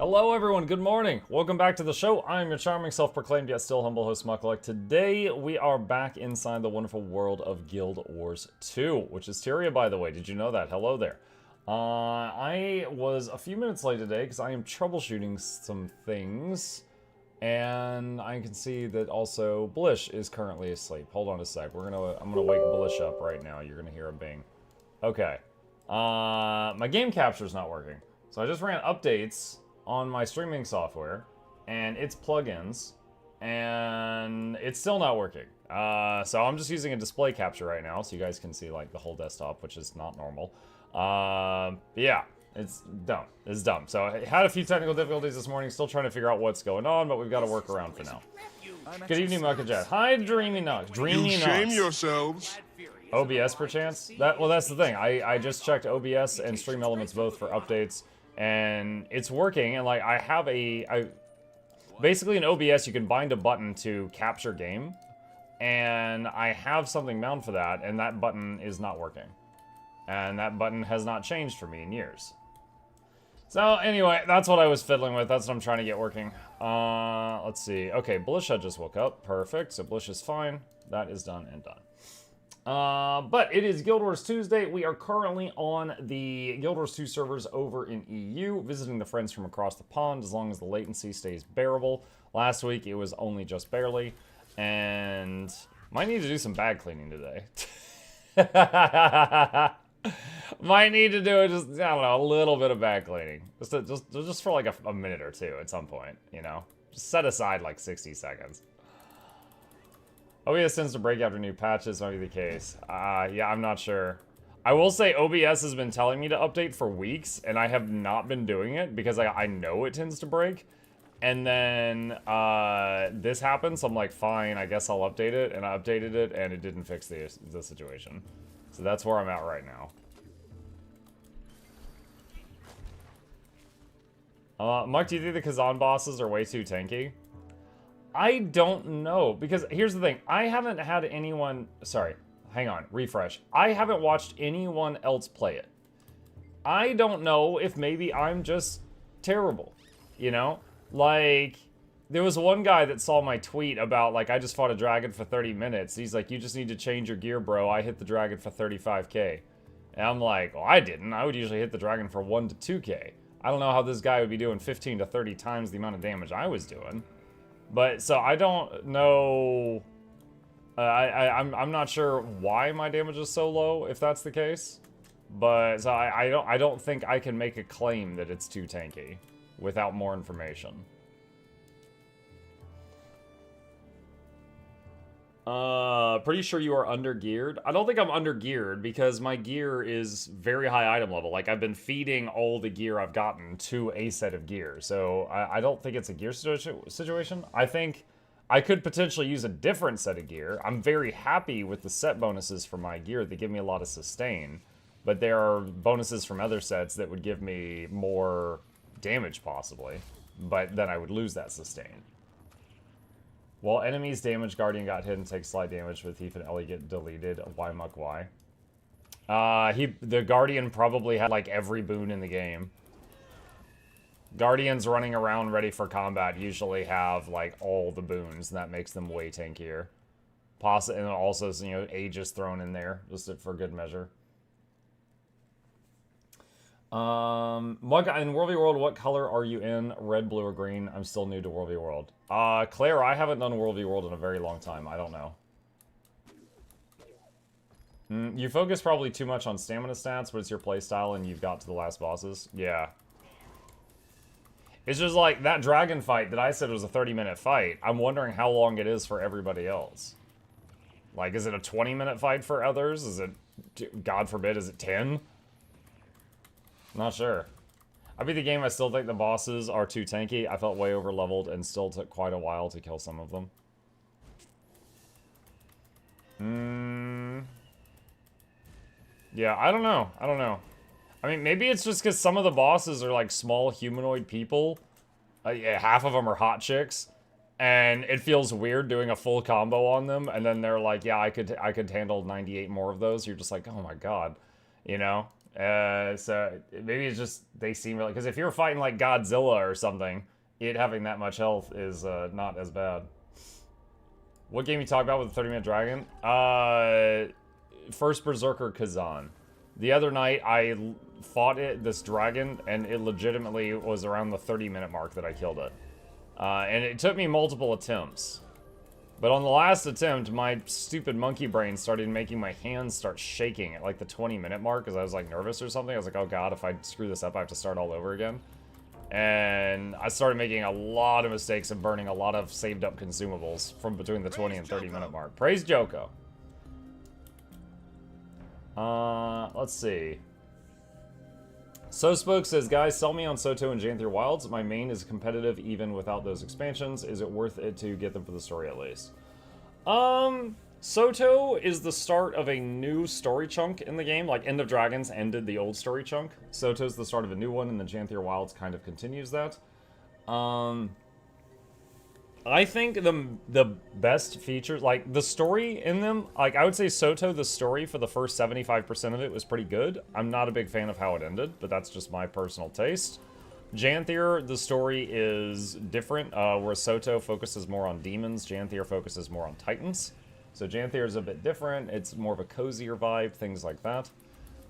Hello everyone, good morning. Welcome back to the show. I'm your charming, self-proclaimed yet still humble host, Mukluk. Today we are back inside the wonderful world of Guild Wars 2, which is Tyria, by the way. Did you know that? Hello there. I was a few minutes late today because I am troubleshooting some things. And I can see that also Blish is currently asleep. Hold on a sec. I'm gonna wake Blish up right now. You're gonna hear a bing. Okay. My game capture's not working. So I just ran updates on my streaming software and its plugins, and it's still not working. So I'm just using a display capture right now, so you guys can see like the whole desktop, which is not normal. Yeah, it's dumb. It's dumb. So I had a few technical difficulties this morning, still trying to figure out what's going on, but we've got to work around for now. Good evening, MuklukYoutube. Hi, Dreamy Nox. Dreamy Nox. Shame yourselves. OBS perchance? Well, that's the thing. I just checked OBS and Stream Elements both for updates, and it's working. And like I have basically in OBS you can bind a button to capture game, and I have something bound for that, and that button is not working, and that button has not changed for me in years. So anyway, that's what I was fiddling with. That's what I'm trying to get working. Let's see. Okay, Blish just woke up. Perfect. So Blish is fine. That is done and done. But it is Guild Wars Tuesday. We are currently on the Guild Wars 2 servers over in EU, visiting the friends from across the pond as long as the latency stays bearable. Last week it was only just barely, and might need to do some bag cleaning today. Might need to do just, I don't know, a little bit of bag cleaning. Just for like a minute or two at some point, you know? Just set aside like 60 seconds. OBS tends to break after new patches, might be the case. Yeah, I'm not sure. I will say OBS has been telling me to update for weeks, and I have not been doing it because I know it tends to break. And then this happened, so I'm like, fine, I guess I'll update it. And I updated it, and it didn't fix the situation. So that's where I'm at right now. Mike, do you think the Kazan bosses are way too tanky? I don't know, because here's the thing. I haven't had anyone... Sorry, hang on, refresh. I haven't watched anyone else play it. I don't know if maybe I'm just terrible, you know? Like, there was one guy that saw my tweet about, like, I just fought a dragon for 30 minutes. He's like, you just need to change your gear, bro. I hit the dragon for 35k. And I'm like, well, I didn't. I would usually hit the dragon for 1 to 2k. I don't know how this guy would be doing 15 to 30 times the amount of damage I was doing. But, so I don't know, I'm not sure why my damage is so low, if that's the case. But, so I don't think I can make a claim that it's too tanky without more information. Pretty sure you are under-geared. I don't think I'm under-geared because my gear is very high item level. Like, I've been feeding all the gear I've gotten to a set of gear. So, I don't think it's a gear situation. I think I could potentially use a different set of gear. I'm very happy with the set bonuses for my gear. They give me a lot of sustain. But there are bonuses from other sets that would give me more damage, possibly. But then I would lose that sustain. While enemies damage, Guardian got hit and takes slight damage, but Thief and Ellie get deleted. Why muck why? The Guardian probably had like every boon in the game. Guardians running around ready for combat usually have like all the boons, and that makes them way tankier. And also, you know, Aegis thrown in there, just for good measure. Mug, in World v World, what color are you in? Red, blue, or green? I'm still new to World v World. Claire, I haven't done World v World in a very long time. I don't know. You focus probably too much on stamina stats, but it's your playstyle and you've got to the last bosses. Yeah. It's just like, that dragon fight that I said was a 30-minute fight. I'm wondering how long it is for everybody else. Like, is it a 20-minute fight for others? Is it, God forbid, is it 10? Not sure. I beat the game, I still think the bosses are too tanky. I felt way over leveled and still took quite a while to kill some of them. Yeah, I don't know. I don't know. I mean, maybe it's just because some of the bosses are like small humanoid people. Yeah, half of them are hot chicks. And it feels weird doing a full combo on them. And then they're like, yeah, I could handle 98 more of those. You're just like, oh my god. You know? So maybe it's just they seem really... Because if you're fighting like Godzilla or something, it having that much health is not as bad. What game you talk about with the 30-minute dragon? First Berserker Kazan. The other night I fought this dragon, and it legitimately was around the 30-minute mark that I killed it. And it took me multiple attempts. But on the last attempt, my stupid monkey brain started making my hands start shaking at like the 20-minute mark because I was like nervous or something. I was like, oh god, if I screw this up, I have to start all over again. And I started making a lot of mistakes and burning a lot of saved up consumables from between the 20 and 30-minute mark. Praise Joko. Let's see. SoSpoke says, guys, sell me on Soto and Janthier Wilds. My main is competitive even without those expansions. Is it worth it to get them for the story at least? Soto is the start of a new story chunk in the game. Like, End of Dragons ended the old story chunk. Soto's the start of a new one, and then Janthier Wilds kind of continues that. I think the best features, like, the story in them, like, I would say Soto, the story for the first 75% of it was pretty good. I'm not a big fan of how it ended, but that's just my personal taste. Janthier, the story is different, where Soto focuses more on demons, Janthier focuses more on titans. So Janthier is a bit different, it's more of a cozier vibe, things like that.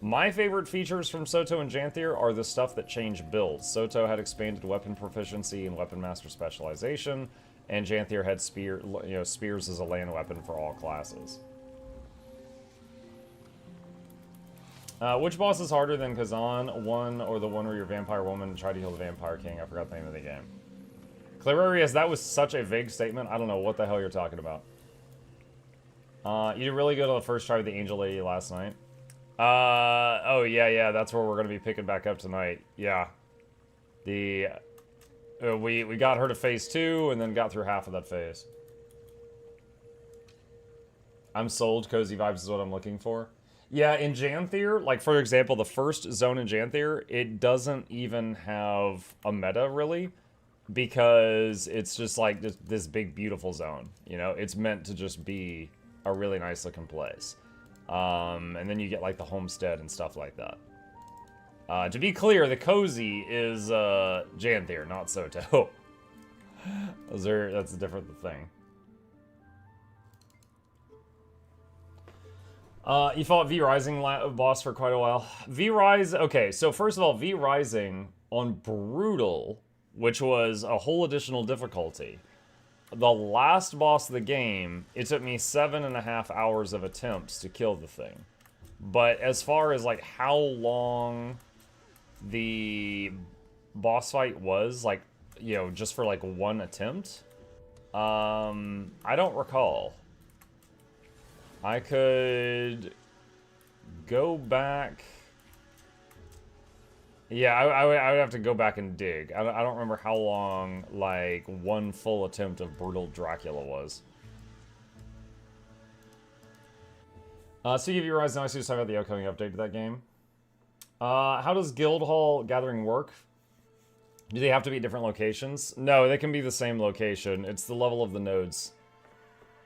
My favorite features from Soto and Janthier are the stuff that changed builds. Soto had expanded weapon proficiency and weapon master specialization, and Janthier had spears as a land weapon for all classes. Which boss is harder than Kazan? One or the one where you're a vampire woman and try to heal the vampire king? I forgot the name of the game. Clararius, that was such a vague statement. I don't know what the hell you're talking about. You did really good on the first try with the angel lady last night. Oh yeah, that's where we're gonna be picking back up tonight. Yeah. We got her to phase 2 and then got through half of that phase. I'm sold. Cozy vibes is what I'm looking for. Yeah, in Janthier, like for example, the first zone in Janthier, it doesn't even have a meta really, because it's just like this big beautiful zone. You know, it's meant to just be a really nice looking place. And then you get like the homestead and stuff like that. To be clear, the cozy is Janthier, not Soto. That's a different thing. You fought V Rising boss for quite a while. V Rise, okay, so first of all, V Rising on Brutal, which was a whole additional difficulty. The last boss of the game, it took me 7.5 hours of attempts to kill the thing. But as far as like how long the boss fight was, like, you know, just for like one attempt, I don't recall. I could go back. Yeah, I would have to go back and dig. I don't remember how long, like, one full attempt of Brutal Dracula was. So you give your Rise, now I see you talk about the upcoming update to that game. How does Guildhall Gathering work? Do they have to be different locations? No, they can be the same location. It's the level of the nodes.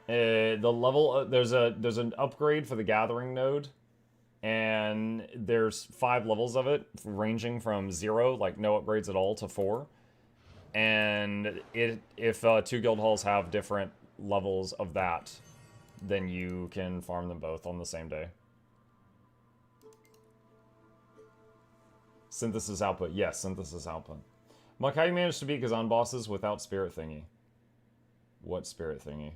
The level, there's an upgrade for the Gathering node, and there's 5 levels of it, ranging from 0, like no upgrades at all, to 4. And if 2 guild halls have different levels of that, then you can farm them both on the same day. Synthesis output. Yes, synthesis output. Muck, how you managed to beat Kazan bosses without spirit thingy? What spirit thingy?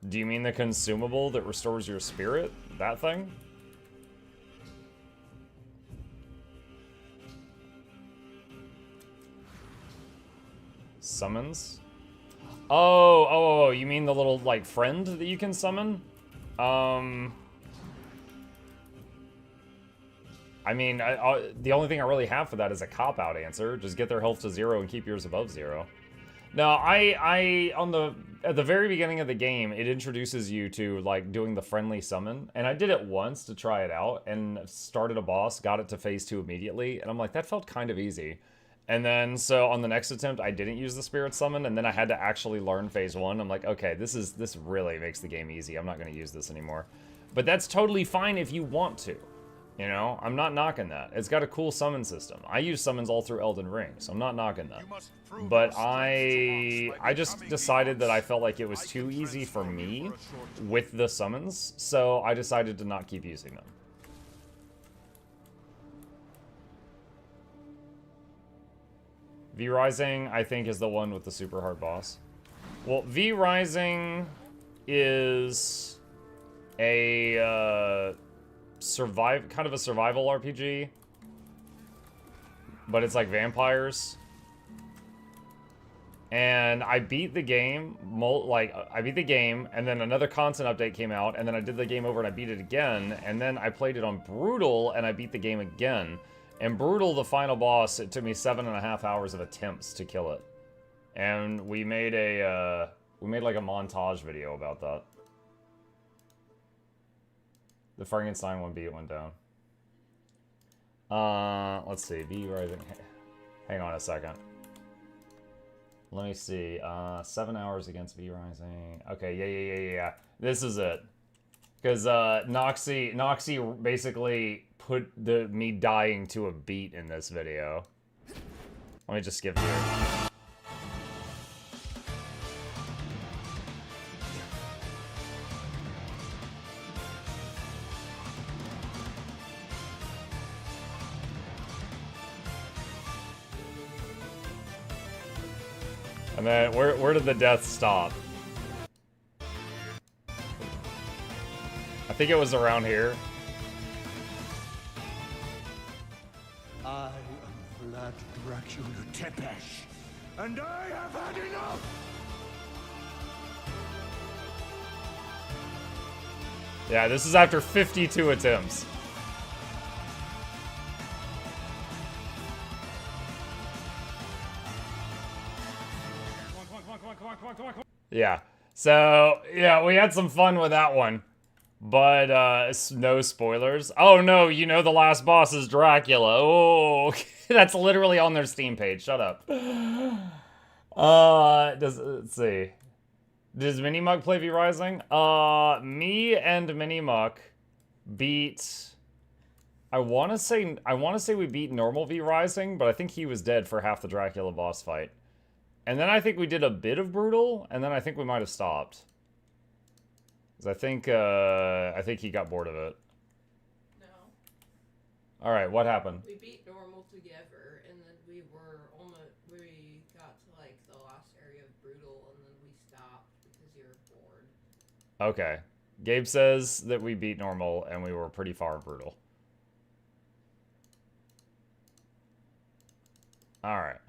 Do you mean the consumable that restores your spirit? That thing? Summons? Oh, you mean the little, like, friend that you can summon? I mean, the only thing I really have for that is a cop-out answer. Just get their health to 0 and keep yours above 0. No, at the very beginning of the game, it introduces you to, like, doing the friendly summon. And I did it once to try it out, and started a boss, got it to phase 2 immediately. And I'm like, that felt kind of easy. And then, so on the next attempt, I didn't use the spirit summon, and then I had to actually learn phase 1. I'm like, okay, this really makes the game easy. I'm not going to use this anymore. But that's totally fine if you want to. You know, I'm not knocking that. It's got a cool summon system. I use summons all through Elden Ring, so I'm not knocking that. But I just decided that I felt like it was too easy for me with the summons, so I decided to not keep using them. V Rising, I think, is the one with the super hard boss. Well, V Rising is a kind of a survival RPG, but it's like vampires. And I beat the game, I beat the game, and then another content update came out, and then I did the game over and I beat it again, and then I played it on Brutal, and I beat the game again. And Brutal, the final boss, it took me 7.5 hours of attempts to kill it. And we made like a montage video about that. The Frankenstein one beat went down. Let's see, V Rising. Hang on a second. Let me see. 7 hours against V Rising. Okay, yeah. This is it. Because Noxxi basically put me dying to a beat in this video. Let me just skip here. And then, where did the death stop? I think it was around here. I am Vlad GW2uesday, and I have had enough! Yeah, this is after 52 attempts. Come on. Yeah. So, yeah, we had some fun with that one. But, no spoilers. Oh, no, you know the last boss is Dracula. Oh, that's literally on their Steam page. Shut up. Let's see. Does Minimuk play V Rising? Me and Minimuk beat... I want to say we beat normal V Rising, but I think he was dead for half the Dracula boss fight. And then I think we did a bit of Brutal, and then I think we might have stopped. I think he got bored of it. No. Alright, what happened? We beat normal together, and then we got to like the last area of Brutal, and then we stopped because you were bored. Okay. Gabe says that we beat normal, and we were pretty far Brutal. Alright,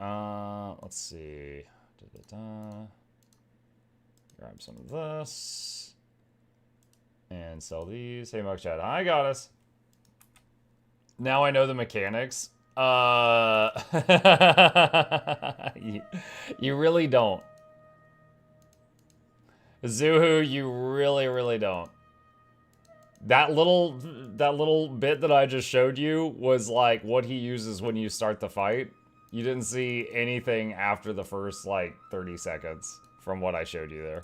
let's see. Grab some of this. And sell these. Hey, Mugchat. Hi, Goddess. Now I know the mechanics. You really don't. Zuhu, you really don't. That little bit that I just showed you was like what he uses when you start the fight. You didn't see anything after the first, like, 30 seconds from what I showed you there.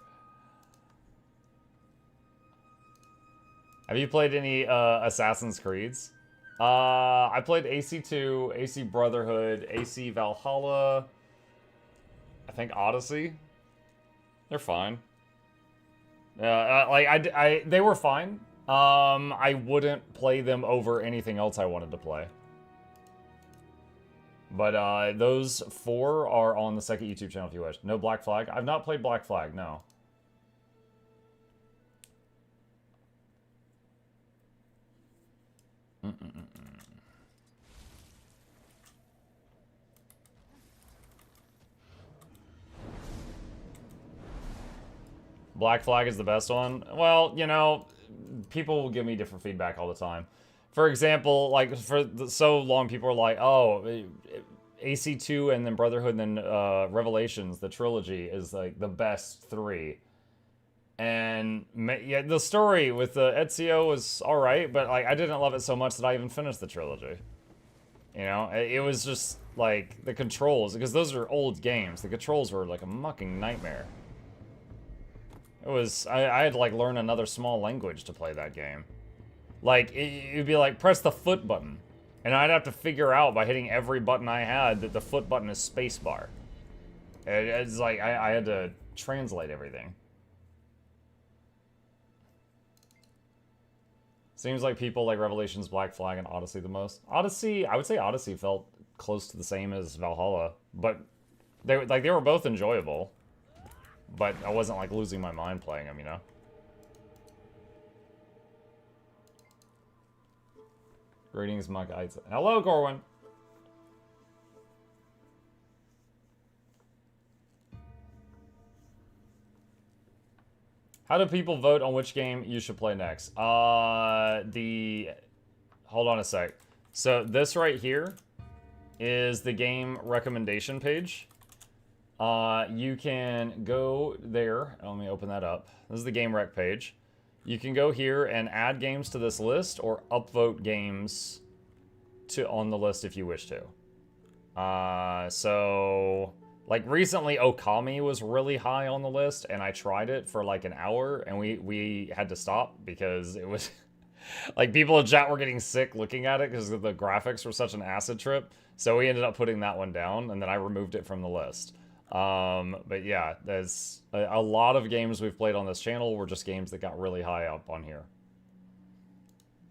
Have you played any Assassin's Creeds? I played AC2, AC Brotherhood, AC Valhalla, I think Odyssey. They're fine. They were fine. I wouldn't play them over anything else I wanted to play. But those 4 are on the second YouTube channel if you wish. No Black Flag? I've not played Black Flag, no. Black Flag is the best one? Well, you know, people will give me different feedback all the time. For example, like, for so long, people were like, oh, AC2 and then Brotherhood and then Revelations, the trilogy, is, like, the best 3. And, yeah, the story with Ezio was alright, but, like, I didn't love it so much that I even finished the trilogy. You know? It was just, like, the controls, because those are old games. The controls were, like, a mucking nightmare. It was, I had to, like, learn another small language to play that game. Like, it'd be like, press the foot button. And I'd have to figure out by hitting every button I had that the foot button is spacebar. It's like, I had to translate everything. Seems like people like Revelations, Black Flag, and Odyssey the most. Odyssey, I would say Odyssey felt close to the same as Valhalla, but they were both enjoyable. But I wasn't like losing my mind playing them, you know? Greetings, my guys. Hello, Corwin. How do people vote on which game you should play next? Hold on a sec. So this right here is the game recommendation page. You can go there. Let me open that up. This is the game rec page. You can go here and add games to this list or upvote games on the list if you wish to. So like recently Okami was really high on the list and I tried it for like an hour and we had to stop because it was like people in chat were getting sick looking at it because the graphics were such an acid trip. So we ended up putting that one down and then I removed it from the list. But yeah, there's a lot of games we've played on this channel were just games that got really high up on here.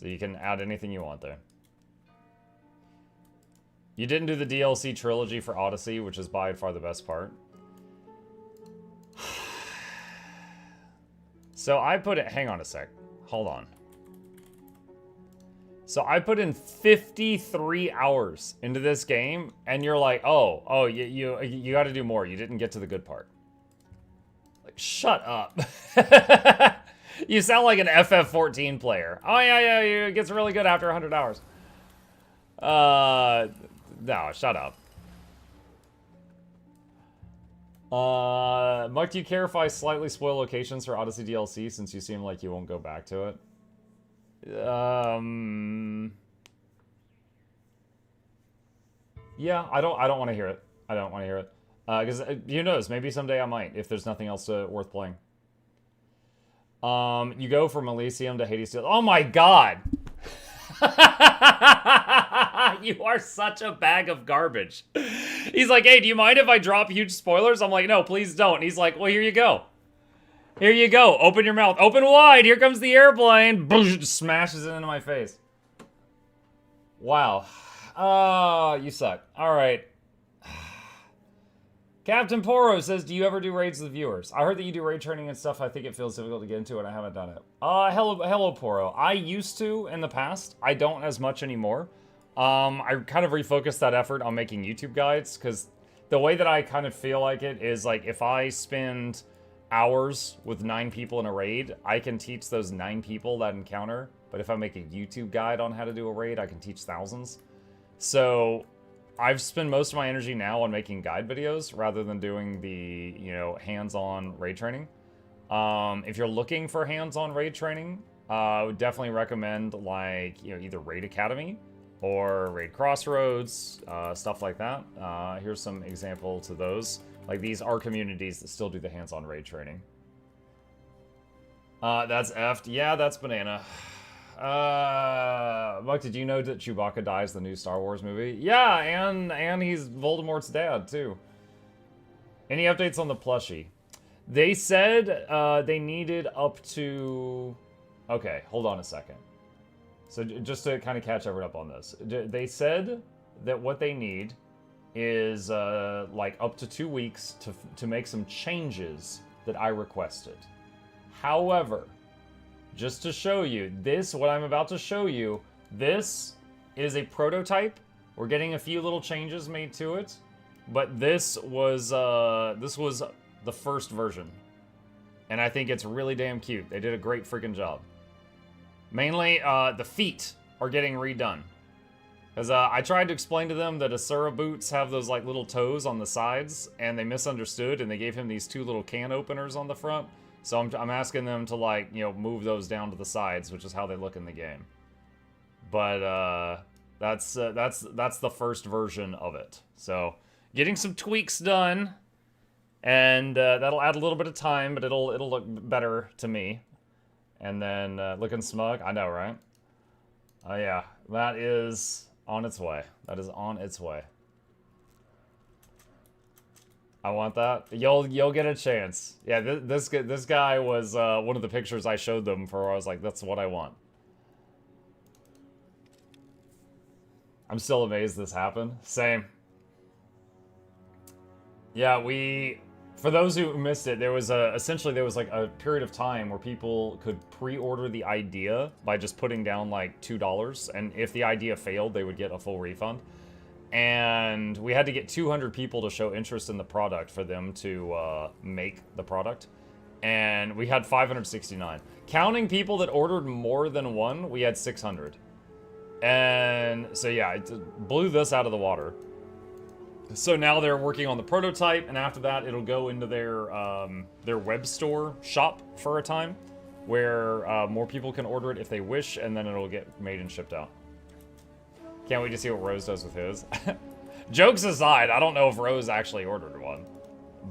So you can add anything you want there. You didn't do the DLC trilogy for Odyssey, which is by far the best part. So I put it, hang on a sec, hold on. So I put in 53 hours into this game, and you're like, oh, you got to do more. You didn't get to the good part. Like, shut up. You sound like an FF14 player. Oh yeah, it gets really good after 100 hours. No, shut up. Mike, do you care if I slightly spoil locations for Odyssey DLC since you seem like you won't go back to it? Yeah, I don't want to hear it. I don't want to hear it. Because who knows, maybe someday I might, if there's nothing else worth playing. You go from Elysium to Hades Steel. Oh my god! You are such a bag of garbage. He's like, hey, do you mind if I drop huge spoilers? I'm like, no, please don't. And he's like, well, here you go. Here you go. Open your mouth. Open wide. Here comes the airplane. Boom, smashes it into my face. Wow. Oh, you suck. All right. Captain Poro says, do you ever do raids with viewers? I heard that you do raid training and stuff. I think it feels difficult to get into and I haven't done it. Hello, Poro. I used to in the past. I don't as much anymore. I kind of refocused that effort on making YouTube guides because the way that I kind of feel like it is like if I spend hours with 9 people in a raid, I can teach those 9 people that encounter. But if I make a YouTube guide on how to do a raid, I can teach thousands. So I've spent most of my energy now on making guide videos rather than doing the, you know, hands-on raid training. If you're looking for hands-on raid training, I would definitely recommend like, you know, either Raid Academy or Raid Crossroads, stuff like that. Here's some example to those. Like these are communities that still do the hands-on raid training. That's effed. Yeah, that's banana. Buck, did you know that Chewbacca dies in the new Star Wars movie? Yeah, and he's Voldemort's dad, too. Any updates on the plushie? They said they needed up to... Okay, hold on a second. So just to kind of catch everyone up on this. They said that what they need is like up to 2 weeks to make some changes that I requested. However, just to show you, what I'm about to show you, this is a prototype. We're getting a few little changes made to it, but this was the first version. And I think it's really damn cute. They did a great freaking job. Mainly, the feet are getting redone. Because I tried to explain to them that Asura boots have those like little toes on the sides, and they misunderstood, and they gave him these 2 little can openers on the front. So I'm asking them to like, you know, move those down to the sides, which is how they look in the game. But that's the first version of it. So getting some tweaks done, and that'll add a little bit of time, but it'll look better to me. And then looking smug, I know, right? Oh yeah, that is on its way. That is on its way. I want that. You'll get a chance. Yeah, this guy was one of the pictures I showed them for. I was like, that's what I want. I'm still amazed this happened. Same. Yeah, for those who missed it, there was essentially there was like a period of time where people could pre-order the idea by just putting down like $2, and if the idea failed, they would get a full refund. And we had to get 200 people to show interest in the product for them to make the product. And we had 569. Counting people that ordered more than one, we had 600. And so yeah, it blew this out of the water. So now they're working on the prototype, and after that, it'll go into their web store shop for a time, where more people can order it if they wish, and then it'll get made and shipped out. Can't wait to see what Rose does with his. Jokes aside, I don't know if Rose actually ordered one,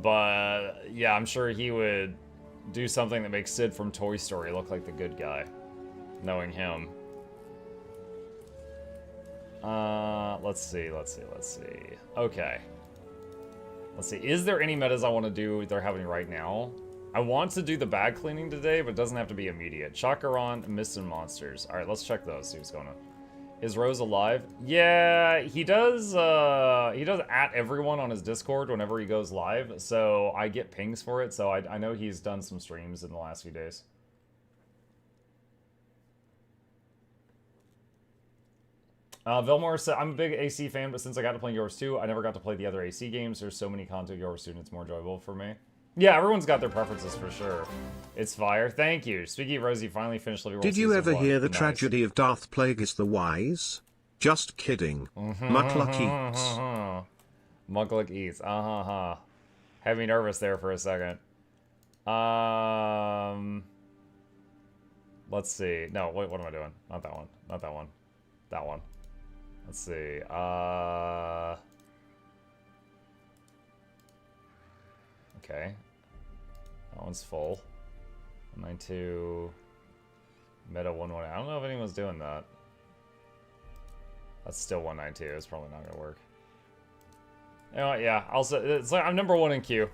but yeah, I'm sure he would do something that makes Sid from Toy Story look like the good guy, knowing him. Let's see. Okay. Let's see. Is there any metas I want to do they're having right now? I want to do the bag cleaning today, but it doesn't have to be immediate. Chakaron, Mists and Monsters. Alright, let's check those, see what's going on. Is Rose alive? Yeah, he does at everyone on his Discord whenever he goes live, so I get pings for it, so I know he's done some streams in the last few days. Vilmore said, I'm a big AC fan, but since I got to play Yours 2, I never got to play the other AC games. There's so many content Yours 2, and it's more enjoyable for me. Yeah, everyone's got their preferences for sure. It's fire. Thank you. Speaking of Rosie, finally finished Living World Did you ever 1. hear the Nice. tragedy of Darth Plagueis the Wise? Just kidding. Mukluk eats. Mukluk eats. Had me nervous there for a second. Let's see. No, wait, what am I doing? Not that one. Not that one. That one. Let's see. Okay. That one's full. 192. Meta 118. I don't know if anyone's doing that. That's still 192. It's probably not gonna work. You know what? Yeah. It's like I'm number 1 in queue.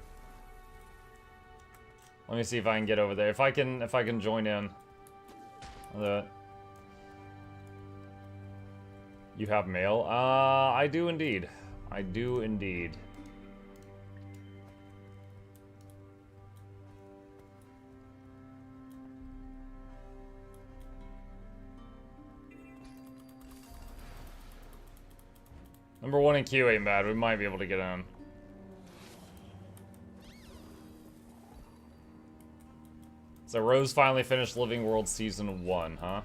Let me see if I can get over there. If I can join in. You have mail? I do indeed. I do indeed. Number 1 in queue ain't bad. We might be able to get in. So Rose finally finished Living World Season 1, huh?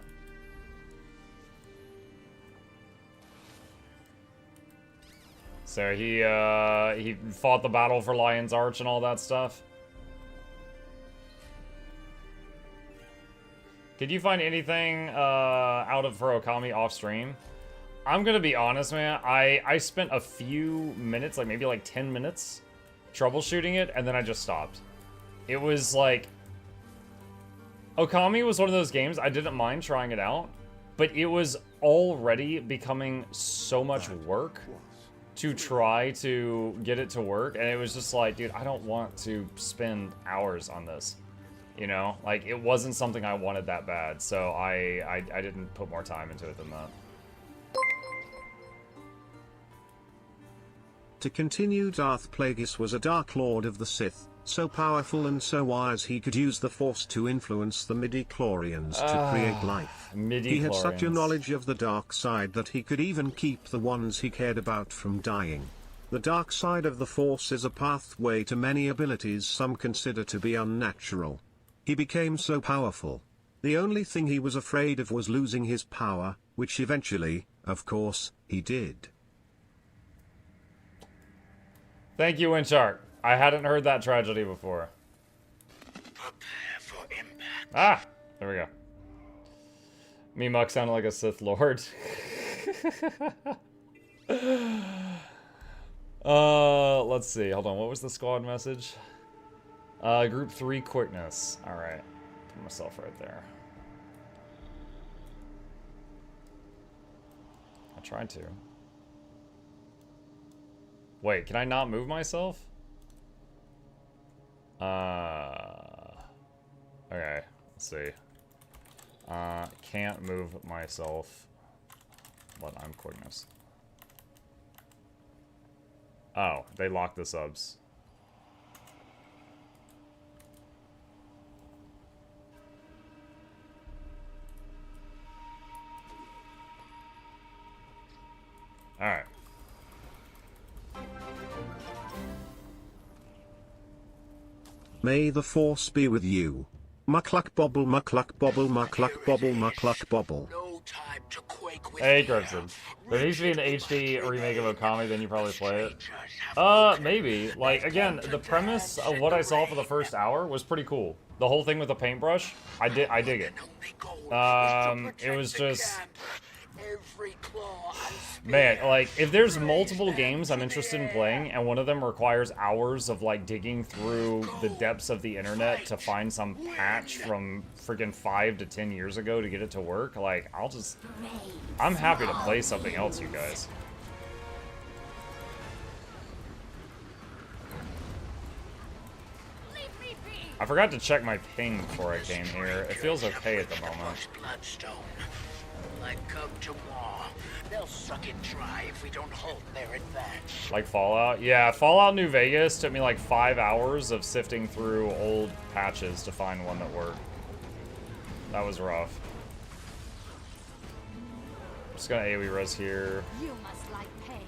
So he fought the battle for Lion's Arch and all that stuff. Could you find anything out of for Okami off stream? I'm gonna be honest, man. I spent a few minutes, like maybe like 10 minutes, troubleshooting it, and then I just stopped. It was like... Okami was one of those games I didn't mind trying it out, but it was already becoming so much work to try to get it to work, and it was just like, dude, I don't want to spend hours on this. You know? Like, it wasn't something I wanted that bad, so I didn't put more time into it than that. To continue, Darth Plagueis was a Dark Lord of the Sith, so powerful and so wise he could use the Force to influence the midi-chlorians to create life. He had such a knowledge of the dark side that he could even keep the ones he cared about from dying. The dark side of the Force is a pathway to many abilities some consider to be unnatural. He became so powerful. The only thing he was afraid of was losing his power, which eventually, of course, he did. Thank you, Winchart. I hadn't heard that tragedy before. Prepare for impact. Ah! There we go. Me Muck sounded like a Sith Lord. Let's see. Hold on. What was the squad message? Group 3 quickness. Alright. Put myself right there. I tried to. Wait, can I not move myself? Okay, let's see. Can't move myself, but I'm quickness. Oh, they locked the subs. Alright. May the force be with you. Mukluk bobble, mukluk bobble, mukluk bobble, mukluk bobble. No time to quake with Hey, fear. Crimson. There needs to be an HD remake of Okami, then you probably play it. Strangers have Maybe. Like, again, the premise of what I saw for the first hour was pretty cool. The whole thing with the paintbrush, I dig it. It was just... Every claw and spear. Man, like, if there's multiple games I'm interested in playing, and one of them requires hours of, like, digging through the depths of the internet to find some patch from freaking 5 to 10 years ago to get it to work, like, I'm happy to play something else, you guys. I forgot to check my ping before I came here. It feels okay at the moment. Bloodstone. Like come to war. They'll suck it dry if we don't halt their advance. Like Fallout? Yeah, Fallout New Vegas took me like 5 hours of sifting through old patches to find one that worked. That was rough. Just gonna AoE res here. You must like pain.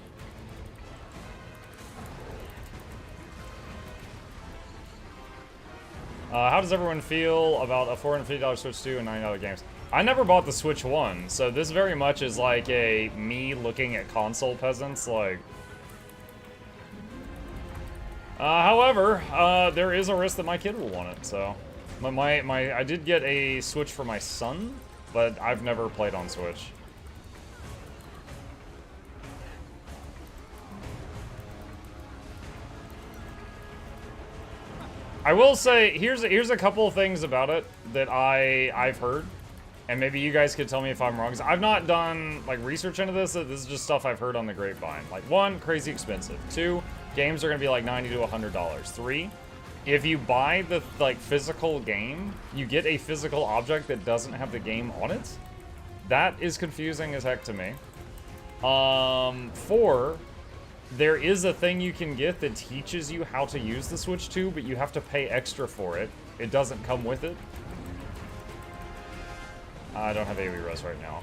How does everyone feel about a $450 Switch 2 and $90 games? I never bought the Switch 1, so this very much is like a me looking at console peasants, like... however, there is a risk that my kid will want it, so... I did get a Switch for my son, but I've never played on Switch. I will say, here's a couple of things about it that I've heard. And maybe you guys could tell me if I'm wrong. 'Cause I've not done like research into this. This is just stuff I've heard on the grapevine. Like 1, crazy expensive. 2, games are gonna be like $90 to $100. 3, if you buy the like physical game, you get a physical object that doesn't have the game on it. That is confusing as heck to me. 4, there is a thing you can get that teaches you how to use the Switch 2, but you have to pay extra for it. It doesn't come with it. I don't have AoE res right now.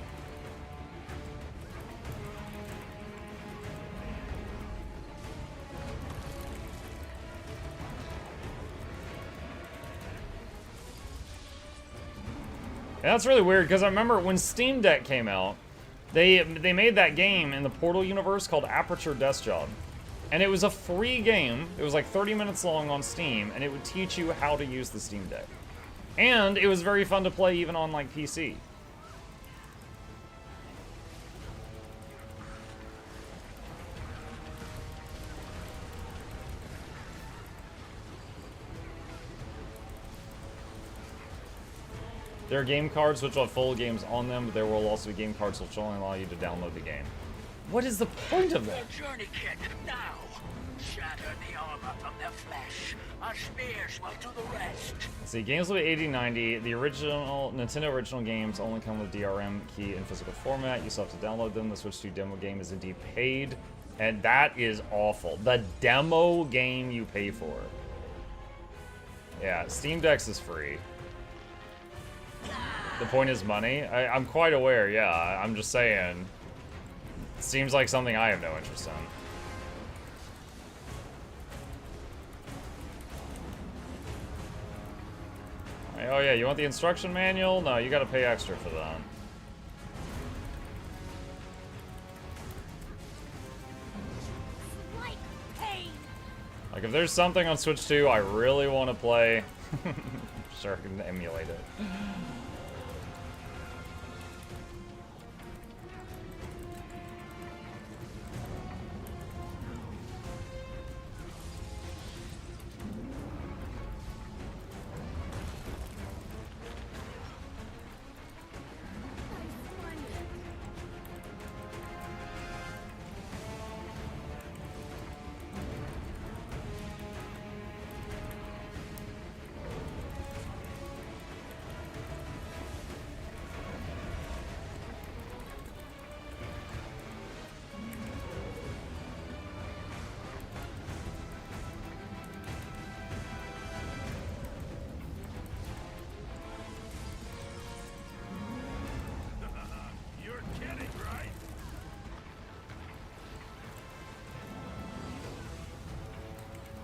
And that's really weird, because I remember when Steam Deck came out, they made that game in the Portal universe called Aperture Desk Job. And it was a free game. It was like 30 minutes long on Steam, and it would teach you how to use the Steam Deck. And it was very fun to play even on like PC. There are game cards which will have full games on them, but there will also be game cards which will only allow you to download the game. What is the point of that? Journey kit, now! Shatter the armor from their flesh. Our spears will do the rest. See, games will be $80-$90. The original Nintendo original games only come with DRM key in physical format. You still have to download them. The Switch 2 demo game is indeed paid, and that is awful. The demo game you pay for. Yeah, Steam Decks is free. The point is money. I'm quite aware, yeah. I'm just saying. It seems like something I have no interest in. Oh yeah, you want the instruction manual? No, you gotta pay extra for that. Like if there's something on Switch 2 I really want to play, sure I can emulate it.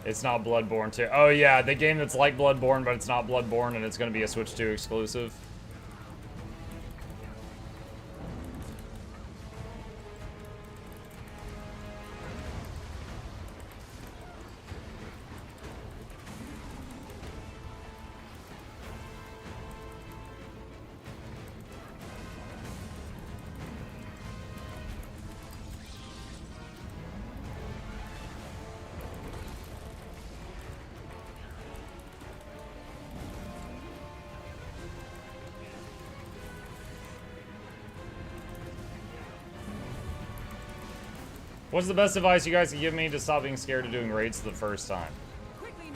It's not Bloodborne 2. Oh yeah, the game that's like Bloodborne, but it's not Bloodborne, and it's going to be a Switch 2 exclusive. What's the best advice you guys can give me to stop being scared of doing raids the first time? Quickly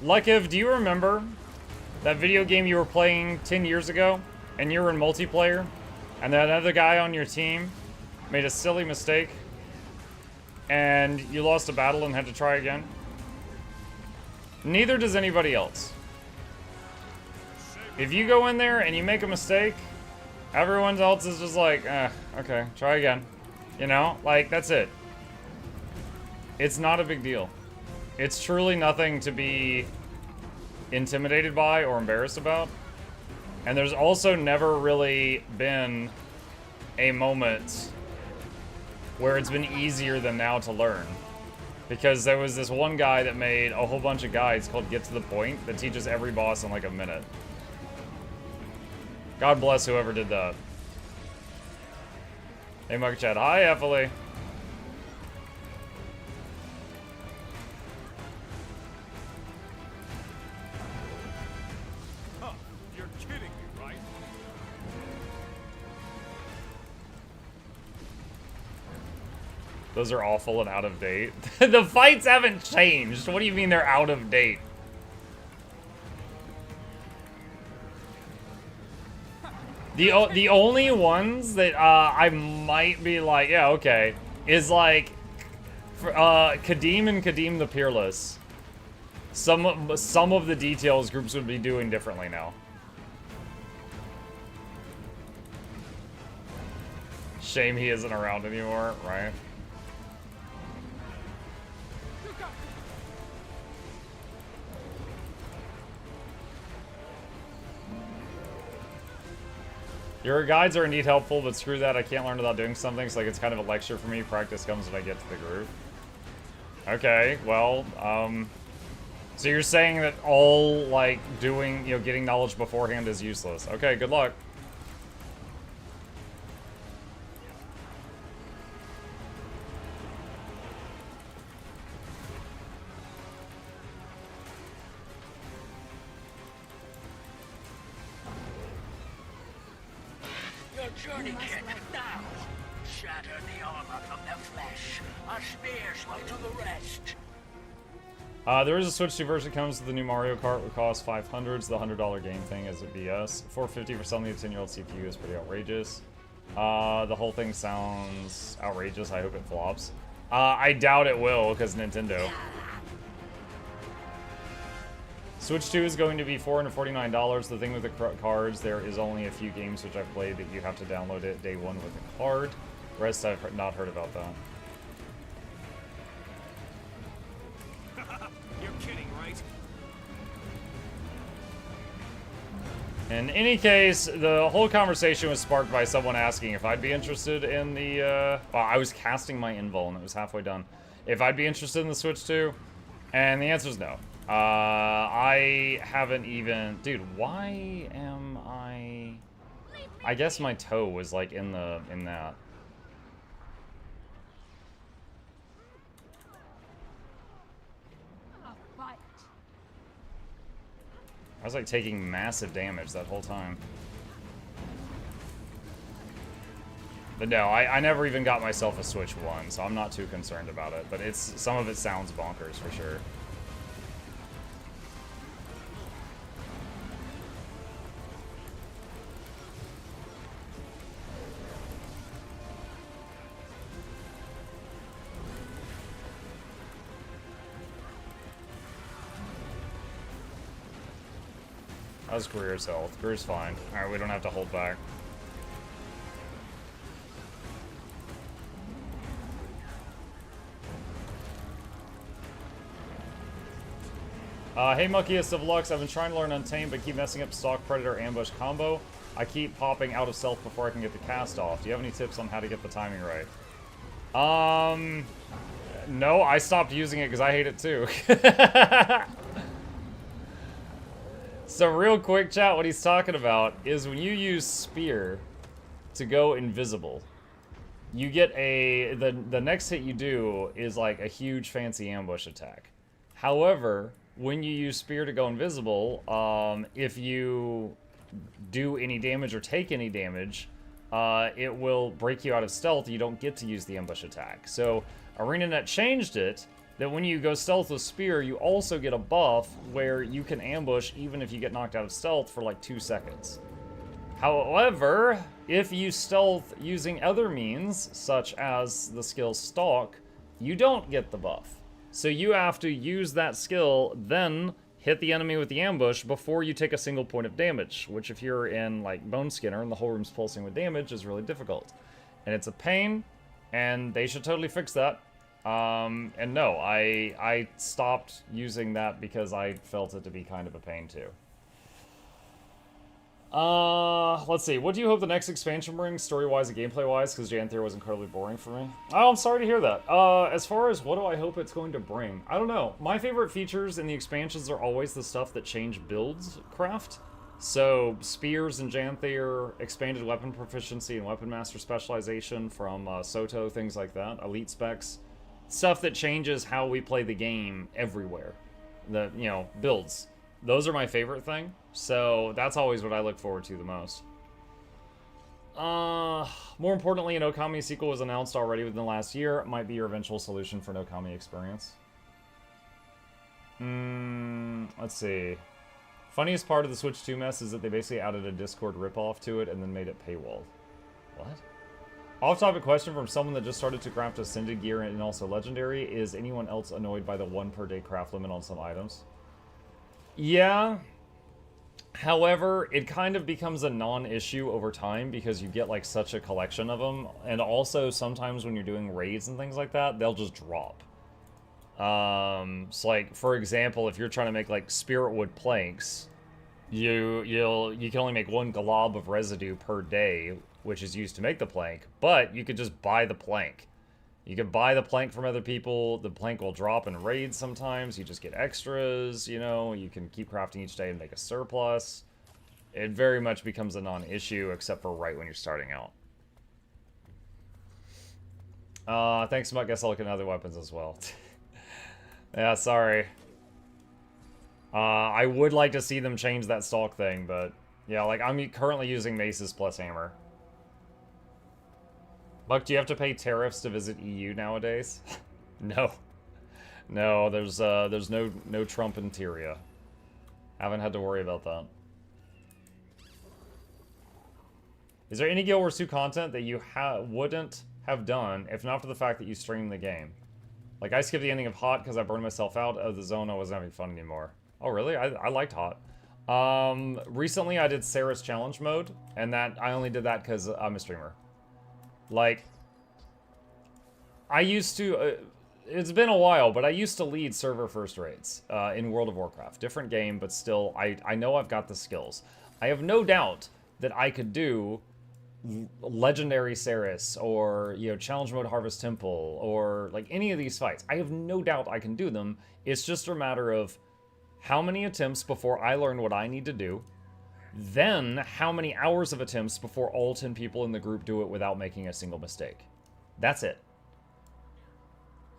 now. Lukiv, do you remember that video game you were playing 10 years ago and you were in multiplayer and that other guy on your team made a silly mistake and you lost a battle and had to try again? Neither does anybody else. If you go in there and you make a mistake, everyone else is just like, okay, try again. You know, like, that's it. It's not a big deal. It's truly nothing to be intimidated by or embarrassed about. And there's also never really been a moment where it's been easier than now to learn. Because there was this one guy that made a whole bunch of guides called Get to the Point that teaches every boss in like a minute. God bless whoever did that. Hey, Mug Chat. Hi, Ephley. Huh, you're kidding me, right? Those are awful and out of date. The fights haven't changed. What do you mean they're out of date? The only ones that I might be like, yeah, okay, is like Kadim and Kadim the Peerless. Some of the details groups would be doing differently now. Shame he isn't around anymore, right? Your guides are indeed helpful, but screw that, I can't learn without doing something, so like it's kind of a lecture for me. Practice comes when I get to the groove. Okay, well, so you're saying that all, like, doing, you know, getting knowledge beforehand is useless. Okay, good luck. Journey kit, now! Shatter the armor from their flesh. Our spears will do the rest. There is a Switch 2 version that comes with the new Mario Kart, would cost $500. So the $100 game thing is a BS. $450 for selling the 10-year-old CPU is pretty outrageous. The whole thing sounds outrageous. I hope it flops. I doubt it will, because Nintendo. Switch 2 is going to be $449. The thing with the cards, there is only a few games which I've played that you have to download it day one with a card. The rest I've not heard about that. You're kidding, right? In any case, the whole conversation was sparked by someone asking if I'd be interested in the, well, I was casting my invul and it was halfway done. If I'd be interested in the Switch 2, and the answer is no. I haven't even... Dude, why am I guess my toe was, like, in that. I was, like, taking massive damage that whole time. But no, I never even got myself a Switch 1, so I'm not too concerned about it. But some of it sounds bonkers, for sure. How's Greer's health? Greer's fine. Alright, we don't have to hold back. Hey Muckiest of Lux, I've been trying to learn Untamed, but keep messing up Stalk Predator Ambush combo. I keep popping out of stealth before I can get the cast off. Do you have any tips on how to get the timing right? No, I stopped using it because I hate it too. So real quick, chat, what he's talking about is when you use Spear to go invisible, you get the next hit you do is like a huge fancy ambush attack. However, when you use Spear to go invisible, if you do any damage or take any damage, it will break you out of stealth. You don't get to use the ambush attack. So ArenaNet changed it that when you go stealth with Spear, you also get a buff where you can ambush even if you get knocked out of stealth for like 2 seconds. However, if you stealth using other means, such as the skill Stalk, you don't get the buff. So you have to use that skill, then hit the enemy with the ambush before you take a single point of damage, which if you're in like Bone Skinner and the whole room's pulsing with damage is really difficult. And it's a pain, and they should totally fix that. And no, I stopped using that because I felt it to be kind of a pain too. Let's see. What do you hope the next expansion brings, story-wise and gameplay-wise? Because Janthir was incredibly boring for me. Oh, I'm sorry to hear that. As far as what do I hope it's going to bring, I don't know. My favorite features in the expansions are always the stuff that change builds craft. So, Spears and Janthir, expanded weapon proficiency and weapon master specialization from Soto, things like that. Elite specs. Stuff that changes how we play the game everywhere. The, you know, builds. Those are my favorite thing. So that's always what I look forward to the most. More importantly, an Okami sequel was announced already within the last year. It might be your eventual solution for an Okami experience. Let's see. Funniest part of the Switch 2 mess is that they basically added a Discord ripoff to it and then made it paywalled. What? Off-topic question from someone that just started to craft Ascended gear and also Legendary. Is anyone else annoyed by the 1 per day craft limit on some items? Yeah. However, it kind of becomes a non-issue over time because you get like such a collection of them. And also sometimes when you're doing raids and things like that, they'll just drop. So like, for example, if you're trying to make like spirit wood planks, you can only make 1 glob of residue per day, which is used to make the plank, but you could just buy the plank. You can buy the plank from other people. The plank will drop in raids sometimes. You just get extras, you know. You can keep crafting each day and make a surplus. It very much becomes a non-issue, except for right when you're starting out. Thanks so much. Guess I'll look at other weapons as well. Yeah, sorry. I would like to see them change that stalk thing, but yeah, like I'm currently using maces plus hammer. Buck, do you have to pay tariffs to visit EU nowadays? No. No, there's no Trump in Tyria. Haven't had to worry about that. Is there any Guild Wars 2 content that you wouldn't have done if not for the fact that you streamed the game? Like, I skipped the ending of Hot because I burned myself out of the zone. I wasn't having fun anymore. Oh, really? I liked Hot. Recently I did Sarah's challenge mode, and that I only did that because I'm a streamer. Like, I used to, it's been a while, but I used to lead server first raids in World of Warcraft. Different game, but still, I know I've got the skills. I have no doubt that I could do Legendary Ceres, or, you know, Challenge Mode Harvest Temple, or, like, any of these fights. I have no doubt I can do them. It's just a matter of how many attempts before I learn what I need to do, then how many hours of attempts before all 10 people in the group do it without making a single mistake. That's it.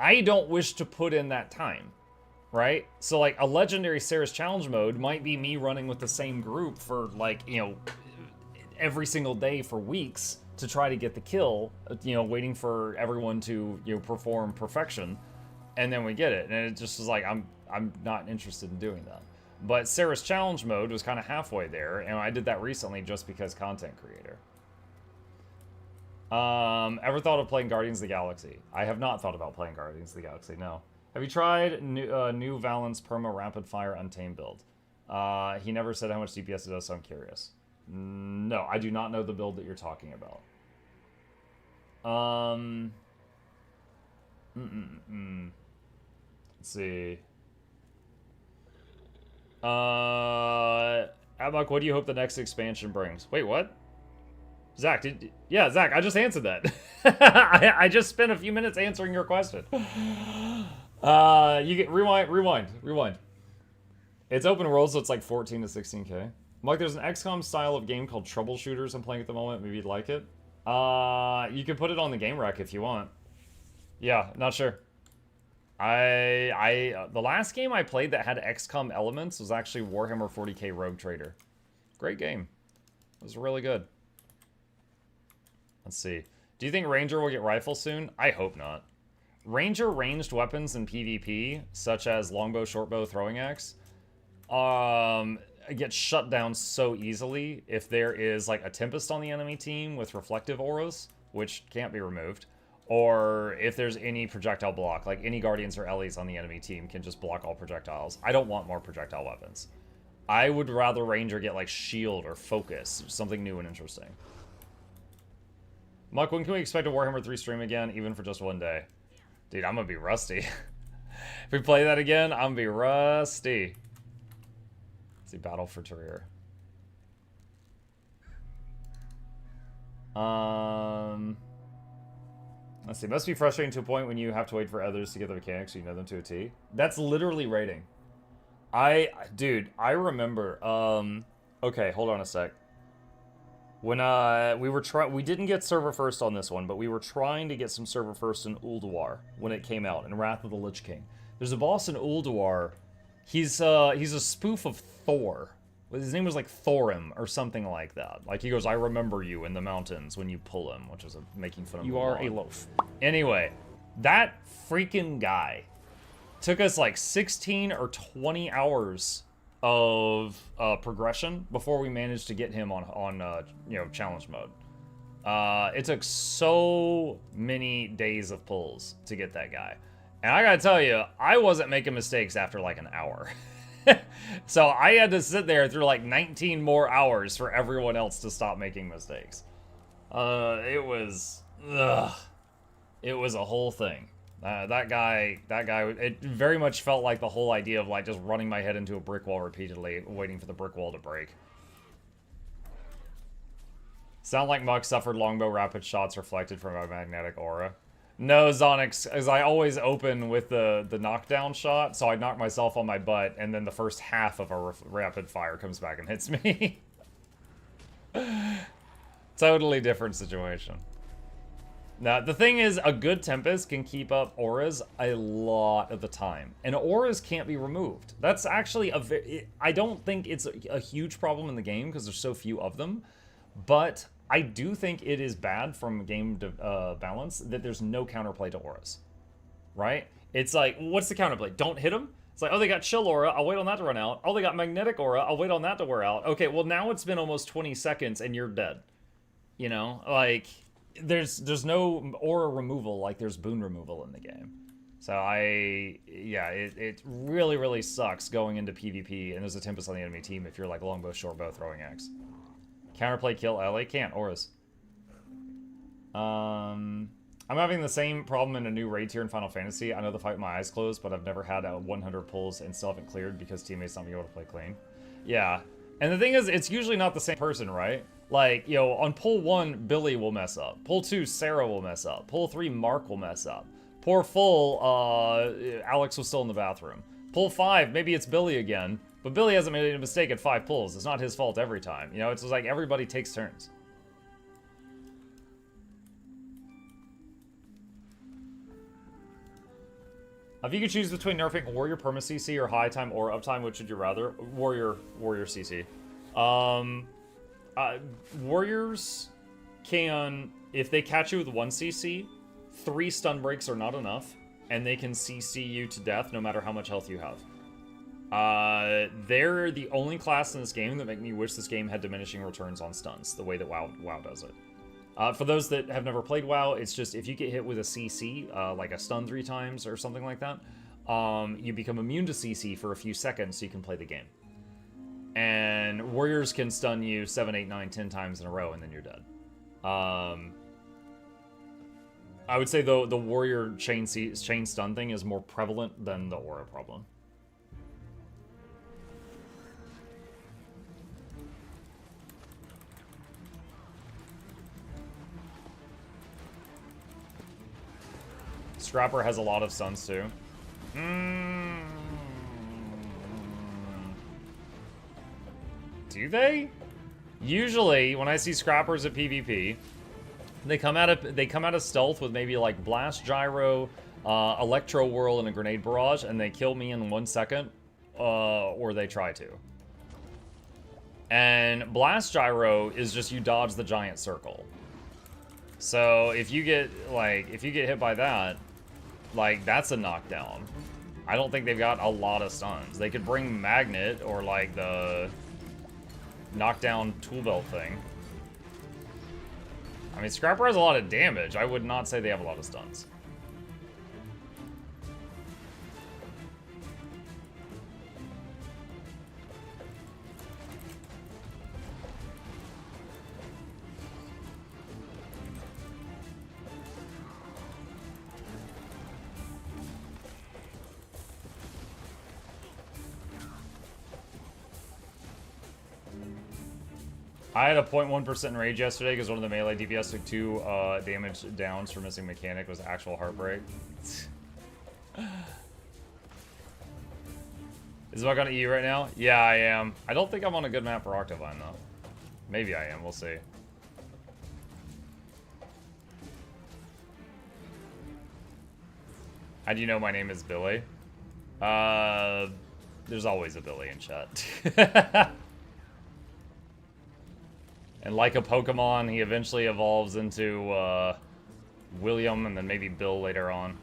I don't wish to put in that time, right? So like a Legendary Ceres challenge mode might be me running with the same group for like, you know, every single day for weeks to try to get the kill, you know, waiting for everyone to, you know, perform perfection, and then we get it. And it just is like, I'm not interested in doing that. But Sarah's challenge mode was kind of halfway there, and I did that recently just because content creator. Ever thought of playing Guardians of the Galaxy? I have not thought about playing Guardians of the Galaxy, no. Have you tried new Valence Perma Rapid Fire Untamed build? He never said how much DPS it does, so I'm curious. No, I do not know the build that you're talking about. Let's see. Outbuck, what do you hope the next expansion brings? Wait, what? Zach, yeah, Zach, I just answered that. I just spent a few minutes answering your question. You get rewind. It's open world, so it's like 14 to 16K. Mike, there's an XCOM style of game called Troubleshooters I'm playing at the moment. Maybe you'd like it. You can put it on the game rack if you want. Yeah, not sure. The last game I played that had XCOM elements was actually Warhammer 40K Rogue Trader. Great game. It was really good. Let's see. Do you think Ranger will get rifles soon? I hope not. Ranger ranged weapons in PvP, such as longbow, shortbow, throwing axe, get shut down so easily if there is like a Tempest on the enemy team with reflective auras, which can't be removed, or if there's any projectile block, like any Guardians or Ellies on the enemy team can just block all projectiles. I don't want more projectile weapons. I would rather Ranger get like shield or focus, something new and interesting. Muck, when can we expect a Warhammer 3 stream again, even for just one day? Dude, I'm gonna be rusty. If we play that again, I'm gonna be rusty. Let's see, Battle for Terrier. Let's see, must be frustrating to a point when you have to wait for others to get the mechanics so you know them to a T. That's literally raiding. Dude, I remember, okay, hold on a sec. When, we didn't get server first on this one, but we were trying to get some server first in Ulduar when it came out, in Wrath of the Lich King. There's a boss in Ulduar, he's a spoof of Thor. His name was like Thorim or something like that. Like he goes, I remember you in the mountains when you pull him, which is making fun of You are a loaf. Anyway, that freaking guy took us like 16 or 20 hours of progression before we managed to get him on you know, challenge mode. It took so many days of pulls to get that guy. And I gotta tell you, I wasn't making mistakes after like an hour. So I had to sit there through like 19 more hours for everyone else to stop making mistakes. It was a whole thing. That guy, it very much felt like the whole idea of like just running my head into a brick wall repeatedly, waiting for the brick wall to break. Sound like Muck suffered longbow rapid shots reflected from a magnetic aura. No, Zonix, as I always open with the knockdown shot, so I knock myself on my butt, and then the first half of a rapid fire comes back and hits me. Totally different situation. Now, the thing is, a good Tempest can keep up auras a lot of the time. And auras can't be removed. That's actually I don't think it's a huge problem in the game because there's so few of them. But I do think it is bad from game balance that there's no counterplay to auras. Right? It's like, what's the counterplay? Don't hit them? It's like, oh, they got chill aura. I'll wait on that to run out. Oh, they got magnetic aura. I'll wait on that to wear out. Okay, well, now it's been almost 20 seconds and you're dead. You know? Like, there's no aura removal like there's boon removal in the game. So yeah, it really, really sucks going into PvP and there's a Tempest on the enemy team if you're like longbow, shortbow, throwing axe. Counterplay kill LA? Can't. Auras. I'm having the same problem in a new raid tier in Final Fantasy. I know the fight with my eyes closed, but I've never had 100 pulls and still haven't cleared because teammates not being able to play clean. Yeah. And the thing is, it's usually not the same person, right? Like, you know, on pull 1, Billy will mess up. Pull 2, Sarah will mess up. Pull 3, Mark will mess up. Pull 4, Alex was still in the bathroom. Pull 5, maybe it's Billy again. But Billy hasn't made a mistake at 5 pulls. It's not his fault every time. You know, it's just like everybody takes turns. If you could choose between nerfing Warrior Perma CC or High Time or Uptime, which would you rather? Warrior CC. Warriors can, if they catch you with 1 CC, 3 stun breaks are not enough, and they can CC you to death no matter how much health you have. They're the only class in this game that make me wish this game had diminishing returns on stuns, the way that WoW does it. For those that have never played WoW, it's just if you get hit with a CC, like a stun 3 times or something like that, you become immune to CC for a few seconds so you can play the game. And warriors can stun you 7, 8, 9, 10 times in a row and then you're dead. I would say though the warrior chain stun thing is more prevalent than the aura problem. Scrapper has a lot of stuns too. Do they? Usually, when I see Scrappers at PvP, they come out of stealth with maybe like Blast Gyro, Electro Whirl, and a Grenade Barrage, and they kill me in 1 second, or they try to. And Blast Gyro is just you dodge the giant circle. So if you get hit by that, like that's a knockdown. I don't think they've got a lot of stuns. They could bring Magnet or like the knockdown tool belt thing. I mean, Scrapper has a lot of damage. I would not say they have a lot of stuns. I had a 0.1% rage yesterday because one of the melee DPS took 2 damage downs for missing mechanic. Was actual heartbreak. Is Buck on E right now? Yeah, I am. I don't think I'm on a good map for Octavine though. Maybe I am. We'll see. How do you know my name is Billy? There's always a Billy in chat. And like a Pokemon, he eventually evolves into William and then maybe Bill later on.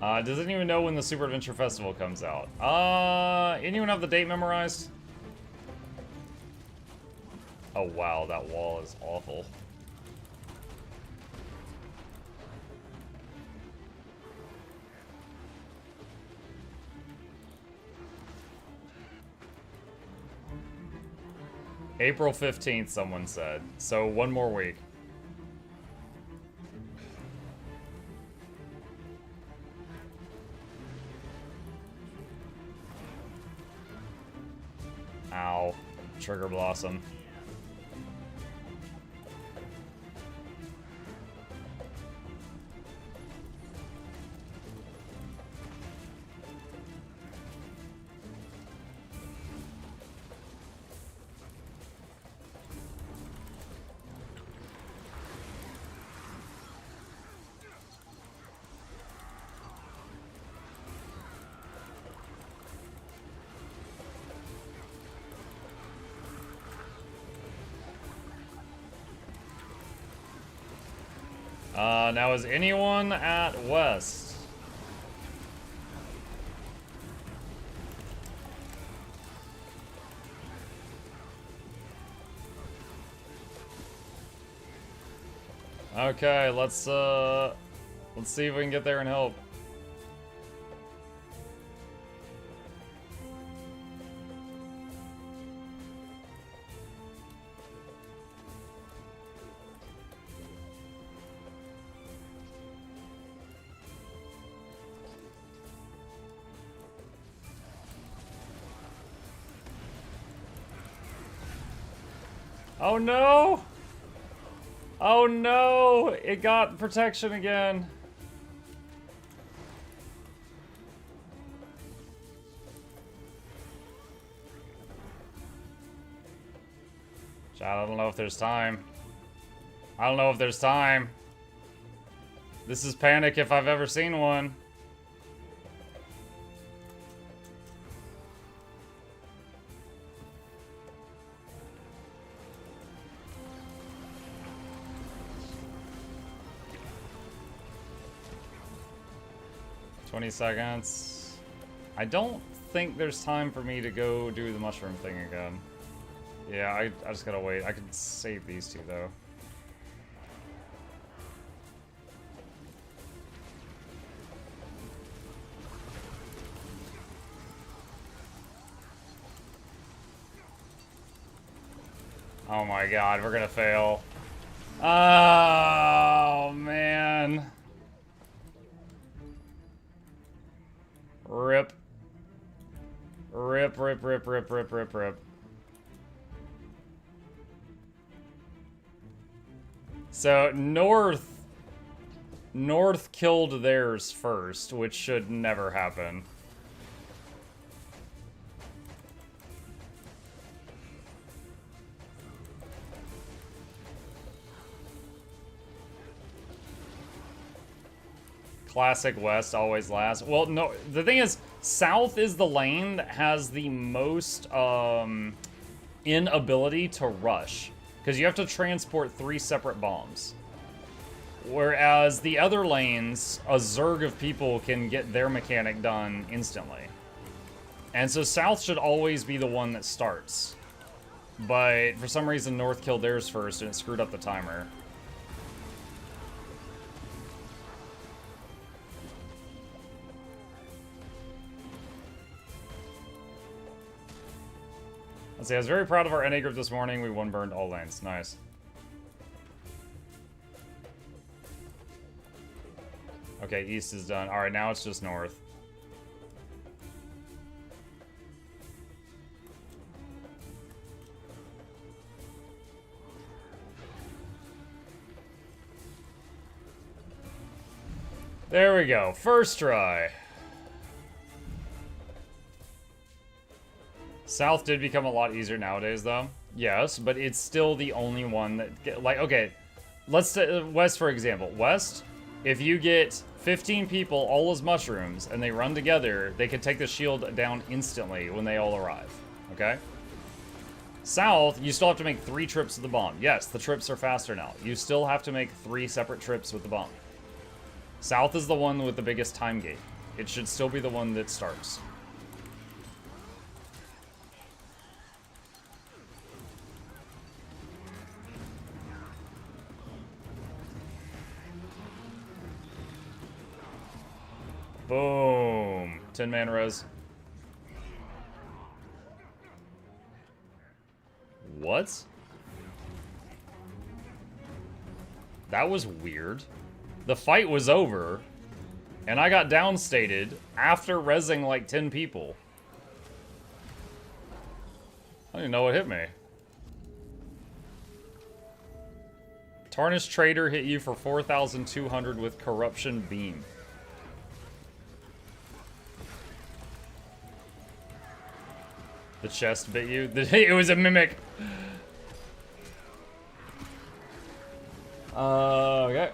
Doesn't even know when the Super Adventure Festival comes out. Anyone have the date memorized? Oh wow, that wall is awful. April 15th, someone said. So 1 more week. Ow. Trigger Blossom. Now is anyone at West? Okay, let's see if we can get there and help. Oh no! Oh no! It got protection again. Chad, I don't know if there's time. I don't know if there's time. This is panic if I've ever seen one. Seconds. I don't think there's time for me to go do the mushroom thing again. Yeah, I just gotta wait. I can save these two though. Oh my god, we're gonna fail. Oh man. Rip. Rip, rip, Rip, rip, rip, rip, rip, rip. So, North killed theirs first, which should never happen. Classic West always last. Well, no, the thing is, South is the lane that has the most inability to rush. Because you have to transport 3 separate bombs. Whereas the other lanes, a zerg of people can get their mechanic done instantly. And so South should always be the one that starts. But for some reason, North killed theirs first and it screwed up the timer. Let's see, I was very proud of our NA group this morning. We one-burned all lanes. Nice. Okay, East is done. Alright, now it's just North. There we go. First try. South did become a lot easier nowadays, though. Yes, but it's still the only one that... Like, okay, let's say West, for example. West, if you get 15 people all as mushrooms and they run together, they can take the shield down instantly when they all arrive. Okay? South, you still have to make 3 trips with the bomb. Yes, the trips are faster now. You still have to make 3 separate trips with the bomb. South is the one with the biggest time gate. It should still be the one that starts. Boom. 10-man res. What? That was weird. The fight was over, and I got downstated after rezzing like 10 people. I don't even know what hit me. Tarnished Trader hit you for 4,200 with Corruption Beam. The chest bit you? It was a mimic. Okay.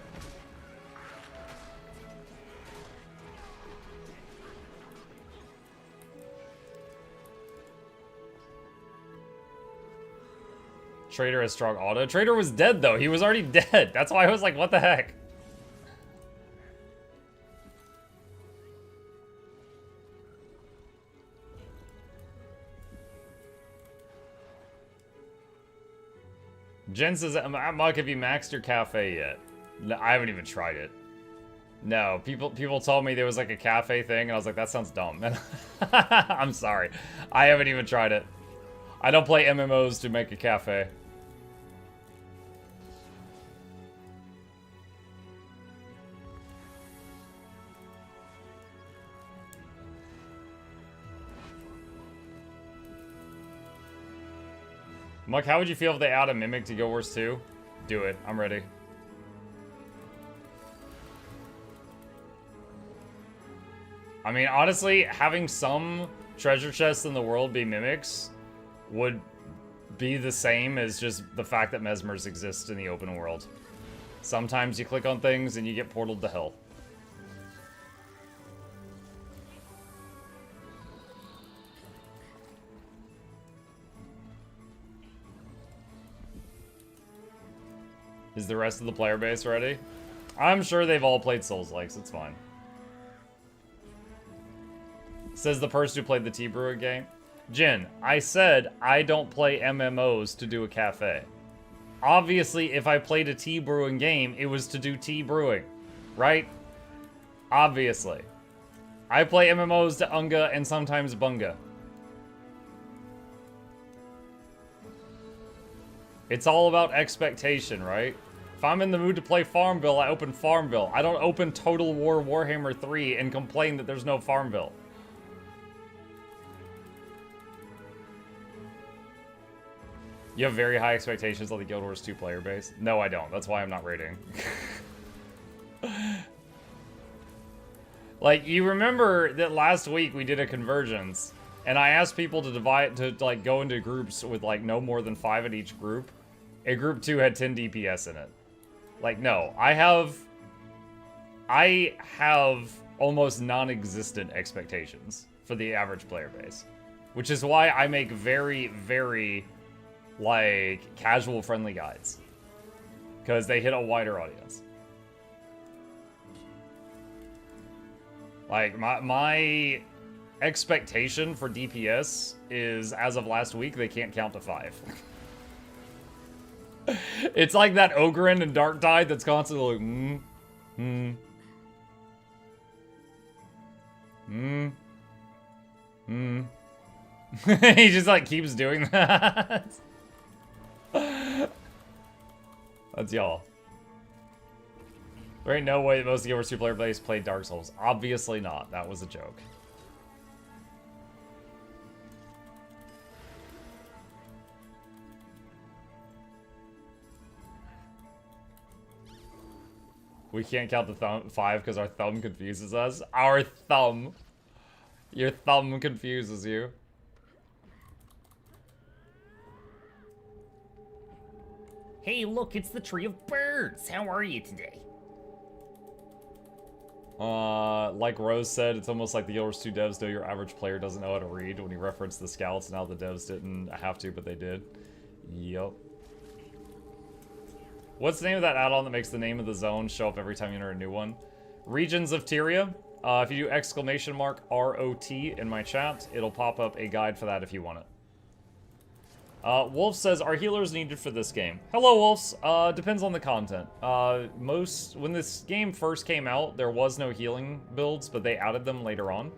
Trader has strong auto. Trader was dead, though. He was already dead. That's why I was like, what the heck? Jen says, Muck, have you maxed your cafe yet? No, I haven't even tried it. No, people told me there was like a cafe thing, and I was like, that sounds dumb. I'm sorry. I haven't even tried it. I don't play MMOs to make a cafe. Muck, how would you feel if they add a Mimic to Guild Wars 2? Do it. I'm ready. I mean, honestly, having some treasure chests in the world be Mimics would be the same as just the fact that Mesmers exist in the open world. Sometimes you click on things and you get portaled to hell. Is the rest of the player base ready? I'm sure they've all played Souls-likes, it's fine. Says the person who played the Tea Brewer game. Jin, I said I don't play MMOs to do a cafe. Obviously, if I played a tea brewing game, it was to do tea brewing, right? Obviously. I play MMOs to Unga and sometimes Bunga. It's all about expectation, right? If I'm in the mood to play Farmville, I open Farmville. I don't open Total War Warhammer 3 and complain that there's no Farmville. You have very high expectations on the Guild Wars 2 player base? No, I don't. That's why I'm not raiding. Like, you remember that last week we did a convergence, and I asked people to like, go into groups with, like, no more than 5 in each group. And group 2 had 10 DPS in it. Like, no. I have almost non-existent expectations for the average player base. Which is why I make very, very, like, casual-friendly guides. Because they hit a wider audience. Like, my expectation for DPS is, as of last week, they can't count to 5. It's like that Ogren and Dark Tide that's constantly like, He just, like, keeps doing that. That's y'all. There ain't no way that most Guild Wars 2 player base played Dark Souls. Obviously not. That was a joke. We can't count the 5 because our thumb confuses us. Our thumb. Your thumb confuses you. Hey, look, it's the Tree of Birds. How are you today? Like Rose said, it's almost like the Guild Wars 2 devs know your average player doesn't know how to read when he referenced the scouts and how the devs didn't have to, but they did. Yup. What's the name of that add-on that makes the name of the zone show up every time you enter a new one? Regions of Tyria. If you do exclamation mark ROT in my chat, it'll pop up a guide for that if you want it. Wolf says, are healers needed for this game? Hello, Wolves. Depends on the content. When this game first came out, there was no healing builds, but they added them later on.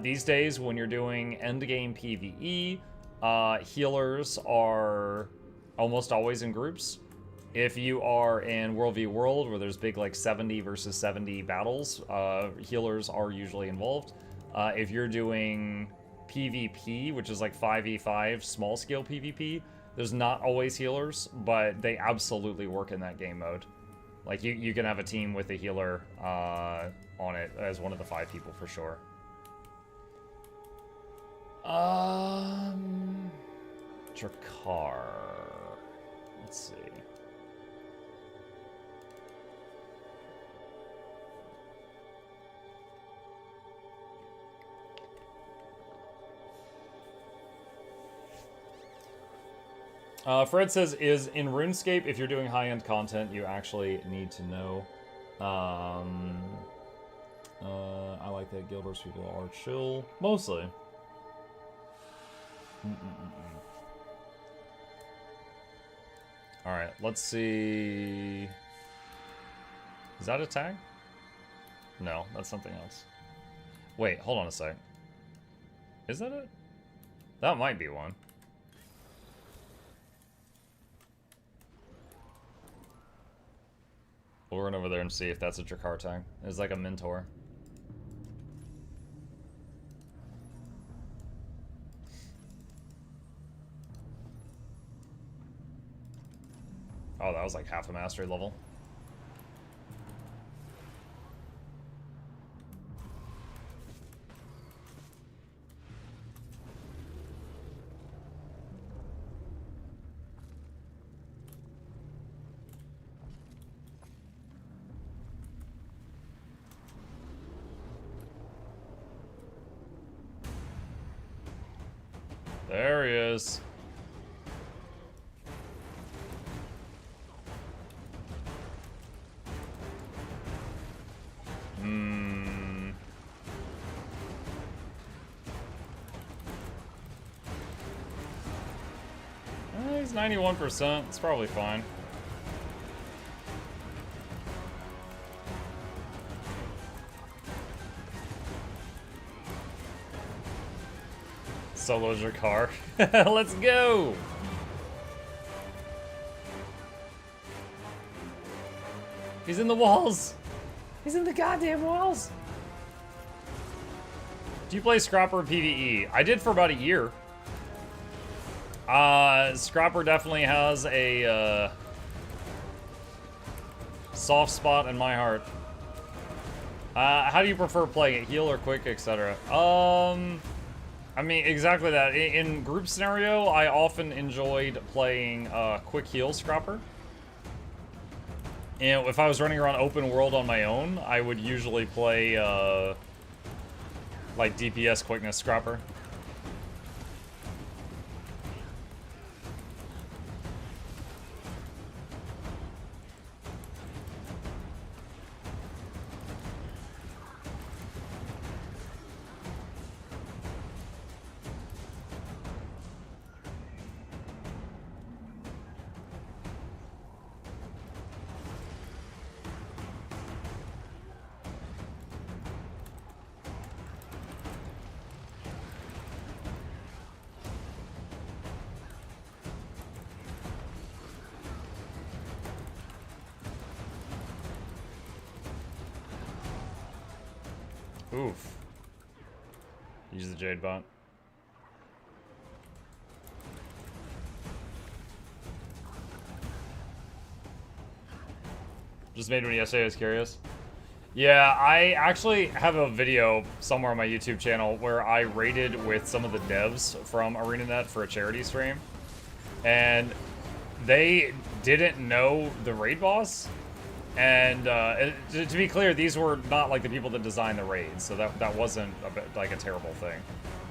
These days, when you're doing end-game PvE, healers are almost always in groups. If you are in World v World, where there's big, like, 70 versus 70 battles, healers are usually involved. If you're doing PvP, which is like 5v5 small-scale PvP, there's not always healers, but they absolutely work in that game mode. Like, you can have a team with a healer on it as one of the 5 people for sure. Drakar. Let's see. Fred says, is in RuneScape, if you're doing high-end content, you actually need to know. I like that Guild Wars people are chill. Mostly. Alright, let's see. Is that a tag? No, that's something else. Wait, hold on a sec. Is that it? That might be one. We'll run over there and see if that's a Drakar tag. It's like a mentor. Oh, that was like half a mastery level. There he is. He's 91%. It's probably fine. Solo's your car. Let's go! He's in the walls! He's in the goddamn walls! Do you play Scrapper PvE? I did for about a year. Scrapper definitely has a soft spot in my heart. How do you prefer playing it? Heal or quick, etc.? I mean, exactly that. In group scenario, I often enjoyed playing quick heal Scrapper. And if I was running around open world on my own, I would usually play like DPS quickness Scrapper. Oof. Use the Jade bot. Just made one yesterday, I was curious. Yeah, I actually have a video somewhere on my YouTube channel where I raided with some of the devs from ArenaNet for a charity stream. And they didn't know the raid boss. And to be clear, these were not like the people that designed the raids, so that wasn't like a terrible thing.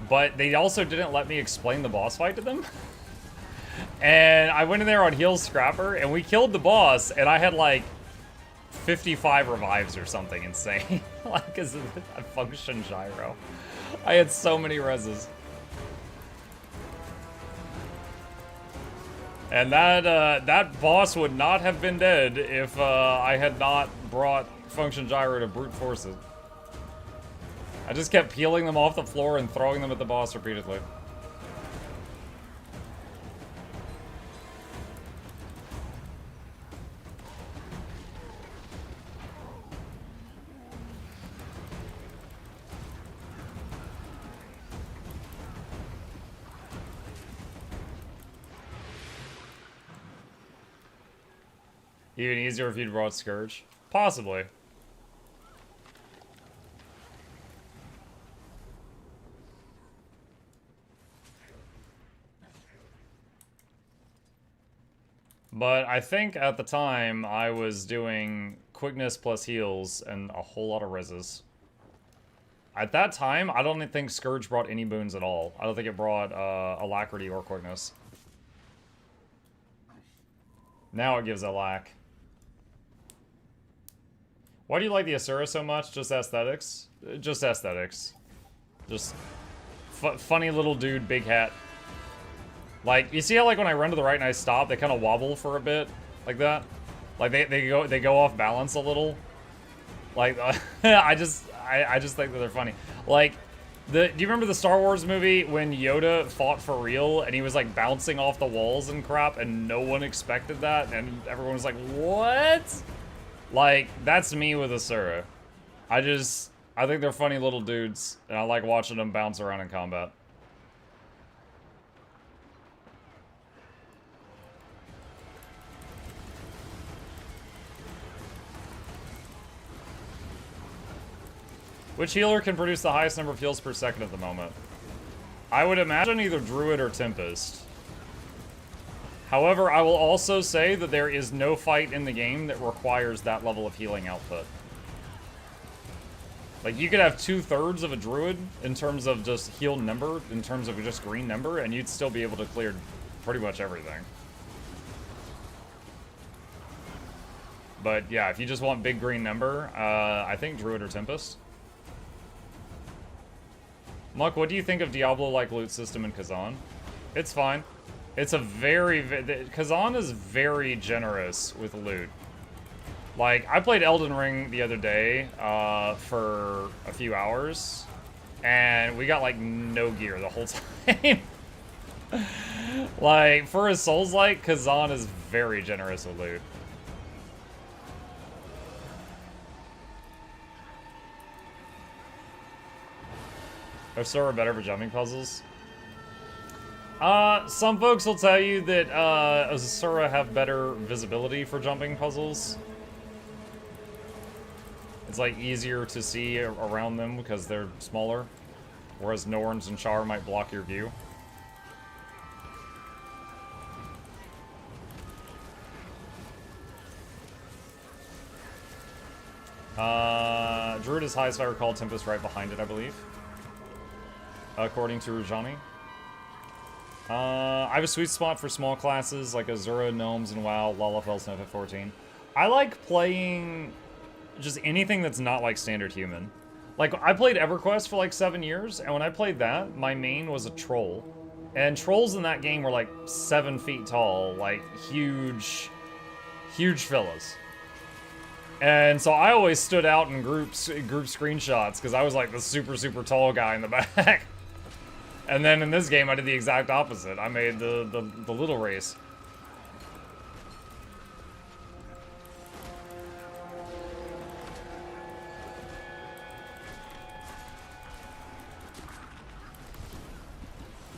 But they also didn't let me explain the boss fight to them. And I went in there on Heal Scrapper, and we killed the boss, and I had like 55 revives or something insane. Like, because of that function gyro. I had so many reses. And that boss would not have been dead if I had not brought Function Gyro to brute force it. I just kept peeling them off the floor and throwing them at the boss repeatedly. Even easier if you'd brought Scourge? Possibly. But I think at the time I was doing quickness plus heals and a whole lot of reses. At that time, I don't think Scourge brought any boons at all. I don't think it brought Alacrity or quickness. Now it gives a lack. Why do you like the Asura so much? Just aesthetics? Just aesthetics. Just funny little dude, big hat. Like, you see how like when I run to the right and I stop, they kind of wobble for a bit? Like that? Like they go off balance a little? Like, I just think that they're funny. Like, do you remember the Star Wars movie when Yoda fought for real and he was like bouncing off the walls and crap and no one expected that and everyone was like, what? Like, that's me with Asura. I think they're funny little dudes, and I like watching them bounce around in combat. Which healer can produce the highest number of heals per second at the moment? I would imagine either Druid or Tempest. However, I will also say that there is no fight in the game that requires that level of healing output. Like, you could have 2/3 of a Druid in terms of just heal number, in terms of just green number, and you'd still be able to clear pretty much everything. But yeah, if you just want big green number, I think Druid or Tempest. Muck, what do you think of Diablo-like loot system in Kazan? It's fine. It's a Kazan is very generous with loot. Like, I played Elden Ring the other day for a few hours, and we got, like, no gear the whole time. Like, for a Souls-like, Kazan is very generous with loot. Are Sora better for jumping puzzles? Some folks will tell you that, Asura have better visibility for jumping puzzles. It's, like, easier to see around them because they're smaller. Whereas Norns and Char might block your view. Druid is highest, if I recall. Tempest right behind it, I believe. According to Rujani. I have a sweet spot for small classes like Azura, Gnomes, and WoW. Lalafell's Sniff at 14. I like playing just anything that's not like standard human. Like, I played EverQuest for like 7 years, and when I played that, my main was a troll. And trolls in that game were like 7 feet tall, like huge fellas. And so I always stood out in group screenshots because I was like the super tall guy in the back. And then in this game I did the exact opposite. I made the little race.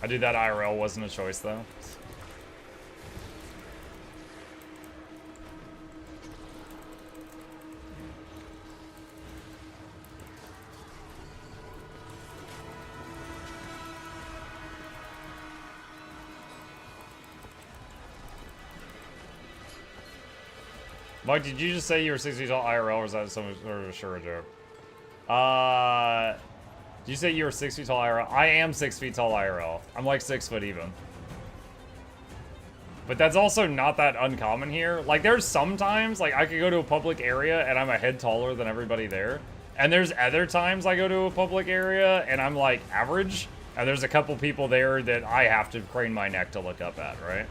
I did that IRL, wasn't a choice though. Mike, did you just say you were 6 feet tall IRL, or is that some sort of a sure joke? Did you say you were 6 feet tall IRL? I am 6 feet tall IRL. I'm like 6 foot even. But that's also not that uncommon here. Like, there's sometimes, like, I could go to a public area and I'm a head taller than everybody there. And there's other times I go to a public area and I'm, like, average. And there's a couple people there that I have to crane my neck to look up at, right?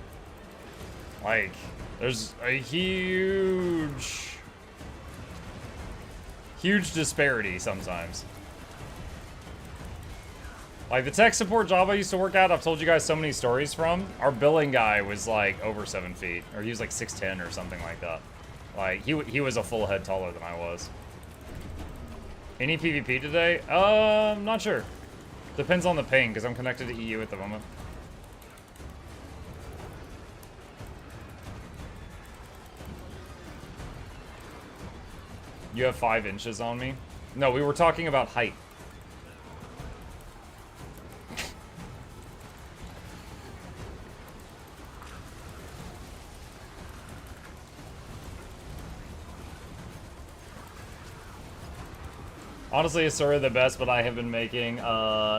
Like, there's a huge disparity sometimes. Like, the tech support job I used to work at, I've told you guys so many stories from. Our billing guy was, like, over 7 feet. Or he was, like, 6'10" or something like that. Like, he was a full head taller than I was. Any PvP today? Not sure. Depends on the ping, because I'm connected to EU at the moment. You have 5 inches on me? No, we were talking about height. Honestly, Asura the best, but I have been making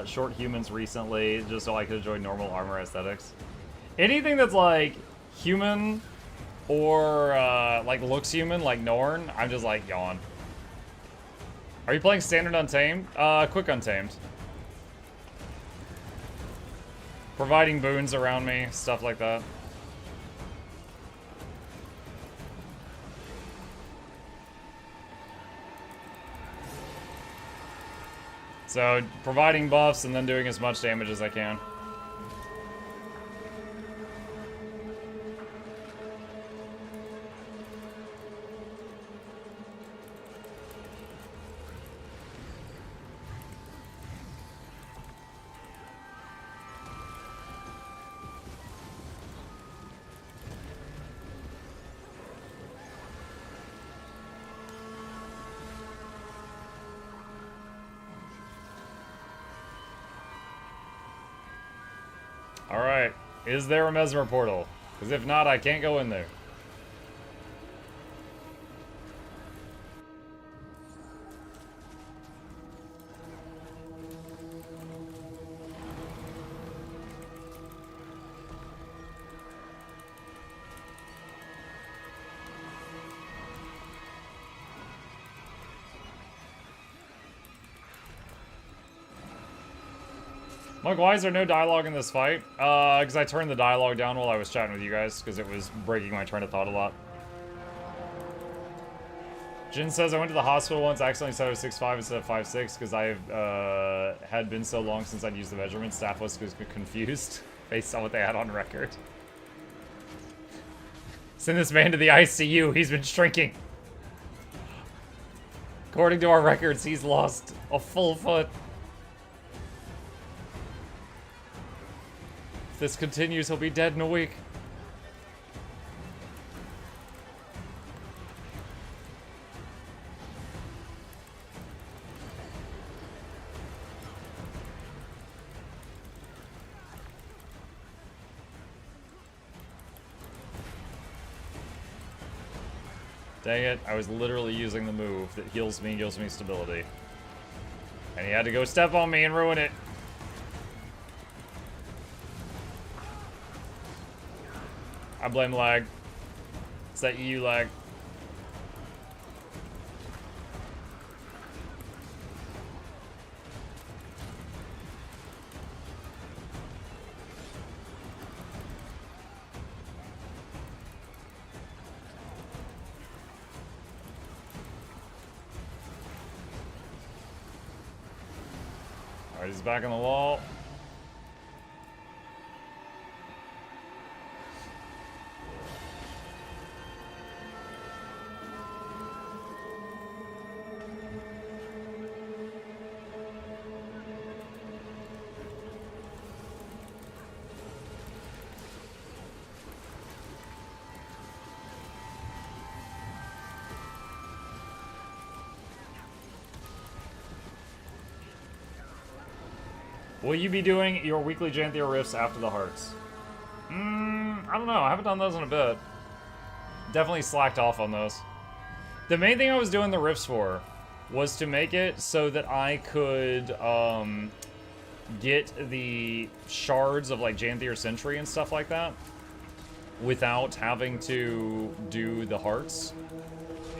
short humans recently just so I could enjoy normal armor aesthetics. Anything that's like human or like looks human, like Norn, I'm just like yawn. Are you playing standard untamed? Quick untamed. Providing boons around me, stuff like that. So, providing buffs and then doing as much damage as I can. Alright, is there a Mesmer portal? Because if not, I can't go in there. Mike, why is there no dialogue in this fight? Because I turned the dialogue down while I was chatting with you guys, because it was breaking my train of thought a lot. Jin says, I went to the hospital once, accidentally said I was 6'5" instead of 5'6", because I had been so long since I'd used the measurement. Staff was confused based on what they had on record. Send this man to the ICU, he's been shrinking. According to our records, he's lost a full foot. If this continues, he'll be dead in a week. Dang it, I was literally using the move that heals me stability. And he had to go step on me and ruin it. I blame lag. It's that EU lag. Alright, he's back on the wall. Will you be doing your weekly Janthia riffs after the hearts? I don't know. I haven't done those in a bit. Definitely slacked off on those. The main thing I was doing the riffs for was to make it so that I could get the shards of like Janthia Sentry and stuff like that without having to do the hearts.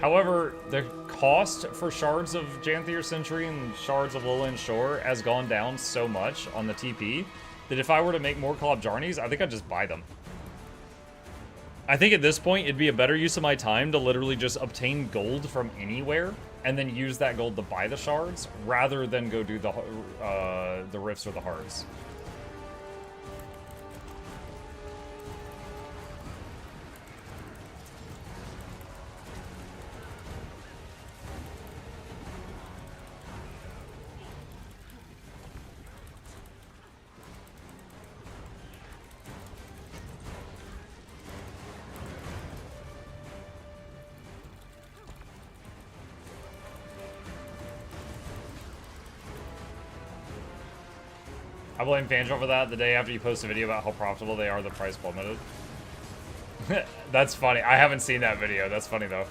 However, the cost for shards of Janthia Sentry and shards of Lowland Shore has gone down so much on the TP that if I were to make more Collab Jarnies, I think I'd just buy them. I think at this point, it'd be a better use of my time to literally just obtain gold from anywhere and then use that gold to buy the shards rather than go do the rifts or the hearts. I blame Fangel for that. The day after you post a video about how profitable they are, the price plummeted. That's funny. I haven't seen that video. That's funny, though.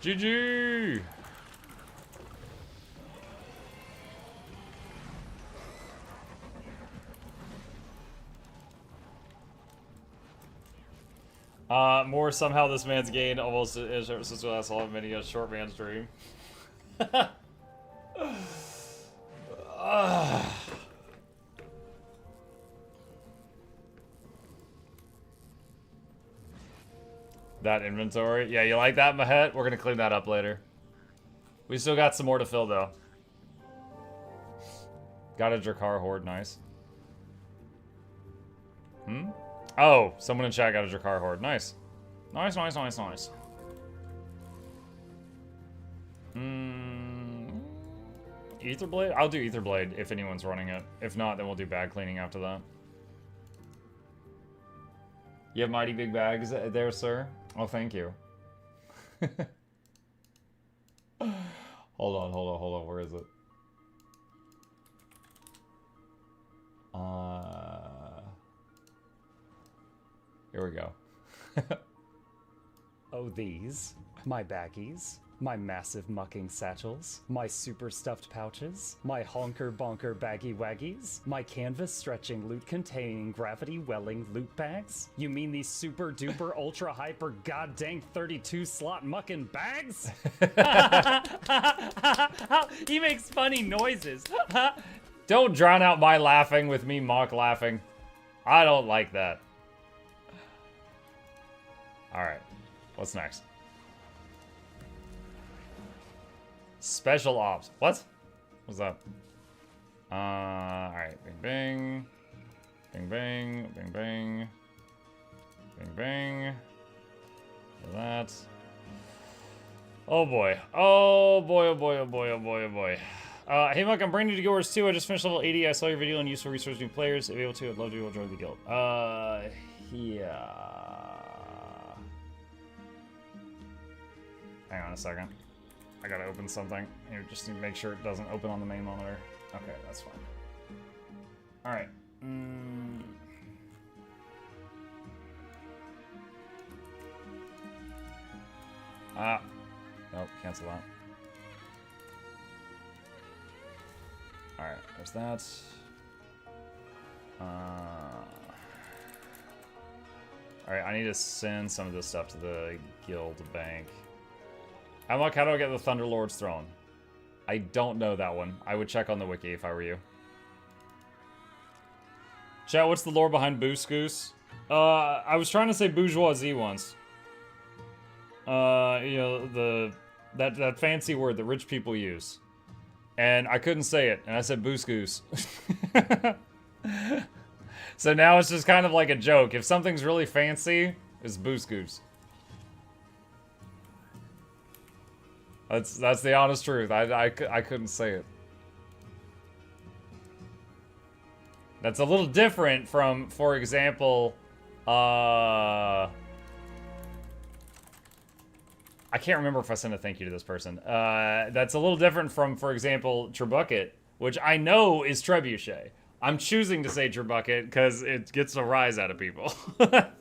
GG! More somehow this man's gained almost since I saw him in a short man's dream. That inventory. Yeah, you like that, Mahet? We're gonna clean that up later. We still got some more to fill, though. Got a Drakar Horde, nice. Oh, someone in chat got a Drakar Horde, nice. Nice, nice, nice, nice. Etherblade? I'll do Etherblade if anyone's running it. If not, then we'll do bag cleaning after that. You have mighty big bags there, sir? Oh, thank you. Hold on. Where is it? Here we go. Oh, these, my baggies, my massive mucking satchels, my super stuffed pouches, my honker bonker baggy waggies, my canvas stretching loot containing gravity welling loot bags? You mean these super duper ultra hyper goddamn 32 slot mucking bags? He makes funny noises. Don't drown out my laughing with me mock laughing. I don't like that. Alright. What's next? Special ops. What? What's that? Alright. Bing, bing. Bing, bing. Bing, bing. Bing, bing. That. Oh boy. Oh boy, oh boy, oh boy, oh boy, oh boy. Hey Muk, I'm brand new to Guild Wars 2. I just finished level 80. I saw your video on useful resource new players. If able to, I'd love to join the guild. Yeah. Hang on a second. I gotta open something. Here, just need to make sure it doesn't open on the main monitor. Okay, that's fine. Alright. Nope, cancel that. Alright, there's that. Alright, I need to send some of this stuff to the guild bank. I'm like, how do I get the Thunderlord's throne? I don't know that one. I would check on the wiki if I were you. Chat, what's the lore behind Boost Goose? I was trying to say bourgeoisie once. You know, that fancy word that rich people use. And I couldn't say it, and I said Boost Goose. So now it's just kind of like a joke. If something's really fancy, it's Boost Goose. That's the honest truth. I couldn't say it. That's a little different from, for example, I can't remember if I sent a thank you to this person. That's a little different from, for example, Trebuchet, which I know is Trebuchet. I'm choosing to say Trebuchet because it gets a rise out of people. That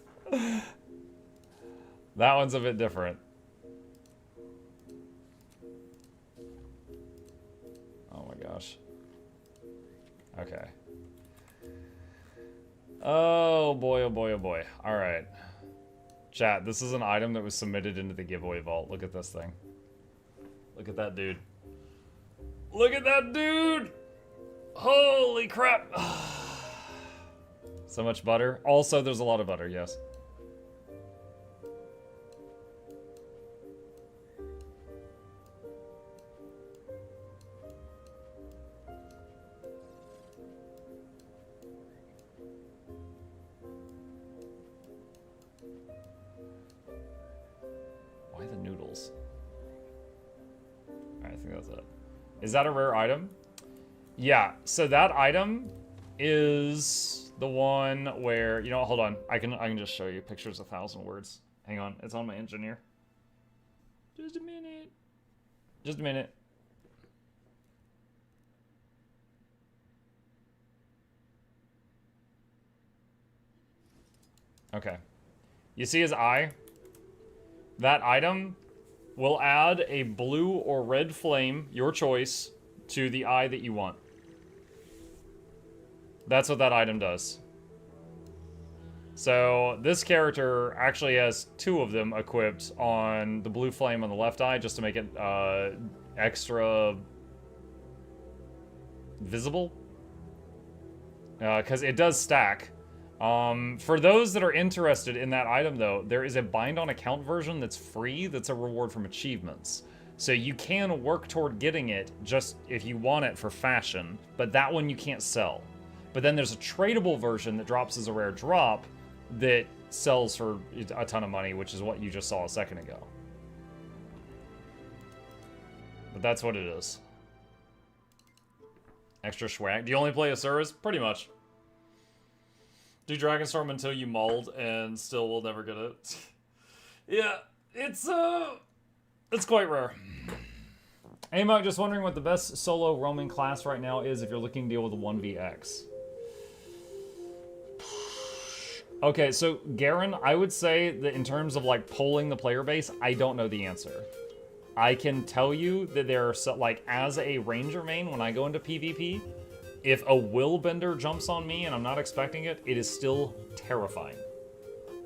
one's a bit different. Oh my gosh. Okay. Oh boy, oh boy, oh boy. Alright. Chat, this is an item that was submitted into the giveaway vault. Look at this thing. Look at that dude. Look at that dude! Holy crap! So much butter. Also, there's a lot of butter, yes. Why the noodles? Alright, I think that's it. Is that a rare item? Yeah, so that item is the one where, you know, hold on. I can just show you pictures 1,000 words. Hang on, it's on my engineer. Just a minute. Just a minute. Okay. You see his eye? That item will add a blue or red flame, your choice, to the eye that you want. That's what that item does. So this character actually has 2 of them equipped on the blue flame on the left eye just to make it extra visible. Because it does stack. For those that are interested in that item though, there is a bind on account version that's free that's a reward from achievements. So you can work toward getting it just if you want it for fashion, but that one you can't sell. But then there's a tradable version that drops as a rare drop that sells for a ton of money, which is what you just saw a second ago. But that's what it is. Extra swag. Do you only play Asuras? Pretty much. Do Dragonstorm until you mold and still will never get it. Yeah, it's quite rare. Hey Mug, just wondering what the best solo roaming class right now is if you're looking to deal with a 1vx. Okay, so Garen, I would say that in terms of like polling the player base, I don't know the answer. I can tell you that there are like as a ranger main when I go into PvP, if a willbender jumps on me and I'm not expecting it, it is still terrifying.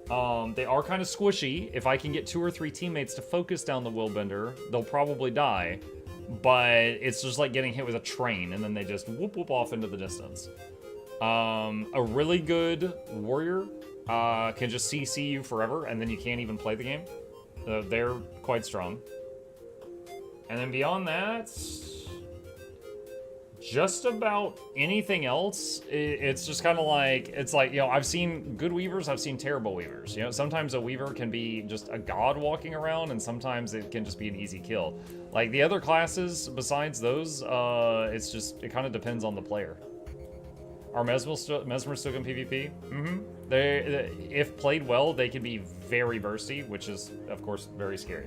They are kind of squishy. If I can get 2 or 3 teammates to focus down the willbender, they'll probably die. But it's just like getting hit with a train and then they just whoop whoop off into the distance. A really good warrior can just CC you forever and then you can't even play the game. They're quite strong. And then beyond that, just about anything else, it's just kind of like, it's like, you know, I've seen good weavers, I've seen terrible weavers. You know, sometimes a weaver can be just a god walking around, and sometimes it can just be an easy kill. Like, the other classes, besides those, it's just, it kind of depends on the player. Are Mesmer still in PvP? Mm-hmm. They, if played well, they can be very bursty, which is, of course, very scary.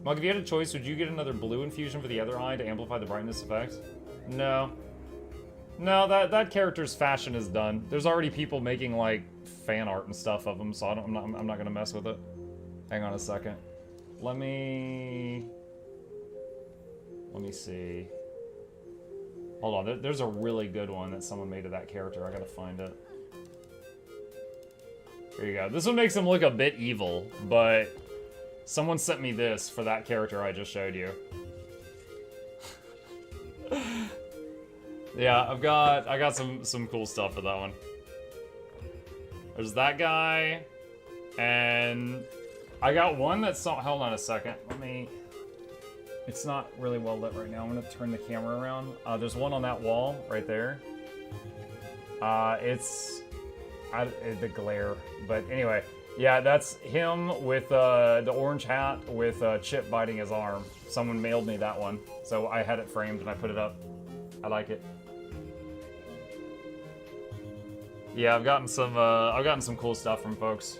Mug, if you had a choice, would you get another blue infusion for the other eye to amplify the brightness effect? No. No, that character's fashion is done. There's already people making, like, fan art and stuff of him, so I'm not gonna mess with it. Hang on a second. Let me see. Hold on, there's a really good one that someone made of that character. I gotta find it. Here you go. This one makes him look a bit evil, but someone sent me this for that character I just showed you. Yeah, I got some cool stuff for that one. There's that guy, and I got one that's hold on a second. It's not really well lit right now. I'm gonna turn the camera around. There's one on that wall right there. It's the glare, but anyway, yeah, that's him with the orange hat with Chip biting his arm. Someone mailed me that one, so I had it framed and I put it up. I like it. Yeah, I've gotten some cool stuff from folks.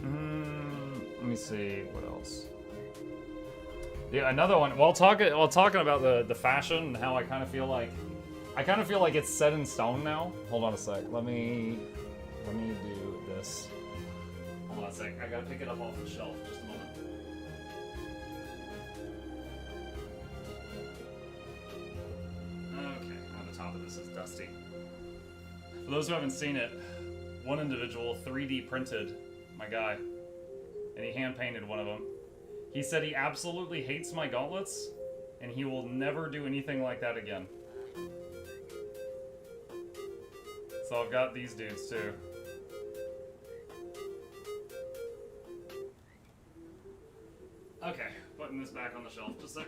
Let me see what else. Yeah, another one. While talking about the fashion and how I kind of feel like it's set in stone now. Hold on a sec. Let me do this. Hold on a sec. I gotta pick it up off the shelf. Just a moment. Okay, on the top of this is dusty. For those who haven't seen it, one individual 3D printed my guy, and he hand painted one of them. He said he absolutely hates my gauntlets, and he will never do anything like that again. So I've got these dudes too. Okay, putting this back on the shelf just a sec.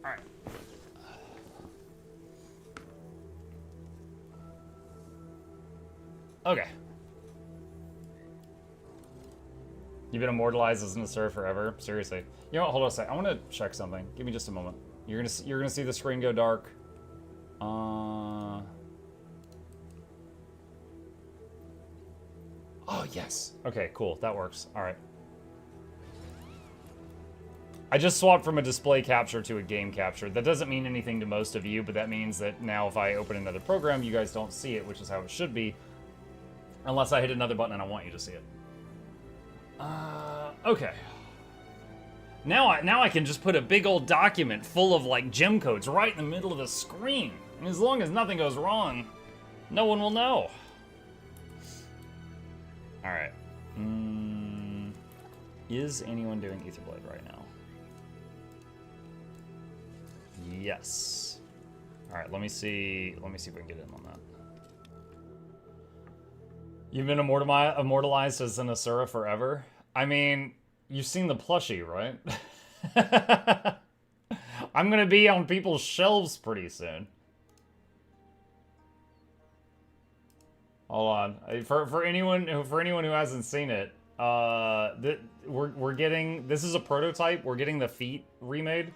Alright. Okay. You've been immortalized as an Asura forever? Seriously. You know what? Hold on a sec. I want to check something. Give me just a moment. You're gonna see the screen go dark. Oh yes. Okay, cool. That works. All right. I just swapped from a display capture to a game capture. That doesn't mean anything to most of you, but that means that now if I open another program, you guys don't see it, which is how it should be. Unless I hit another button and I want you to see it. Okay. Now I can just put a big old document full of like gem codes right in the middle of the screen. And as long as nothing goes wrong, no one will know. Alright. Is anyone doing Etherblade right now? Yes. Alright, let me see if we can get in on that. You've been immortalized as an Asura forever? I mean, you've seen the plushie, right? I'm gonna be on people's shelves pretty soon. Hold on. For anyone who hasn't seen it, we're getting, this is a prototype. We're getting the feet remade,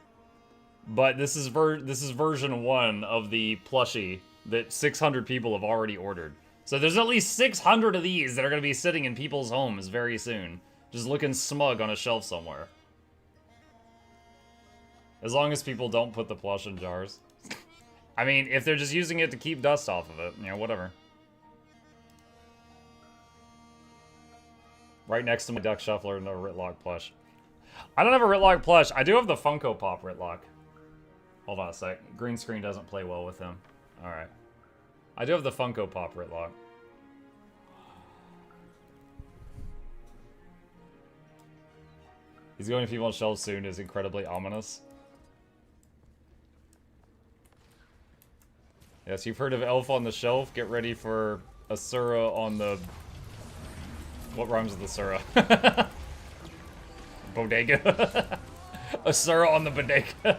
but this is version 1 of the plushie that 600 people have already ordered. So there's at least 600 of these that are going to be sitting in people's homes very soon. Just looking smug on a shelf somewhere. As long as people don't put the plush in jars. I mean, if they're just using it to keep dust off of it, you know, whatever. Right next to my Duck Shuffler and a Ritlock plush. I don't have a Ritlock plush. I do have the Funko Pop Ritlock. Hold on a sec. Green screen doesn't play well with him. Alright. I do have the Funko Pop Ritlock. He's going to people on shelves soon is incredibly ominous. Yes, you've heard of Elf on the Shelf. Get ready for Asura on the What rhymes with Asura? Bodega. Asura on the bodega.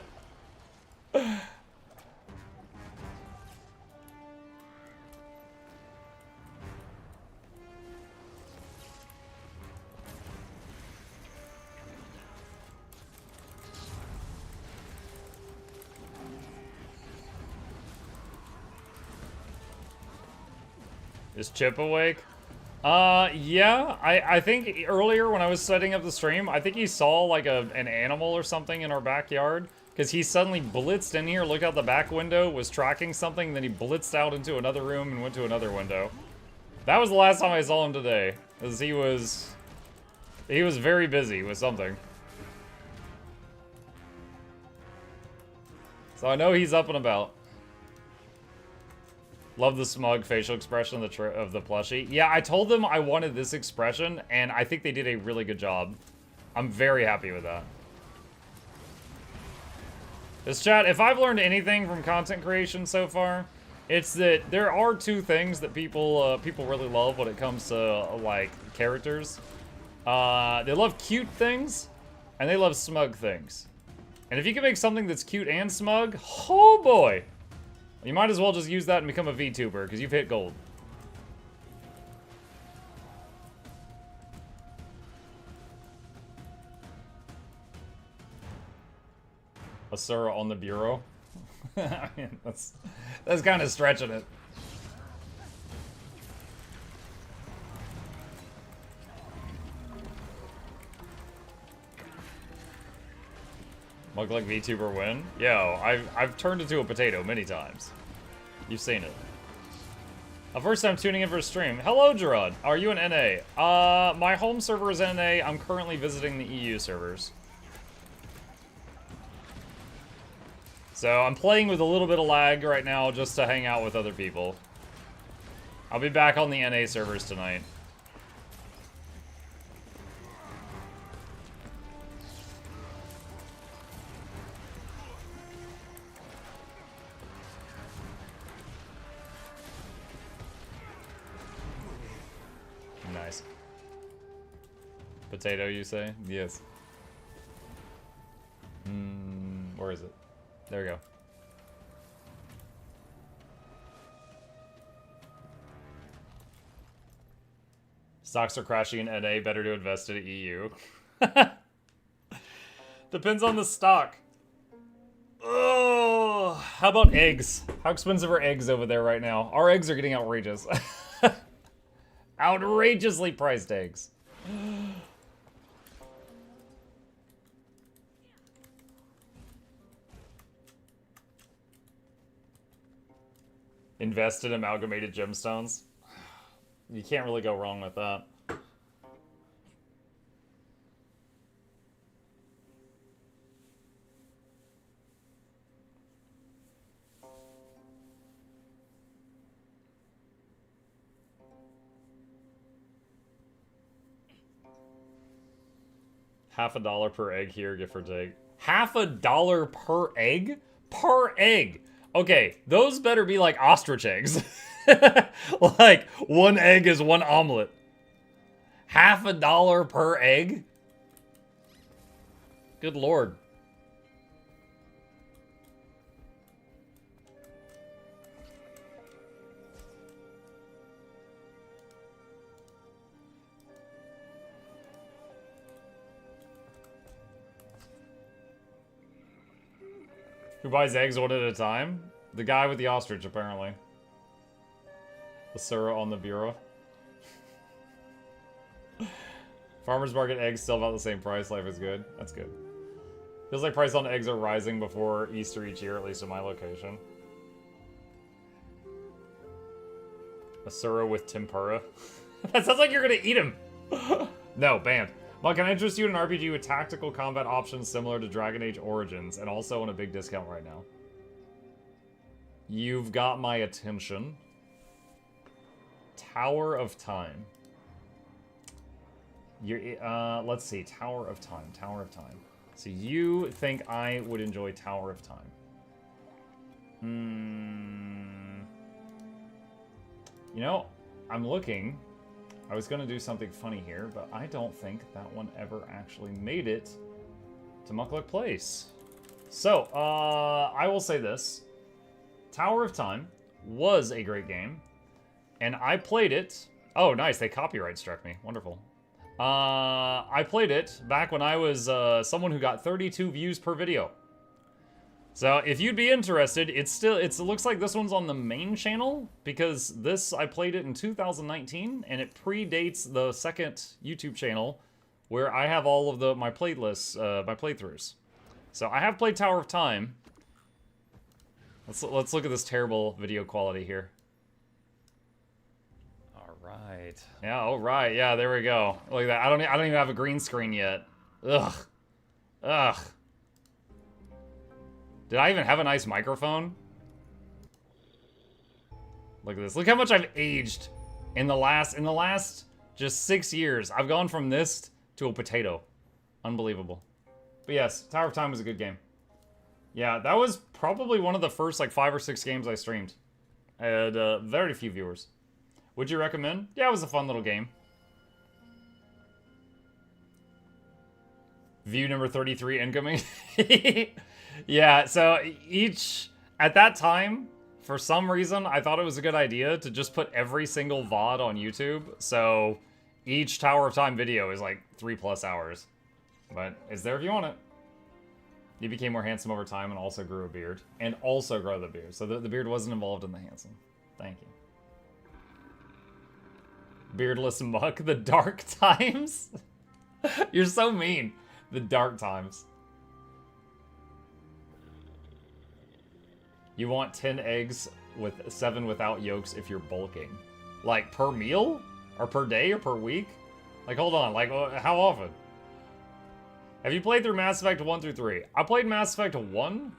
Is Chip awake? Yeah. I think earlier when I was setting up the stream, I think he saw like an animal or something in our backyard. Because he suddenly blitzed in here, looked out the back window, was tracking something, and then he blitzed out into another room and went to another window. That was the last time I saw him today. Because he was very busy with something. So I know he's up and about. Love the smug facial expression of the plushie. Yeah, I told them I wanted this expression, and I think they did a really good job. I'm very happy with that. This chat, if I've learned anything from content creation so far, it's that there are two things that people really love when it comes to like characters. They love cute things, and they love smug things. And if you can make something that's cute and smug, oh boy! You might as well just use that and become a VTuber, because you've hit gold. Asura on the bureau? I mean, that's kind of stretching it. Mukluk VTuber win? Yo, I've turned into a potato many times. You've seen it. First time tuning in for a stream. Hello, Gerard. Are you an NA? My home server is NA. I'm currently visiting the EU servers. So I'm playing with a little bit of lag right now just to hang out with other people. I'll be back on the NA servers tonight. Nice. Potato, you say? Yes. Where is it? There we go. Stocks are crashing in NA, better to invest in EU. Depends on the stock. Oh, how about eggs? How expensive are eggs over there right now? Our eggs are getting outrageous. Outrageously priced eggs. Invest in amalgamated gemstones. You can't really go wrong with that. $50 per egg here, gift or take. $50 per egg? Per egg! Okay, those better be like ostrich eggs. Like, one egg is one omelet. $50 per egg? Good lord. Who buys eggs one at a time? The guy with the ostrich, apparently. The Sura on the bureau. Farmer's market eggs still about the same price. Life is good. That's good. Feels like price on eggs are rising before Easter each year, at least in my location. A Sura with tempura. That sounds like you're gonna eat him. No, banned. Well, can I interest you in an RPG with tactical combat options similar to Dragon Age Origins, and also on a big discount right now? You've got my attention. Tower of Time. Let's see, Tower of Time, Tower of Time. So you think I would enjoy Tower of Time? You know, I'm looking. I was gonna do something funny here, but I don't think that one ever actually made it to Mukluk Place. So, I will say this. Tower of Time was a great game, and I played it. Oh, nice, they copyright struck me. Wonderful. I played it back when I was someone who got 32 views per video. So if you'd be interested, it looks like this one's on the main channel, because I played it in 2019, and it predates the second YouTube channel where I have all of my playlists, my playthroughs. So I have played Tower of Time. Let's look at this terrible video quality here. All right. Yeah, all right. Yeah, there we go. Look at that. I don't even have a green screen yet. Ugh. Ugh. Did I even have a nice microphone? Look at this. Look how much I've aged in the last just 6 years. I've gone from this to a potato. Unbelievable. But yes, Tower of Time was a good game. Yeah, that was probably one of the first like 5 or 6 games I streamed. I had very few viewers. Would you recommend? Yeah, it was a fun little game. View number 33 incoming. Yeah, so at that time, for some reason, I thought it was a good idea to just put every single VOD on YouTube. So each Tower of Time video is like 3+ hours. But it's there if you want it. You became more handsome over time and also grew a beard. And also grow the beard. So the beard wasn't involved in the handsome. Thank you. Beardless muck, the dark times. You're so mean. The dark times. You want 10 eggs with 7 without yolks if you're bulking. Like, per meal? Or per day? Or per week? Like, hold on. Like, how often? Have you played through Mass Effect 1 through 3? I played Mass Effect 1,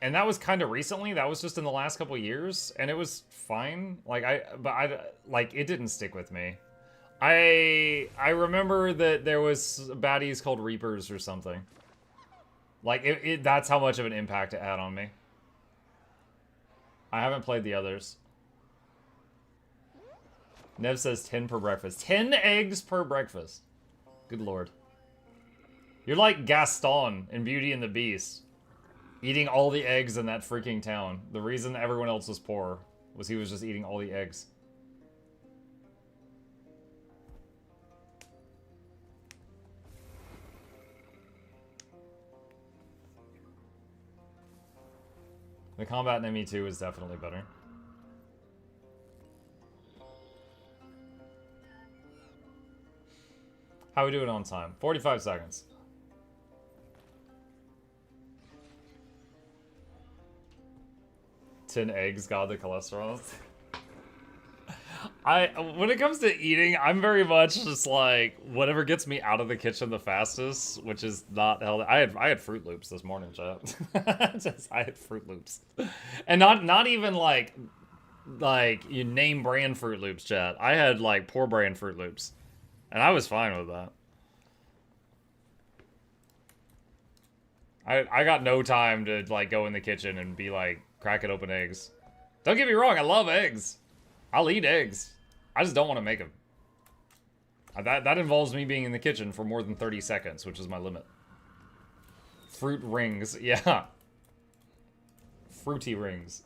and that was kind of recently. That was just in the last couple years, and it was fine. Like, it didn't stick with me. I remember that there was baddies called Reapers or something. Like, that's how much of an impact it had on me. I haven't played the others. Nev says 10 per breakfast. 10 eggs per breakfast. Good lord. You're like Gaston in Beauty and the Beast. Eating all the eggs in that freaking town. The reason everyone else was poor was he was just eating all the eggs. The combat in ME2 is definitely better. How we doing on time? 45 seconds. Ten eggs, God, the cholesterol. When it comes to eating, I'm very much just like, whatever gets me out of the kitchen the fastest, which is not healthy. I had Fruit Loops this morning, chat. I had Fruit Loops. And not even like you name brand Fruit Loops, chat. I had like poor brand Fruit Loops. And I was fine with that. I got no time to like go in the kitchen and be like cracking open eggs. Don't get me wrong, I love eggs. I'll eat eggs. I just don't want to make them. That involves me being in the kitchen for more than 30 seconds, which is my limit. Fruit rings, yeah. Fruity rings.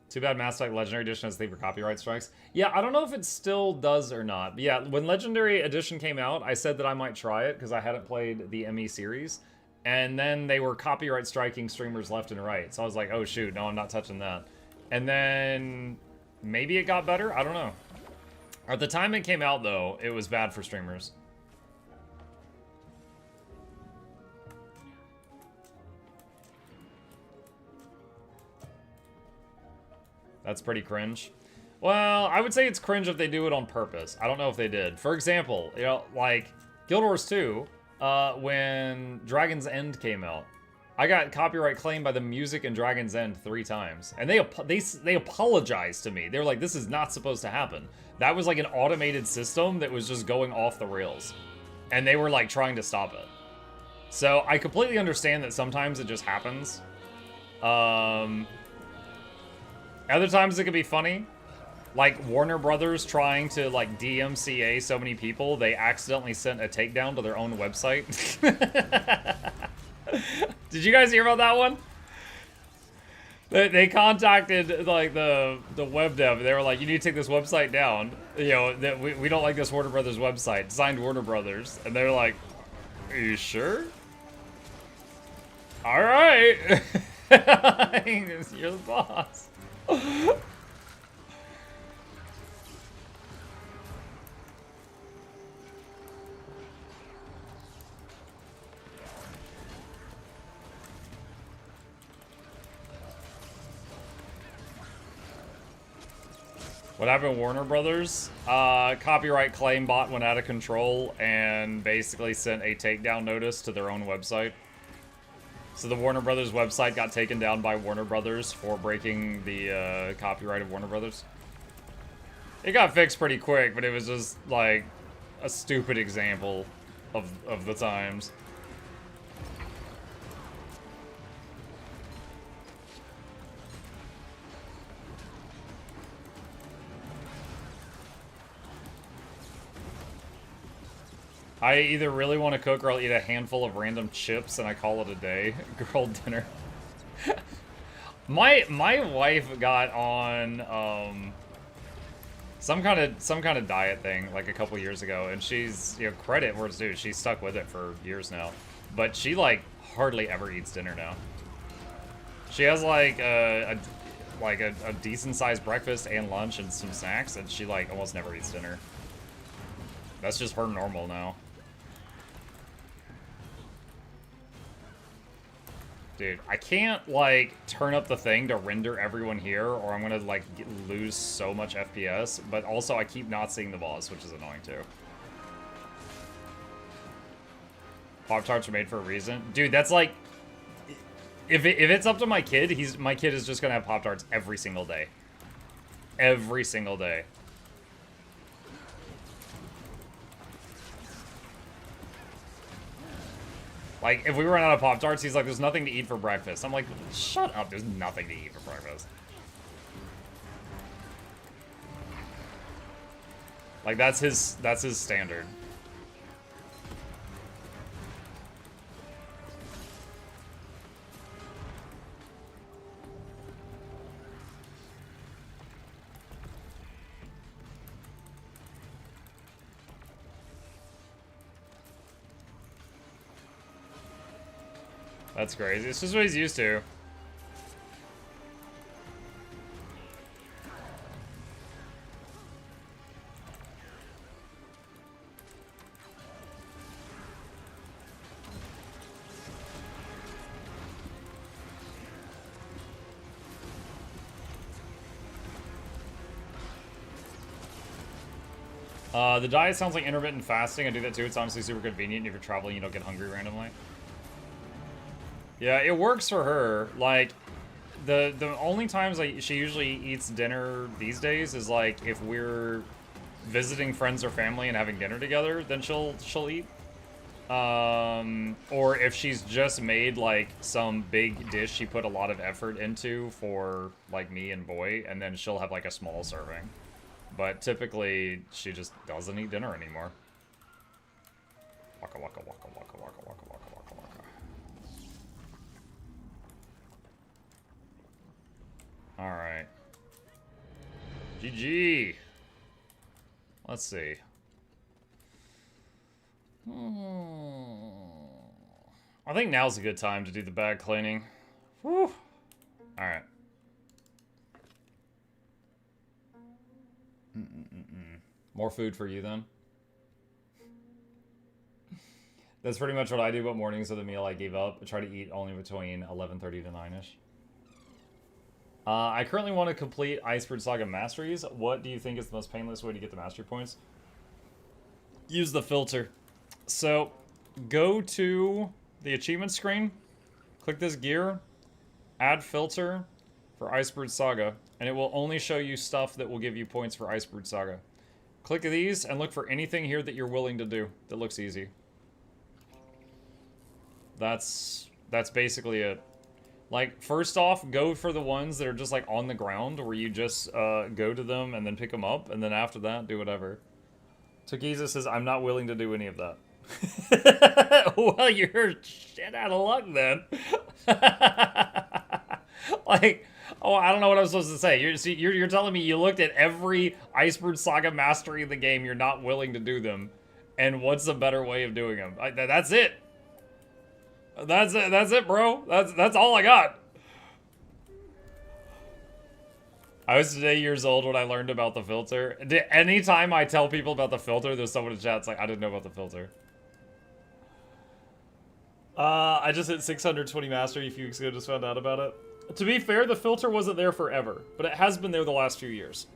Too bad Mass Effect Legendary Edition has a thing for copyright strikes. Yeah, I don't know if it still does or not. But yeah, when Legendary Edition came out, I said that I might try it because I hadn't played the ME series. And then they were copyright striking streamers left and right. So I was like, oh shoot, no, I'm not touching that. And then maybe it got better? I don't know. At the time it came out, though, it was bad for streamers. That's pretty cringe. Well, I would say it's cringe if they do it on purpose. I don't know if they did. For example, you know, like Guild Wars 2, when Dragon's End came out, I got copyright claimed by the music in Dragon's End 3 times. And they apologized to me. They were like, this is not supposed to happen. That was like an automated system that was just going off the rails. And they were like trying to stop it. So I completely understand that sometimes it just happens. Other times it could be funny. Like Warner Brothers trying to like DMCA so many people, they accidentally sent a takedown to their own website. Did you guys hear about that one? They contacted like the web dev. They were like, you need to take this website down. You know, that we don't like this Warner Brothers website. Signed Warner Brothers. And they're like, are you sure? All right. You're the boss. What happened, Warner Brothers? Copyright claim bot went out of control and basically sent a takedown notice to their own website. So the Warner Brothers website got taken down by Warner Brothers for breaking the copyright of Warner Brothers. It got fixed pretty quick, but it was just like a stupid example of the times. I either really want to cook or I'll eat a handful of random chips and I call it a day. Girl dinner. My wife got on some kind of diet thing like a couple years ago, and she's, you know, credit where it's due. She's stuck with it for years now, but she like hardly ever eats dinner now. She has like a decent sized breakfast and lunch and some snacks, and she like almost never eats dinner. That's just her normal now. Dude, I can't, like, turn up the thing to render everyone here, or I'm gonna, like, lose so much FPS, but also I keep not seeing the boss, which is annoying, too. Pop-Tarts are made for a reason. Dude, that's, like... If it's up to my kid, my kid is just gonna have Pop-Tarts every single day. Every single day. Like, if we run out of Pop-Tarts, he's like, there's nothing to eat for breakfast. I'm like, shut up, there's nothing to eat for breakfast. Like, that's his standard. That's crazy. It's just what he's used to. The diet sounds like intermittent fasting. I do that too. It's honestly super convenient. If you're traveling, you don't get hungry randomly. Yeah, it works for her. Like, the only times she usually eats dinner these days is like if we're visiting friends or family and having dinner together, then she'll eat. Or if she's just made like some big dish she put a lot of effort into for like me and Boy, and then she'll have like a small serving. But typically she just doesn't eat dinner anymore. Waka waka waka waka waka waka waka waka waka. Alright. GG. Let's see. I think now's a good time to do the bag cleaning. Whew. Alright. More food for you then? That's pretty much what I do, but mornings are the meal I gave up. I try to eat only between 11:30 to 9-ish. I currently want to complete Iceberg Saga Masteries. What do you think is the most painless way to get the mastery points? Use the filter. So, go to the achievement screen, click this gear, add filter for Iceberg Saga, and it will only show you stuff that will give you points for Iceberg Saga. Click these and look for anything here that you're willing to do that looks easy. That's basically it. Like, first off, go for the ones that are just, like, on the ground, where you just go to them and then pick them up, and then after that, do whatever. Tokiza says, I'm not willing to do any of that. Well, you're shit out of luck, then. Like, oh, I don't know what I'm supposed to say. You're telling me you looked at every Iceberg Saga mastery in the game, you're not willing to do them, and what's a better way of doing them? That's it. That's it, bro. That's all I got. I was today years old when I learned about the filter. Anytime I tell people about the filter, there's someone in chat that's like, I didn't know about the filter. I just hit 620 mastery a few weeks ago, just found out about it. To be fair, the filter wasn't there forever, but it has been there the last few years.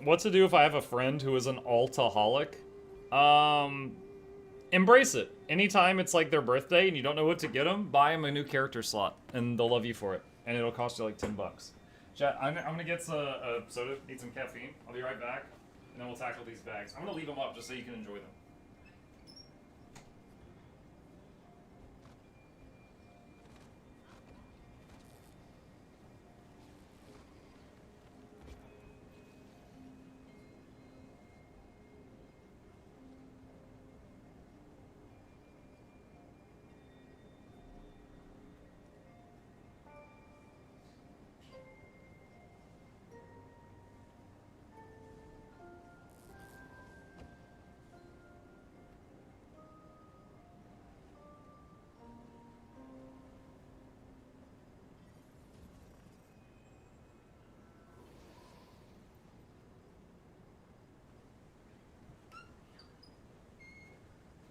What to do if I have a friend who is an altaholic? Embrace it. Anytime it's like their birthday and you don't know what to get them, buy them a new character slot, and they'll love you for it. And it'll cost you like 10 bucks. Chat, I'm gonna get a soda, need some caffeine. I'll be right back, and then we'll tackle these bags. I'm gonna leave them up just so you can enjoy them.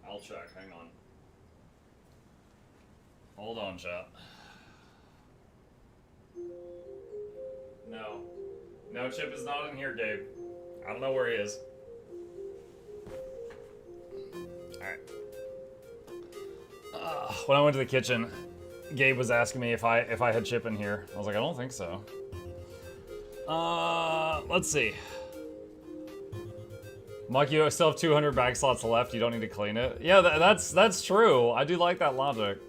I'll check, hang on. Hold on, chat. No. No, Chip is not in here, Gabe. I don't know where he is. Alright. When I went to the kitchen, Gabe was asking me if I had Chip in here. I was like, I don't think so. Let's see. Mike, you still have 200 bag slots left. You don't need to clean it. Yeah, that's true. I do like that logic.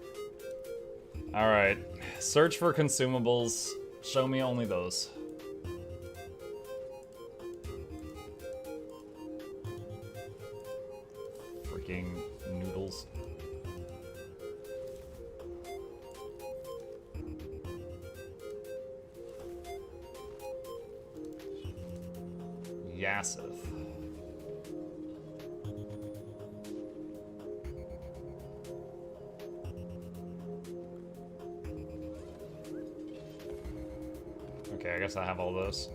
All right, search for consumables. Show me only those. Freaking noodles. Yassif. Okay, I guess I have all those.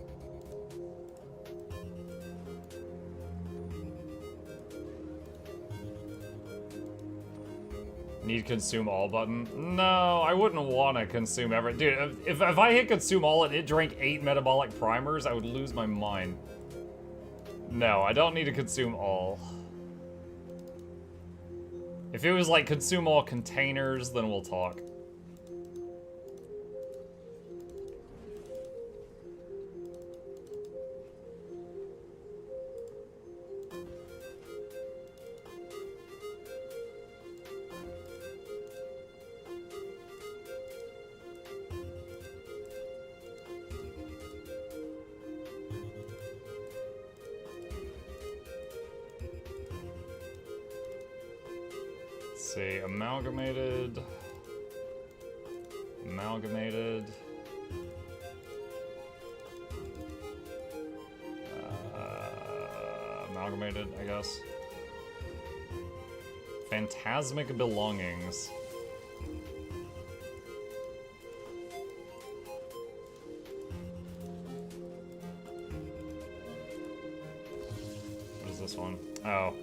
Need consume all button? No, I wouldn't want to consume every. Dude, if I hit consume all and it drank 8 metabolic primers, I would lose my mind. No, I don't need to consume all. If it was like consume all containers, then we'll talk. See, amalgamated, amalgamated, I guess. Phantasmic belongings. What is this one? Oh.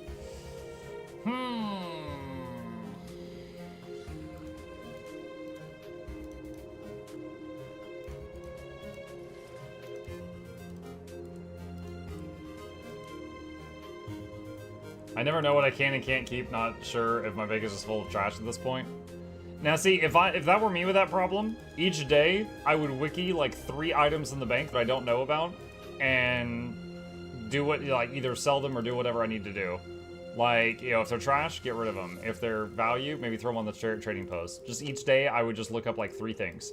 I never know what I can and can't keep, not sure if my bag is just full of trash at this point. Now see, if that were me with that problem, each day I would wiki like 3 items in the bank that I don't know about, and do what, like, either sell them or do whatever I need to do. Like, you know, if they're trash, get rid of them. If they're value, maybe throw them on the trading post. Just each day, I would just look up like 3 things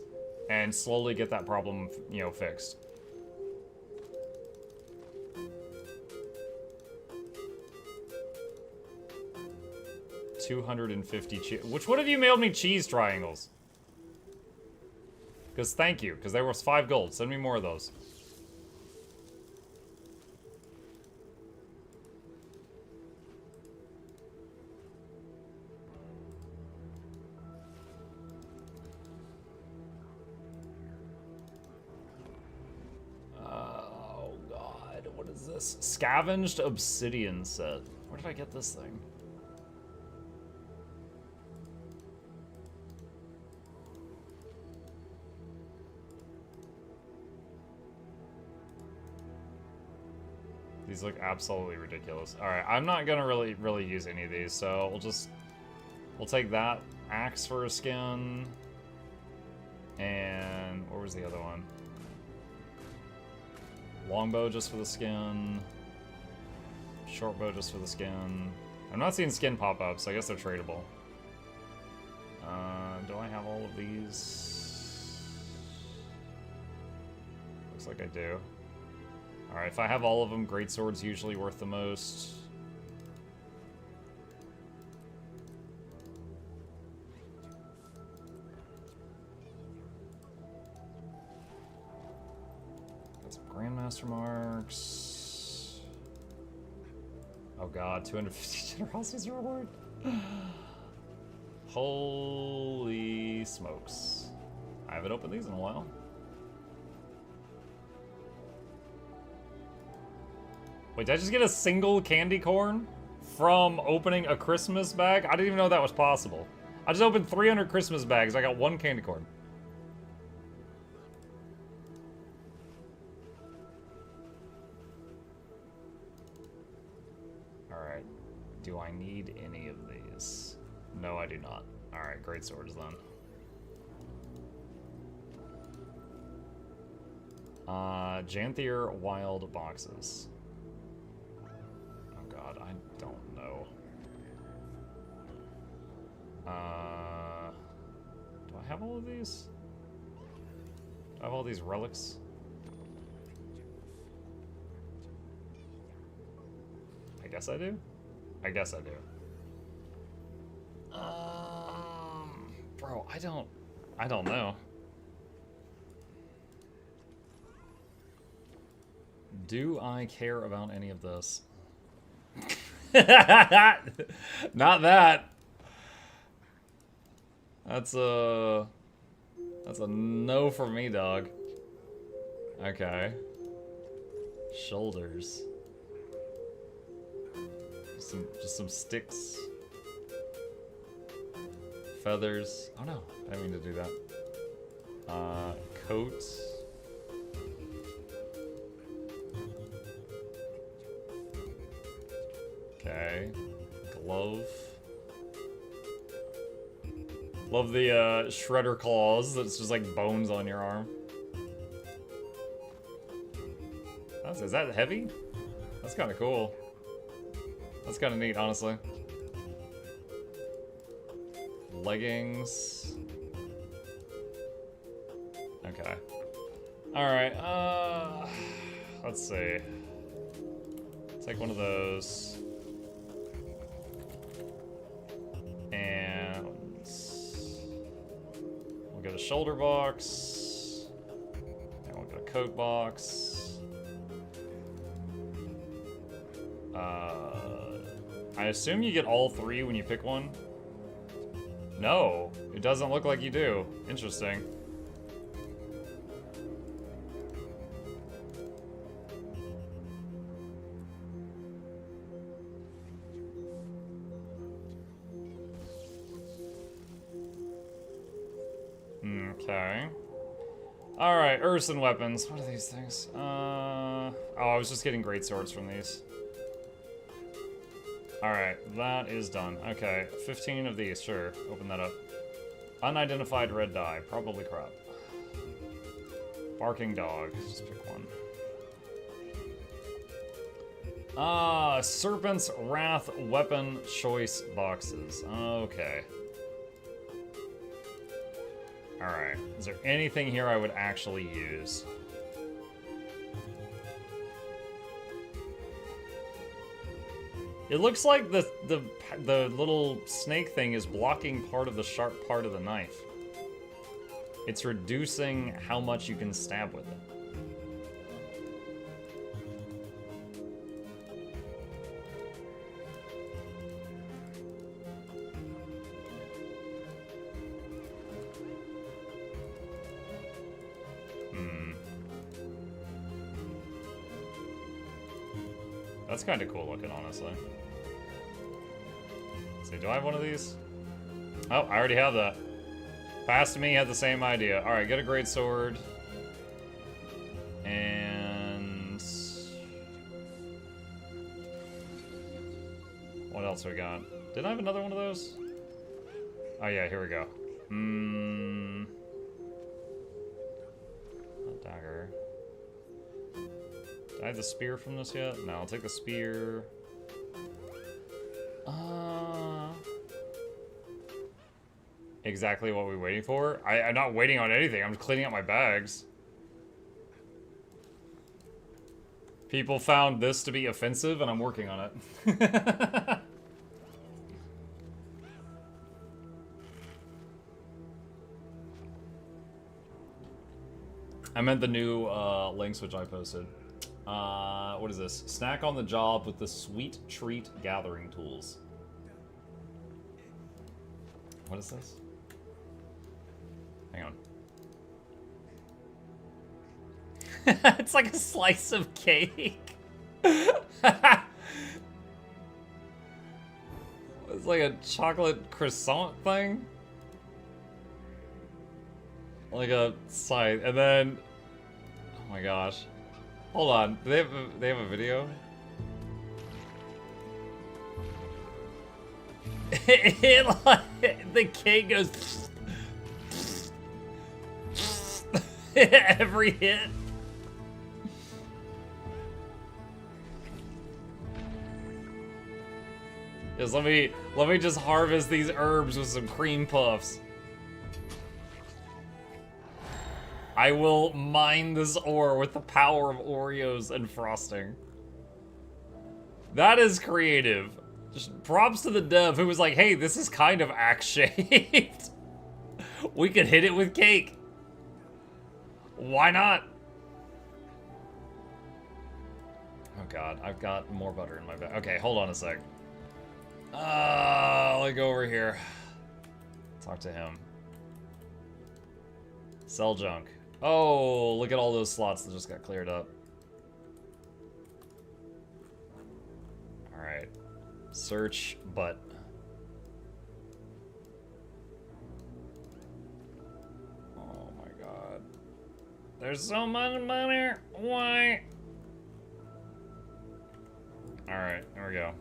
and slowly get that problem, you know, fixed. $250 cheese. Which one of you mailed me cheese triangles? Because thank you, because there was 5 gold. Send me more of those. Oh god, what is this? Scavenged obsidian set. Where did I get this thing? These look absolutely ridiculous. All right, I'm not gonna really use any of these, so we'll take that axe for a skin, and what was the other one? Longbow just for the skin, shortbow just for the skin. I'm not seeing skin pop up, so I guess they're tradable. Do I have all of these? Looks like I do. Alright, if I have all of them, greatsword's usually worth the most. Got some Grandmaster marks. Oh god, 250 generosity's reward. Holy smokes. I haven't opened these in a while. Wait, did I just get a single candy corn from opening a Christmas bag? I didn't even know that was possible. I just opened 300 Christmas bags. I got 1 candy corn. Alright. Do I need any of these? No, I do not. Alright, great swords then. Janthier wild boxes. God, I don't know. Do I have all of these? Do I have all these relics? I guess I do? I guess I do. Bro, I don't know. Do I care about any of this? Not that. That's a no for me, dog. Okay. Shoulders. Just some sticks. Feathers. Oh no, I didn't mean to do that. Coat. Okay. Glove. Love the shredder claws. That's just like bones on your arm. Is that heavy? That's kind of cool. That's kind of neat, honestly. Leggings. Okay. Alright, let's see. Take one of those. And we'll get a shoulder box. And we'll get a coat box. I assume you get all 3 when you pick one? No, it doesn't look like you do. Interesting. Okay. Alright, Urson weapons. What are these things? Oh, I was just getting great swords from these. Alright, that is done. Okay, 15 of these, sure. Open that up. Unidentified red dye, probably crap. Barking dog, just pick one. Serpent's Wrath weapon choice boxes. Okay. Alright. Is there anything here I would actually use? It looks like the little snake thing is blocking part of the sharp part of the knife. It's reducing how much you can stab with it. That's kind of cool looking, honestly. Let's see, do I have one of these? Oh, I already have that. Past me had the same idea. Alright, get a great sword. And... what else we got? Did I have another one of those? Oh yeah, here we go. Dagger. Did I have the spear from this yet? No, I'll take the spear. Exactly what we're waiting for? I'm not waiting on anything. I'm just cleaning up my bags. People found this to be offensive, and I'm working on it. I meant the new links which I posted. What is this? Snack on the job with the Sweet Treat Gathering Tools. What is this? Hang on. It's like a slice of cake. It's like a chocolate croissant thing. Like a side, and then... oh my gosh. Hold on, do they have a video? The cake goes every hit. Yes, let me just harvest these herbs with some cream puffs. I will mine this ore with the power of Oreos and frosting. That is creative. Just props to the dev who was like, hey, this is kind of axe-shaped. We could hit it with cake. Why not? Oh god, I've got more butter in my bag. Okay, hold on a sec. Let me go over here. Talk to him. Sell junk. Oh, look at all those slots that just got cleared up. Alright. Search, but... oh my god. There's so much money! Why? Alright, there we go.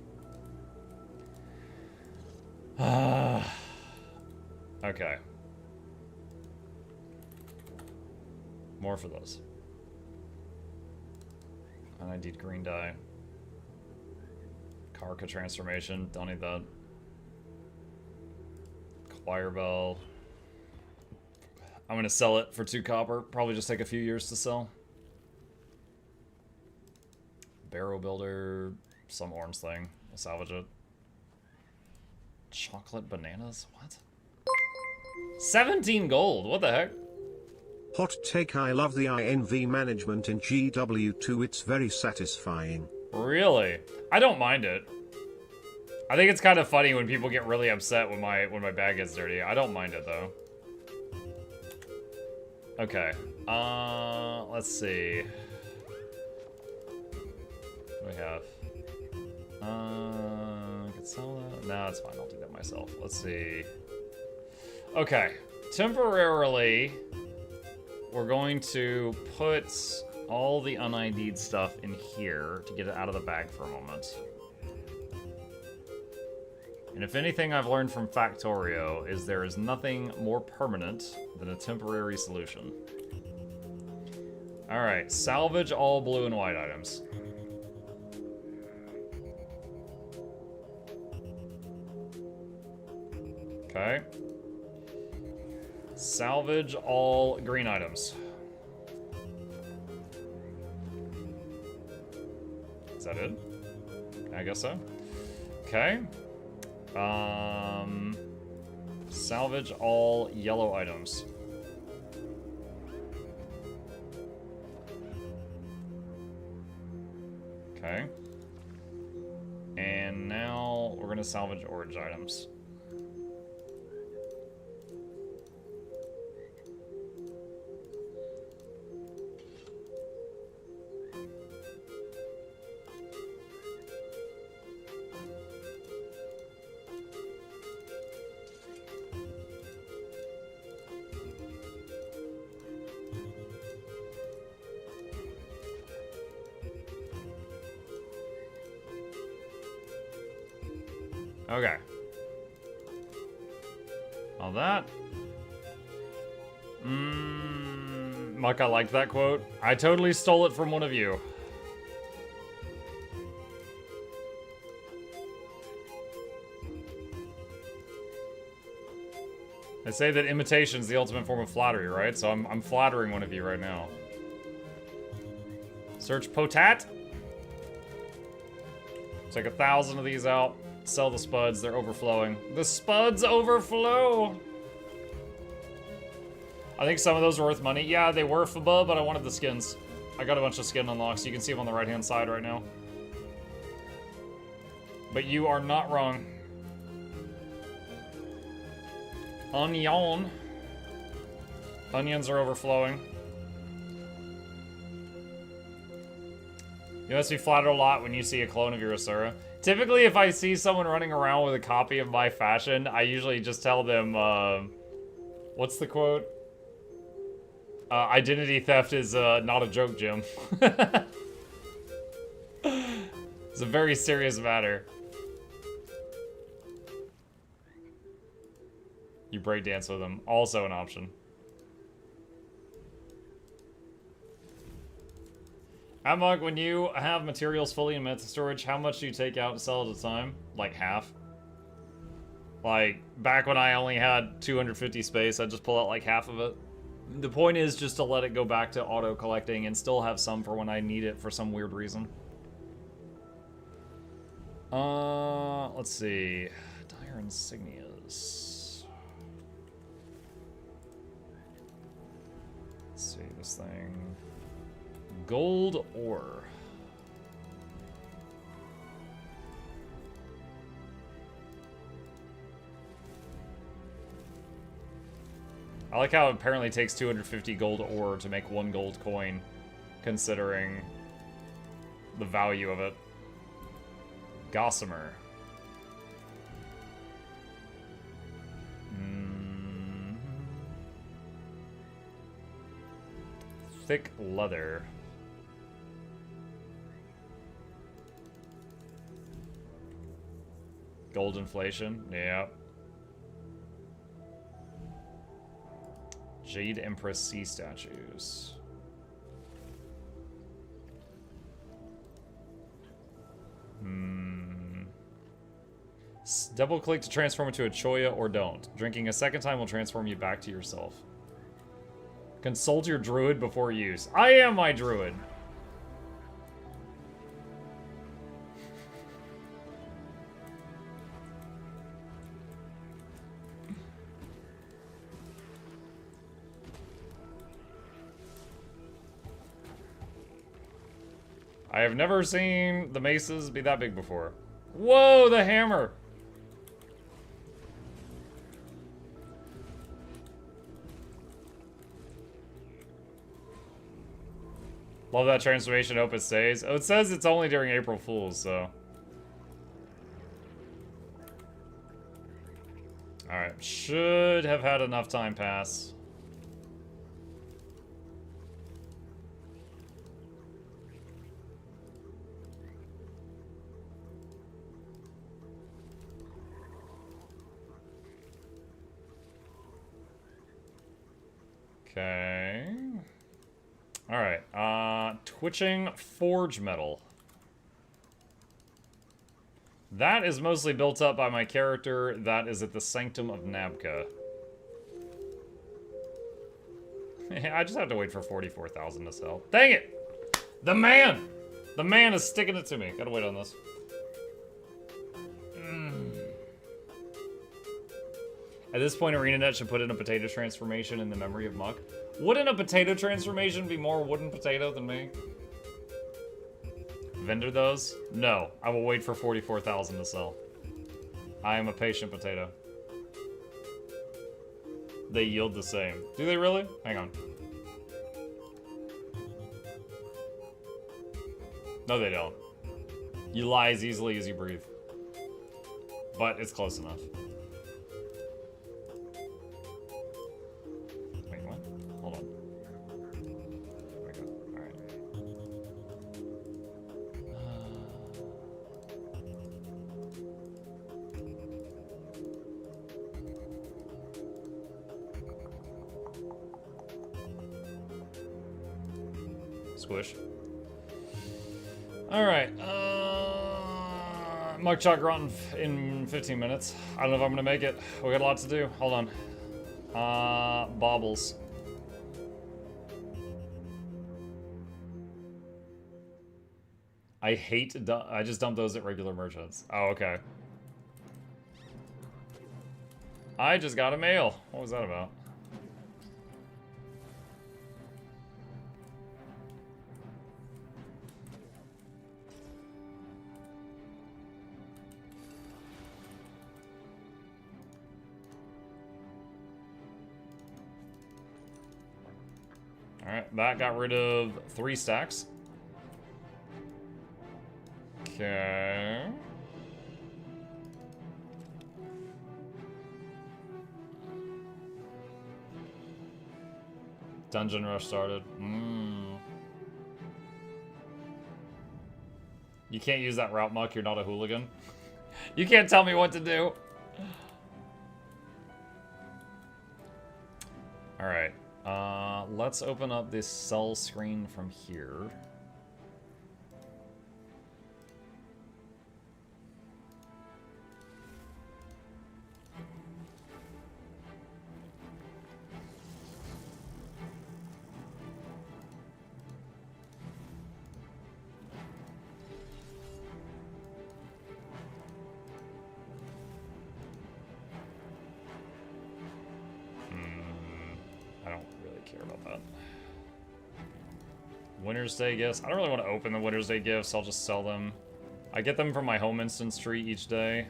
Okay. More for those. And I need green dye. Karka transformation, don't need that. Choir bell. I'm gonna sell it for 2 copper. Probably just take a few years to sell. Barrow builder, some orange thing. We'll salvage it. Chocolate bananas? What? 17 gold, what the heck? Hot take: I love the INV management in GW2, it's very satisfying. Really? I don't mind it. I think it's kind of funny when people get really upset when my bag gets dirty. I don't mind it though. Okay. Let's see. What do we have? I could sell that. No, it's fine. I'll do that myself. Let's see. Okay. Temporarily, we're going to put all the un-ID'd stuff in here to get it out of the bag for a moment. And if anything I've learned from Factorio is there is nothing more permanent than a temporary solution. Alright, salvage all blue and white items. Okay. Salvage all green items. Is that it? I guess so. Okay. Salvage all yellow items. Okay. And now we're gonna salvage orange items. Okay. All that. Muck, I like that quote. I totally stole it from one of you. They say that imitation is the ultimate form of flattery, right? So I'm flattering one of you right now. Search Potat. Take 1,000 of these out. Sell the spuds, they're overflowing. The spuds overflow! I think some of those are worth money. Yeah, they were FBA, but I wanted the skins. I got a bunch of skin unlocks. You can see them on the right-hand side right now. But you are not wrong. Onion. Onions are overflowing. You must be flattered a lot when you see a clone of your Asura. Typically, if I see someone running around with a copy of my fashion, I usually just tell them, what's the quote? Identity theft is not a joke, Jim. It's a very serious matter. You breakdance with them. Also an option. Amok, when you have materials fully in meta storage, how much do you take out and sell at a time? Like half. Like, back when I only had 250 space, I'd just pull out like half of it. The point is just to let it go back to auto-collecting and still have some for when I need it for some weird reason. Let's see. Dire insignias. Let's see, this thing. Gold ore. I like how it apparently takes 250 gold ore to make 1 gold coin, considering the value of it. Gossamer. Thick leather. Gold inflation, yeah. Jade Empress sea statues. Double click to transform into a Choya or don't. Drinking a second time will transform you back to yourself. Consult your druid before use. I am my druid! I have never seen the maces be that big before. Whoa, the hammer! Love that transformation. Hope it stays. Oh, it says it's only during April Fools, so. Alright, should have had enough time pass. Okay. Alright, twitching forge metal. That is mostly built up by my character. That is at the Sanctum of Nabka. I just have to wait for 44,000 to sell. Dang it! The man! The man is sticking it to me. Gotta wait on this. At this point, ArenaNet should put in a potato transformation in the memory of Muck. Wouldn't a potato transformation be more wooden potato than me? Vendor those? No. I will wait for 44,000 to sell. I am a patient potato. They yield the same. Do they really? Hang on. No, they don't. You lie as easily as you breathe. But it's close enough. Wait, what? Hold on. There we go. Alright. Squish. Alright, Muck Chalk Grunt in 15 minutes. I don't know if I'm gonna make it. We got a lot to do. Hold on. Baubles. I just dump those at regular merchants. Oh, okay. I just got a mail. What was that about? Alright, that got rid of 3 stacks. Okay. Dungeon Rush started. You can't use that route, Muck. You're not a hooligan. You can't tell me what to do. Alright. Let's open up this sell screen from here. Winter's Day gifts. I don't really want to open the Winter's Day gifts. I'll just sell them. I get them from my home instance tree each day.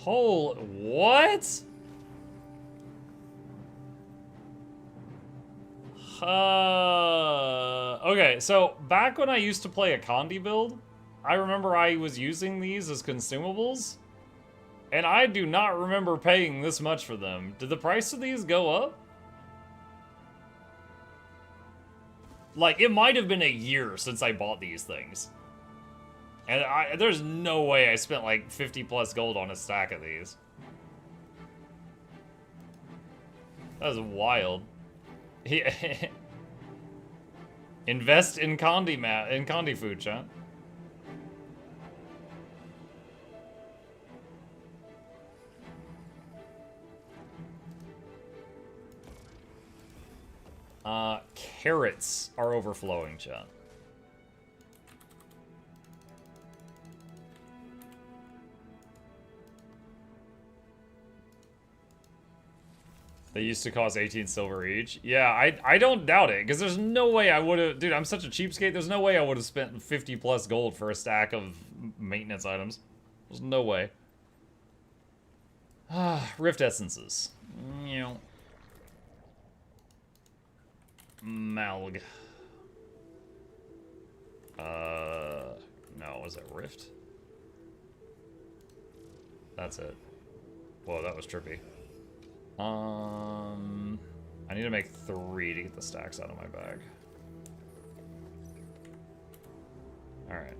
What? Okay, so back when I used to play a Condi build, I remember I was using these as consumables, and I do not remember paying this much for them. Did the price of these go up? Like, it might have been a year since I bought these things. And there's no way I spent like 50 plus gold on a stack of these. That was wild. Invest in Condi food, chat. Carrots are overflowing, chat. They used to cost 18 silver each. Yeah, I don't doubt it, because there's no way I would have... Dude, I'm such a cheapskate. There's no way I would have spent 50 plus gold for a stack of maintenance items. There's no way. Rift Essences. Malg. No, was it Rift? That's it. Whoa, that was trippy. I need to make 3 to get the stacks out of my bag. Alright.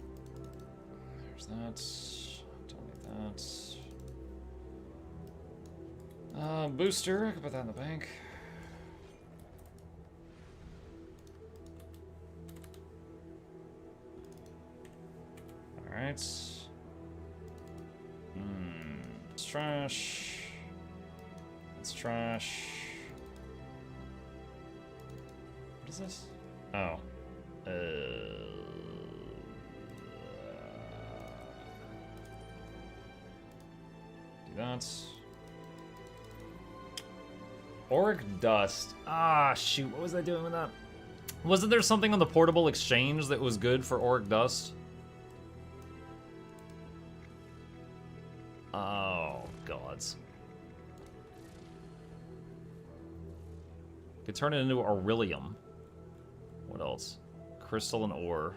There's that. Don't need that. Booster, I can put that in the bank. Alright. It's trash. It's trash. What is this? Oh. Do that. Auric Dust. Ah, shoot. What was I doing with that? Wasn't there something on the portable exchange that was good for Auric Dust? Oh, gods. Could turn it into Aurelium. What else? Crystal and ore.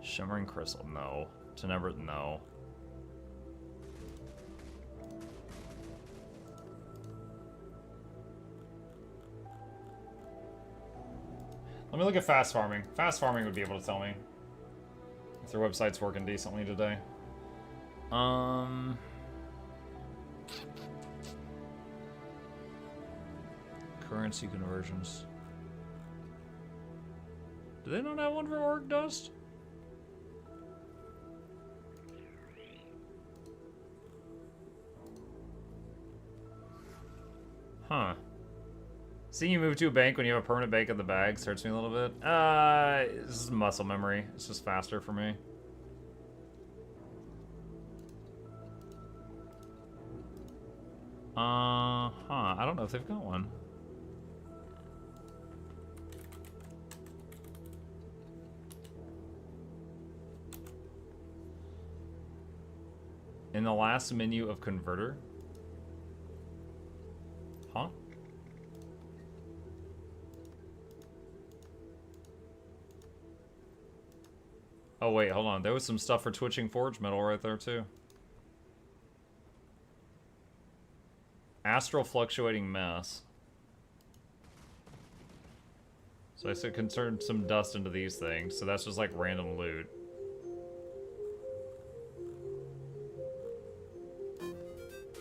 Shimmering crystal. No. Tenebra. No. Let me look at fast farming. Fast farming would be able to tell me if their website's working decently today. Currency conversions. Do they not have one for Auric Dust? Huh. Seeing you move to a bank when you have a permanent bank in the bag hurts me a little bit. This is muscle memory. It's just faster for me. I don't know if they've got one. In the last menu of converter? Huh? Oh wait, hold on. There was some stuff for twitching forge metal right there too. Astral fluctuating mass. So I said can turn some dust into these things, so that's just like random loot.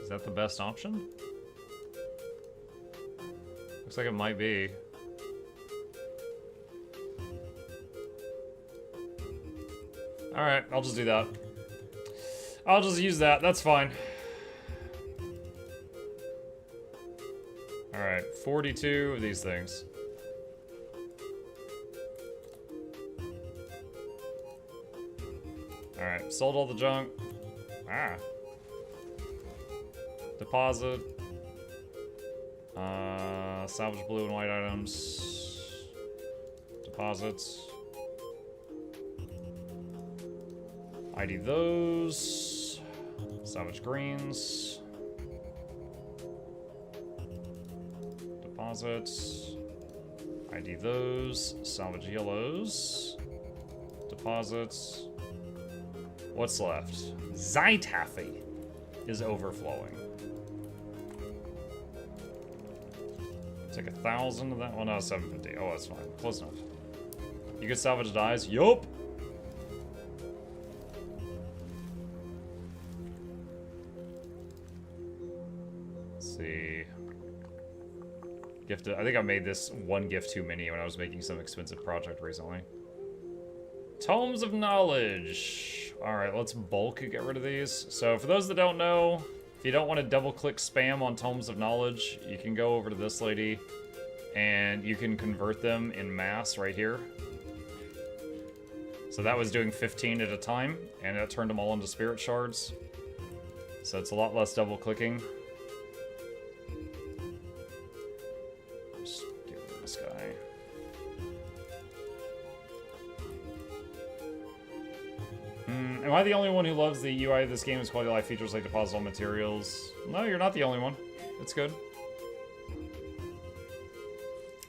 Is that the best option? Looks like it might be. Alright, I'll just do that. I'll just use that, that's fine. Alright, 42 of these things. Alright, sold all the junk. Ah. Deposit. Salvage blue and white items. Deposits. ID those. Salvage greens. Deposits. ID those. Salvage yellows. Deposits. What's left? Zytaffy is overflowing. Take 1,000 of that. Oh no, 750. Oh, that's fine. Close enough. You get salvage dyes? Yup. Let's see. Gifted. I think I made this one gift too many when I was making some expensive project recently. Tomes of Knowledge. Alright, let's bulk get rid of these. So for those that don't know, if you don't want to double-click spam on Tomes of Knowledge, you can go over to this lady, and you can convert them in mass right here. So that was doing 15 at a time, and it turned them all into spirit shards. So it's a lot less double-clicking. Just get rid of this guy. Am I the only one who loves the UI of this game? Its quality of life features like depositable materials. No, you're not the only one. It's good.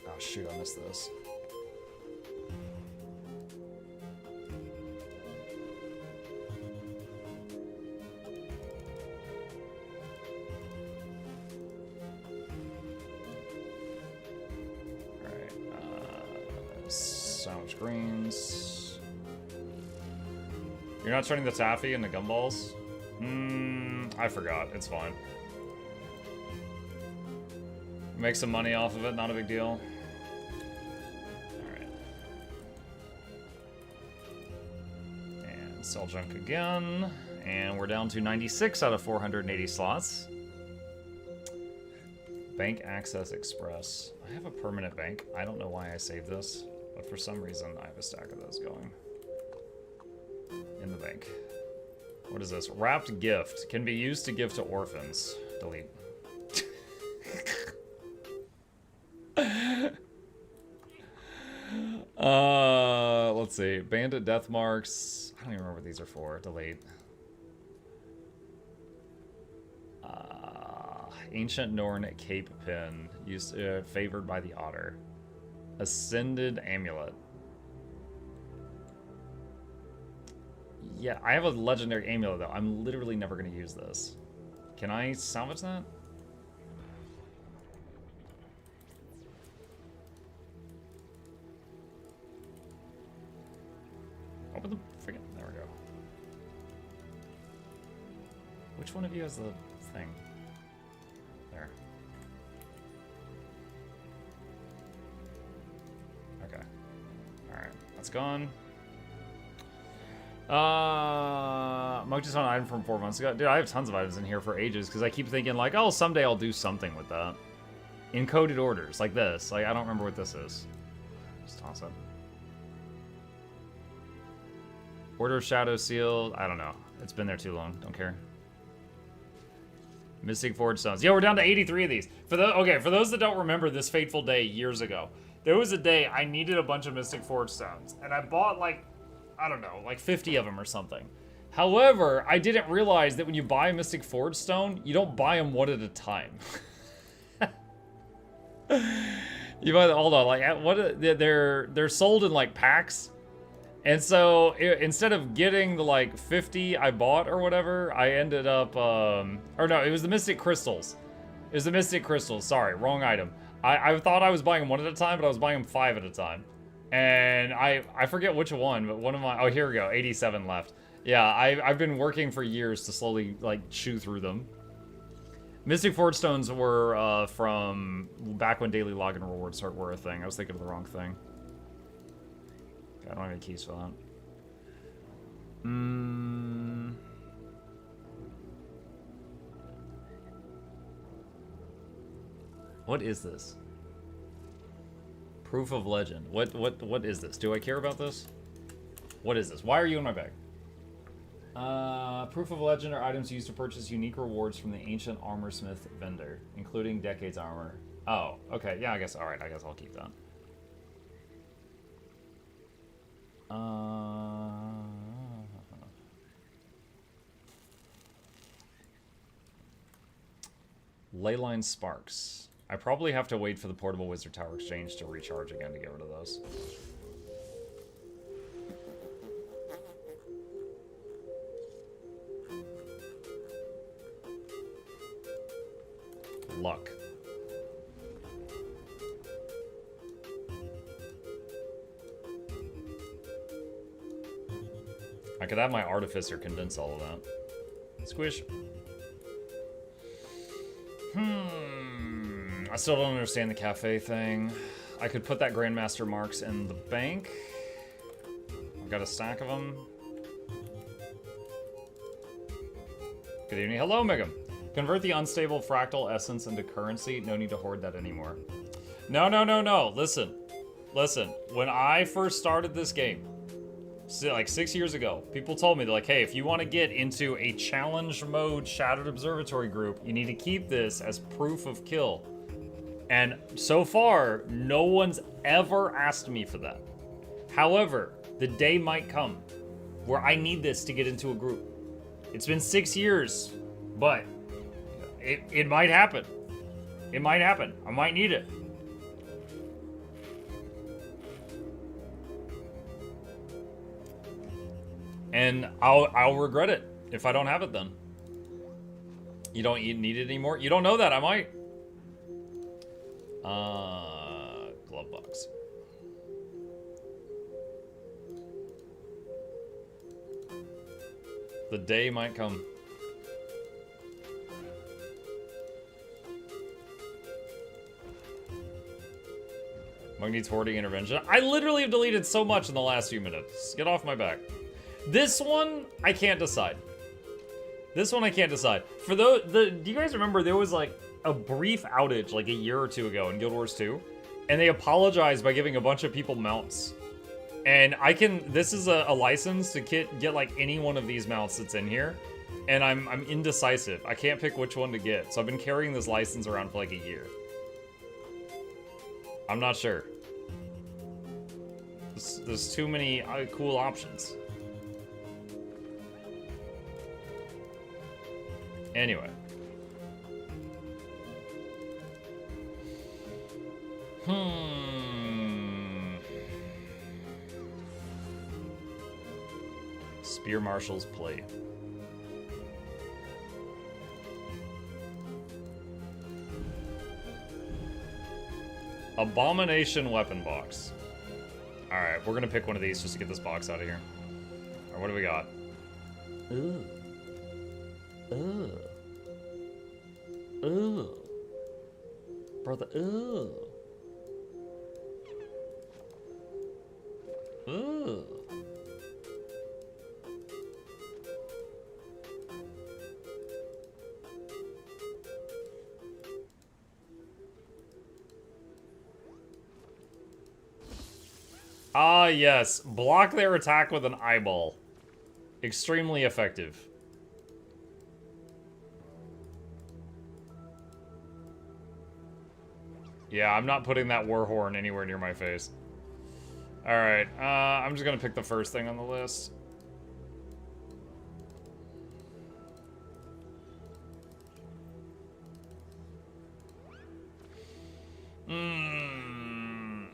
Oh shoot, I missed this. Alright, salvage greens. You're not turning the taffy into gumballs? I forgot. It's fine. Make some money off of it, not a big deal. Alright. And sell junk again. And we're down to 96 out of 480 slots. Bank Access Express. I have a permanent bank. I don't know why I saved this, but for some reason I have a stack of those going. In the bank. What is this? Wrapped gift. Can be used to give to orphans. Delete. Let's see. Bandit death marks. I don't even remember what these are for. Delete. Ancient Norn cape pin. Used, favored by the otter. Ascended amulet. Yeah, I have a legendary amulet though. I'm literally never going to use this. Can I salvage that? Open the freaking... There we go. Which one of you has the thing? There. Okay. Alright, that's gone. Mug just found an item from 4 months ago. Dude, I have tons of items in here for ages because I keep thinking like, oh, someday I'll do something with that. Encoded orders, like this. Like, I don't remember what this is. Just toss it. Order of Shadow Seal. I don't know. It's been there too long. Don't care. Mystic Forge Stones. Yeah, we're down to 83 of these. For those that don't remember this fateful day years ago, there was a day I needed a bunch of Mystic Forge Stones, and I bought like, I don't know, like 50 of them or something. However, I didn't realize that when you buy a Mystic Forge Stone, you don't buy them one at a time. You buy the, hold on, like what? They're sold in like packs, and so instead of getting the like 50 I bought or whatever, I ended up, or no, it was the Mystic Crystals. It was the Mystic Crystals. Sorry, wrong item. I thought I was buying them one at a time, but I was buying them 5 at a time. And I forget which one, but one of my, oh, here we go, 87 left. Yeah, I've been working for years to slowly, like, chew through them. Mystic Forge Stones were from back when daily login rewards were a thing. I was thinking of the wrong thing. Okay, I don't have any keys for that. What is this? Proof of legend. What is this? Do I care about this? What is this? Why are you in my bag? Proof of legend are items used to purchase unique rewards from the ancient armorsmith vendor, including Decades armor. Oh, okay. Yeah, I guess. All right. I guess I'll keep that. Leyline Sparks. I probably have to wait for the Portable Wizard Tower Exchange to recharge again to get rid of those. Luck. I could have my Artificer condense all of that. Squish. I still don't understand the cafe thing. I could put that Grandmaster marks in the bank. I've got a stack of them. Good evening. Hello, Megam. Convert the unstable fractal essence into currency. No need to hoard that anymore. No, no, no, no. Listen. Listen. When I first started this game, like 6 years ago, people told me, they're like, hey, if you want to get into a challenge mode Shattered Observatory group, you need to keep this as proof of kill. And so far, no one's ever asked me for that. However, the day might come where I need this to get into a group. It's been 6 years, but it might happen. It might happen. I might need it. And I'll regret it if I don't have it then. You don't need it anymore? You don't know that, I might. Glove box. The day might come. Punk needs hoarding intervention. I literally have deleted so much in the last few minutes. Get off my back. This one, I can't decide. This one I can't decide. For do you guys remember there was like a brief outage like a year or two ago in Guild Wars 2? And they apologized by giving a bunch of people mounts. And this is a license to get like any one of these mounts that's in here. And I'm indecisive. I can't pick which one to get. So I've been carrying this license around for like a year. I'm not sure. There's too many cool options. Anyway. Spear Marshal's plate. Abomination weapon box. Alright, we're gonna pick one of these just to get this box out of here. Alright, what do we got? Ooh. Ooh. Ooh. Brother, ooh. Ooh. Ah, yes. Block their attack with an eyeball. Extremely effective. Yeah, I'm not putting that war horn anywhere near my face. Alright, I'm just gonna pick the first thing on the list.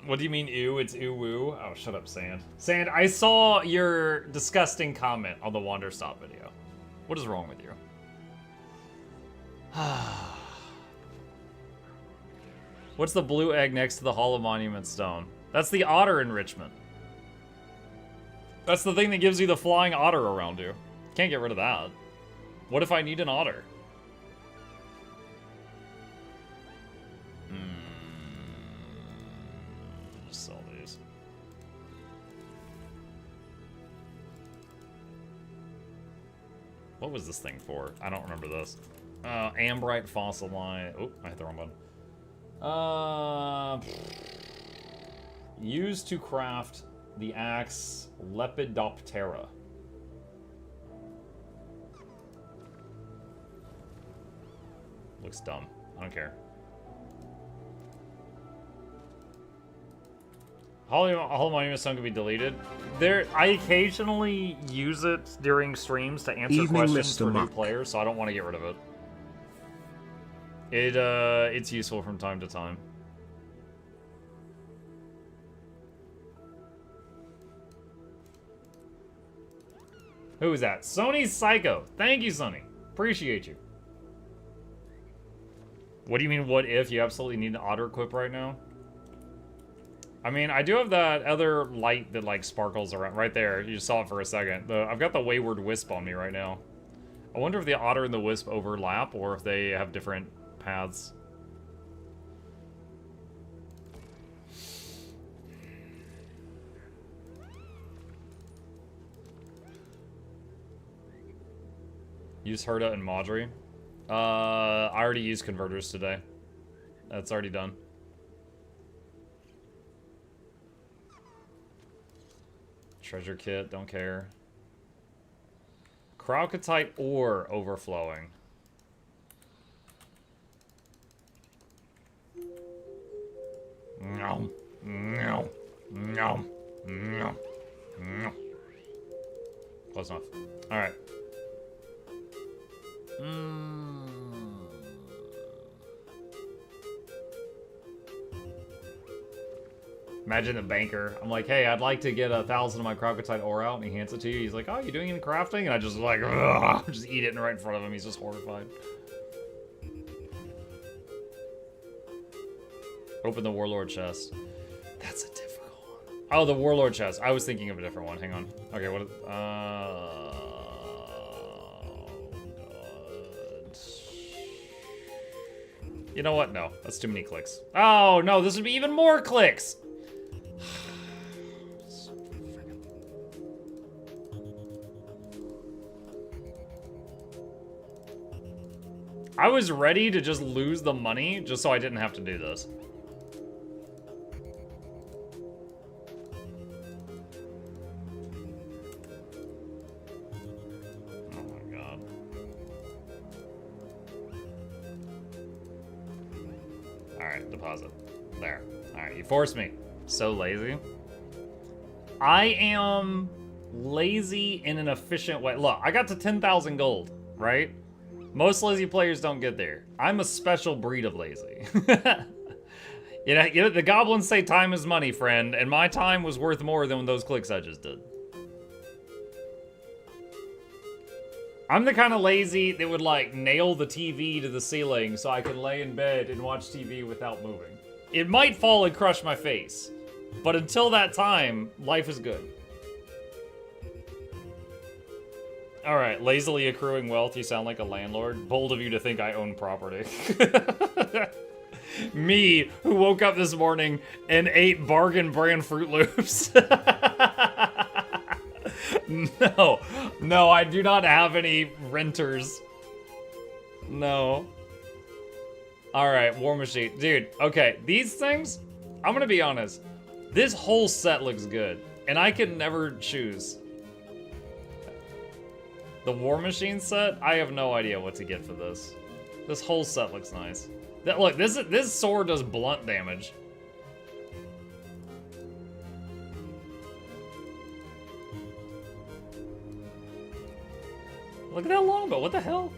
What do you mean, ew? It's ew-woo? Oh, shut up, Sand. Sand, I saw your disgusting comment on the Wanderstop video. What is wrong with you? What's the blue egg next to the Hall of Monument Stone? That's the otter enrichment. That's the thing that gives you the flying otter around you. Can't get rid of that. What if I need an otter? Just sell these. What was this thing for? I don't remember this. Ambrite fossil line. Oh, I hit the wrong button. Used to craft the axe Lepidoptera. Looks dumb. I don't care. Hall Monument Stone can be deleted. I occasionally use it during streams to answer questions for new players, so I don't want to get rid of it. It's useful from time to time. Who is that? Sony's Psycho. Thank you, Sony. Appreciate you. What do you mean, what if? You absolutely need an otter equip right now? I mean, I do have that other light that, like, sparkles around. Right there. You just saw it for a second. I've got the Wayward Wisp on me right now. I wonder if the otter and the wisp overlap, or if they have different paths. Use Herda and Maudry. I already used converters today. That's already done. Treasure kit, don't care. Crocotite ore overflowing. No. No. No. No. No. Close enough. Alright. Imagine the banker. I'm like, hey, I'd like to get 1,000 of my crocotite ore out, and he hands it to you. He's like, oh, you doing any crafting? And I just like, ugh, just eat it right in front of him. He's just horrified. Open the Warlord chest. That's a difficult one. Oh, the Warlord chest. I was thinking of a different one. Hang on. Okay, what? God. You know what? No, that's too many clicks. Oh no, this would be even more clicks. I was ready to just lose the money just so I didn't have to do this. Oh my god. Alright, deposit. There. Alright, you forced me. So lazy. I am lazy in an efficient way. Look, I got to 10,000 gold, right? Most lazy players don't get there. I'm a special breed of lazy. You know, the goblins say time is money, friend, and my time was worth more than those clicks I just did. I'm the kind of lazy that would, like, nail the TV to the ceiling so I could lay in bed and watch TV without moving. It might fall and crush my face, but until that time, life is good. Alright, lazily accruing wealth, you sound like a landlord. Bold of you to think I own property. Me, who woke up this morning and ate bargain brand Fruit Loops. No, I do not have any renters. No. Alright, War Machine. Dude, okay, these things, I'm gonna be honest. This whole set looks good, and I can never choose. The War Machine set, I have no idea what to get for this. This whole set looks nice. Look, this sword does blunt damage. Look at that longbow, what the hell?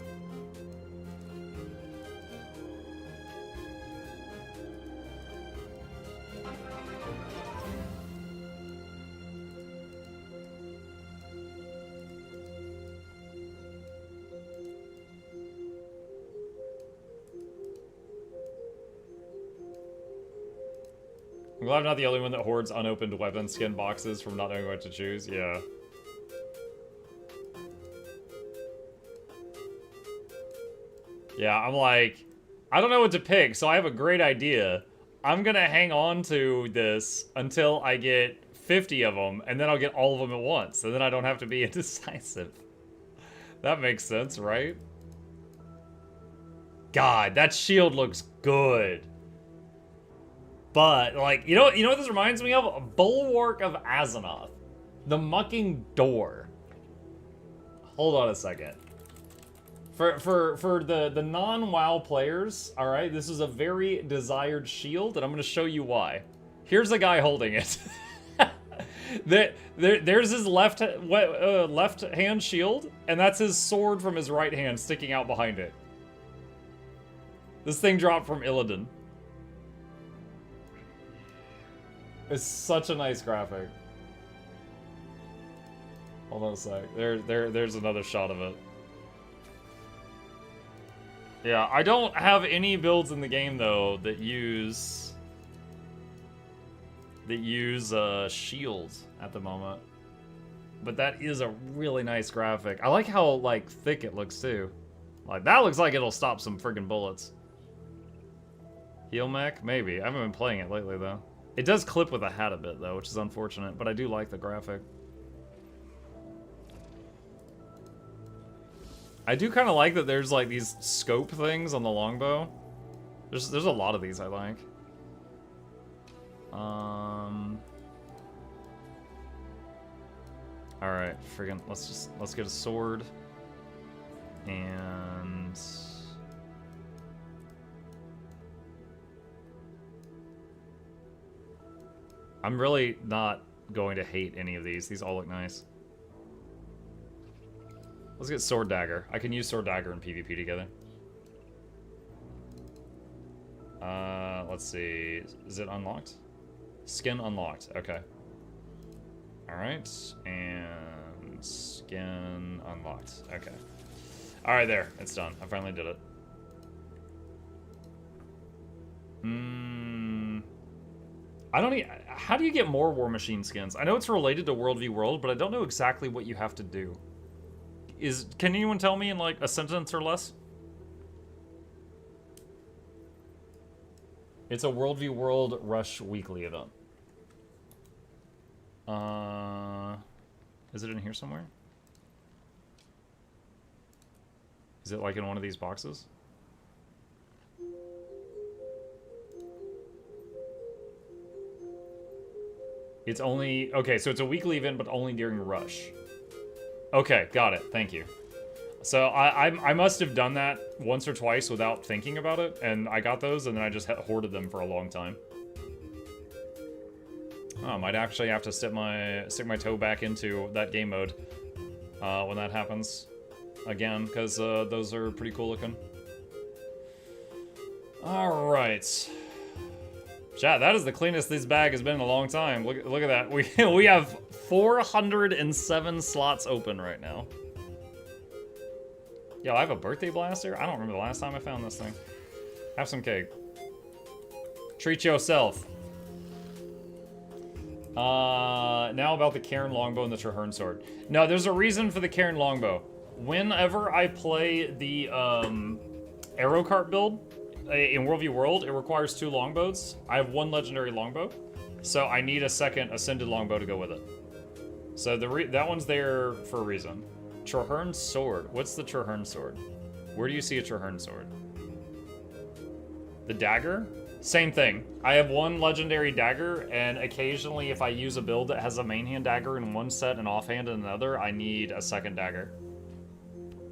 I'm glad I'm not the only one that hoards unopened weapon skin boxes from not knowing what to choose. Yeah. Yeah, I'm like, I don't know what to pick, so I have a great idea. I'm gonna hang on to this until I get 50 of them, and then I'll get all of them at once, and then I don't have to be indecisive. That makes sense, right? God, that shield looks good. But, like, you know what this reminds me of? A Bulwark of Azeroth. The Mucking Door. Hold on a second. For the non-WoW players, alright, this is a very desired shield, and I'm gonna show you why. Here's a guy holding it. There's his left hand shield, and that's his sword from his right hand sticking out behind it. This thing dropped from Illidan. It's such a nice graphic. Hold on a sec. There's another shot of it. Yeah, I don't have any builds in the game though that use shields at the moment. But that is a really nice graphic. I like how like thick it looks too. Like that looks like it'll stop some friggin' bullets. Heal mech? Maybe. I haven't been playing it lately though. It does clip with a hat a bit though, which is unfortunate, but I do like the graphic. I do kind of like that there's like these scope things on the longbow. There's a lot of these I like. Alright, friggin' let's get a sword. And I'm really not going to hate any of these. These all look nice. Let's get Sword Dagger. I can use Sword Dagger and PvP together. Let's see. Is it unlocked? Skin unlocked. Okay. Alright. And skin unlocked. Okay. Alright, there. It's done. I finally did it. I don't need... How do you get more War Machine skins? I know it's related to World v World, but I don't know exactly what you have to do. Can anyone tell me in like a sentence or less? It's a World v World Rush weekly event. Is it in here somewhere? Is it like in one of these boxes? It's only... Okay, so it's a weekly event, but only during Rush. Okay, got it. Thank you. So I must have done that once or twice without thinking about it, and I got those, and then I just hoarded them for a long time. Oh, I might actually have to stick my toe back into that game mode when that happens again, because those are pretty cool looking. All right. Chat, that is the cleanest this bag has been in a long time. Look at that. We have 407 slots open right now. Yo, I have a birthday blaster? I don't remember the last time I found this thing. Have some cake. Treat yourself. Now about the Cairn Longbow and the Traherne Sword. No, there's a reason for the Cairn Longbow. Whenever I play the Arrow Cart build in World v. World, it requires 2 longbows. I have 1 legendary longbow, so I need a second Ascended longbow to go with it. So that one's there for a reason. Traherne Sword. What's the Traherne Sword? Where do you see a Traherne Sword? The dagger? Same thing. I have 1 legendary dagger, and occasionally if I use a build that has a main hand dagger in one set and offhand in another, I need a second dagger.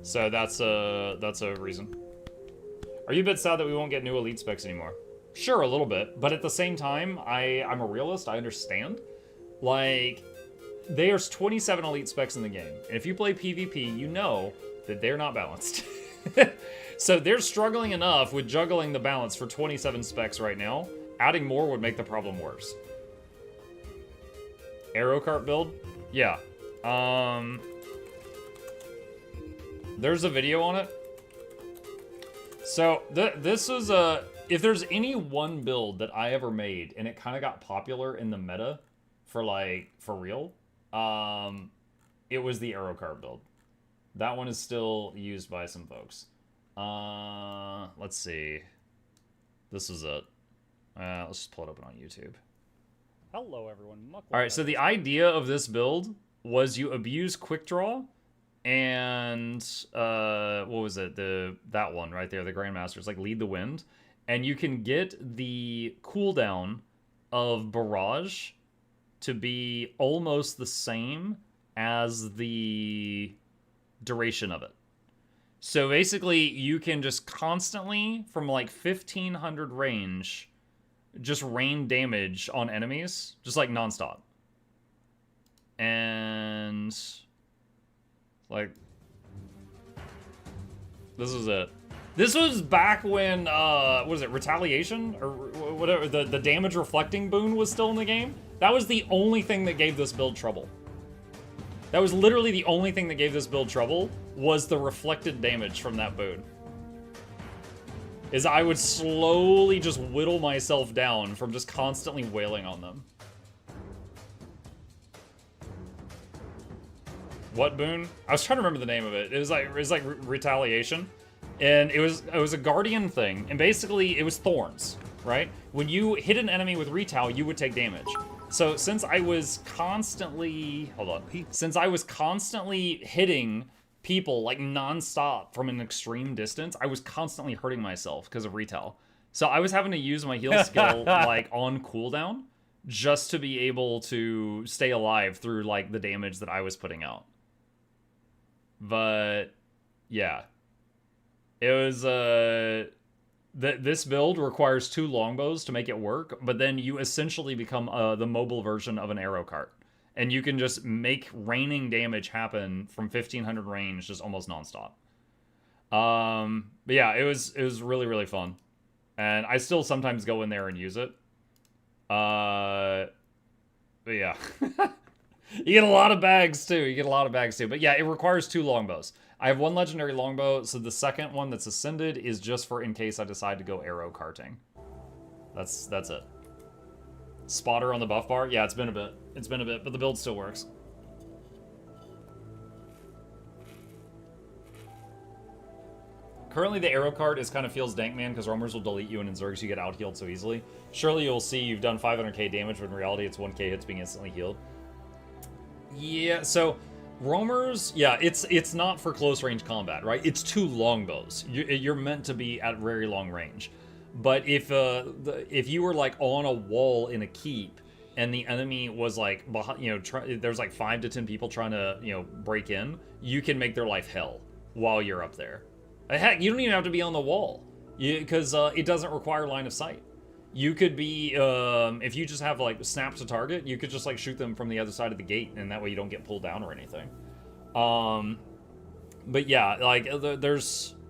So that's a reason. Are you a bit sad that we won't get new elite specs anymore? Sure, a little bit, but at the same time, I'm a realist, I understand. Like, there's 27 elite specs in the game, and if you play PvP, you know that they're not balanced. So they're struggling enough with juggling the balance for 27 specs right now. Adding more would make the problem worse. Arrow cart build? Yeah. There's a video on it. So this is if there's any one build that I ever made and it kind of got popular in the meta for real, it was the Arrow cart build. That one is still used by some folks. Let's see. This is it. Let's just pull it up on YouTube. Hello, everyone. Mukluk. All right, so the idea of this build was you abuse quick draw and what was it? That one right there, the Grandmaster's like lead the wind, and you can get the cooldown of barrage to be almost the same as the duration of it. So basically, you can just constantly, from like 1500 range, just rain damage on enemies, just like nonstop. And like, this is it. This was back when, what was it, Retaliation? Or whatever, the damage reflecting boon was still in the game. That was the only thing that gave this build trouble. That was literally the only thing that gave this build trouble, was the reflected damage from that boon. Is I would slowly just whittle myself down from just constantly wailing on them. What boon? I was trying to remember the name of it. It was like Retaliation. And it was a guardian thing, and basically it was thorns, right? When you hit an enemy with Retal, you would take damage. So since I was constantly, since I was constantly hitting people like non-stop from an extreme distance, I was constantly hurting myself because of Retal. So I was having to use my heal skill like on cooldown just to be able to stay alive through like the damage that I was putting out. But yeah, it was this build requires 2 longbows to make it work, but then you essentially become the mobile version of an arrow cart. And you can just make raining damage happen from 1500 range just almost nonstop. But yeah, it was really, really fun. And I still sometimes go in there and use it. But yeah. You get a lot of bags too. But yeah, it requires 2 longbows. I have 1 legendary longbow, so the second one that's ascended is just for in case I decide to go arrow carting. That's it. Spotter on the buff bar? Yeah, it's been a bit. But the build still works. Currently, the arrow cart kind of feels dank, man, because roamers will delete you, and in Zergs you get out-healed so easily. Surely you'll see you've done 500k damage, but in reality it's 1k hits being instantly healed. Yeah, so roamers, yeah, it's not for close range combat, right? It's 2 longbows. You're meant to be at very long range. But if you were like on a wall in a keep and the enemy was like, you know, there's like 5 to 10 people trying to, you know, break in, you can make their life hell while you're up there. Heck, you don't even have to be on the wall, because it doesn't require line of sight. You could be, if you just have like snap to target, you could just like shoot them from the other side of the gate, and that way you don't get pulled down or anything. But yeah, like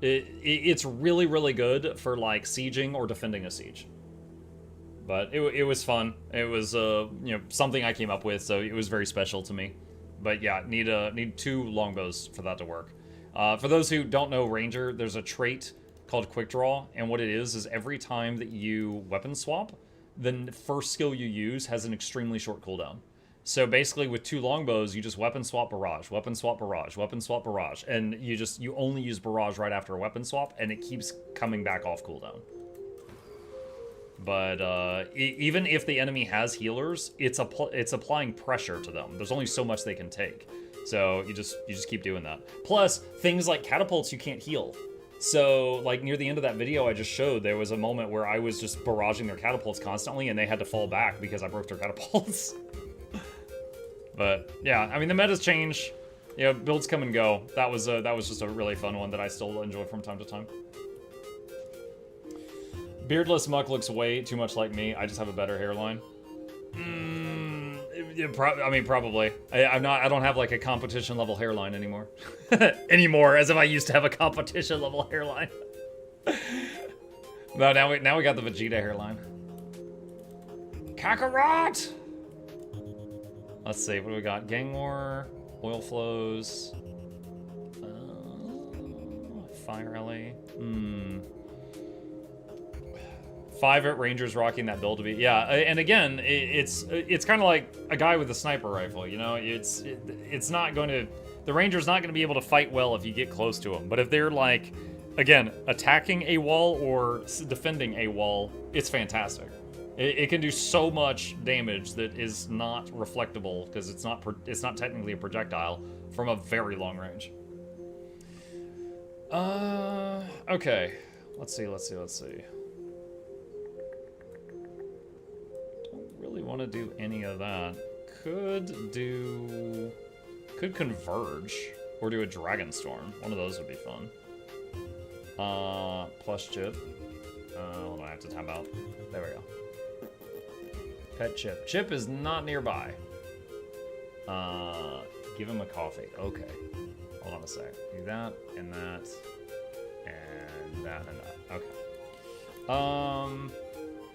it's really, really good for like sieging or defending a siege. But it was fun. It was you know, something I came up with, so it was very special to me. But yeah, need 2 longbows for that to work. For those who don't know Ranger, there's a trait called Quick Draw, and what it is every time that you weapon swap, the first skill you use has an extremely short cooldown. So basically with 2 longbows, you just weapon swap barrage, weapon swap barrage, weapon swap barrage, and you only use barrage right after a weapon swap, and it keeps coming back off cooldown. But even if the enemy has healers, it's applying pressure to them. There's only so much they can take. So you just keep doing that. Plus, things like catapults you can't heal. So, like, near the end of that video I just showed, there was a moment where I was just barraging their catapults constantly, and they had to fall back because I broke their catapults. But, yeah, I mean, the metas change. You know, builds come and go. That was just a really fun one that I still enjoy from time to time. Beardless Muck looks way too much like me. I just have a better hairline. I mean, probably. I don't have like a competition level hairline anymore. Anymore, as if I used to have a competition level hairline. No, now we got the Vegeta hairline. Kakarot! Let's see, what do we got? Gang War, Oil Flows, Fire Alley. 5 at Rangers rocking that build to be, yeah. And again, it's kind of like a guy with a sniper rifle, you know. It's not going to, the Ranger's not going to be able to fight well if you get close to him. But if they're like, again, attacking a wall or defending a wall, it's fantastic. It can do so much damage that is not reflectable because it's not technically a projectile from a very long range. Okay, let's see. Really want to do any of that. Could converge or do a dragon storm. One of those would be fun. Plus chip. Hold on, I have to tab out. There we go. Pet chip. Chip is not nearby. Give him a coffee. Okay. Hold on a sec. Do that and that and that and that. Okay.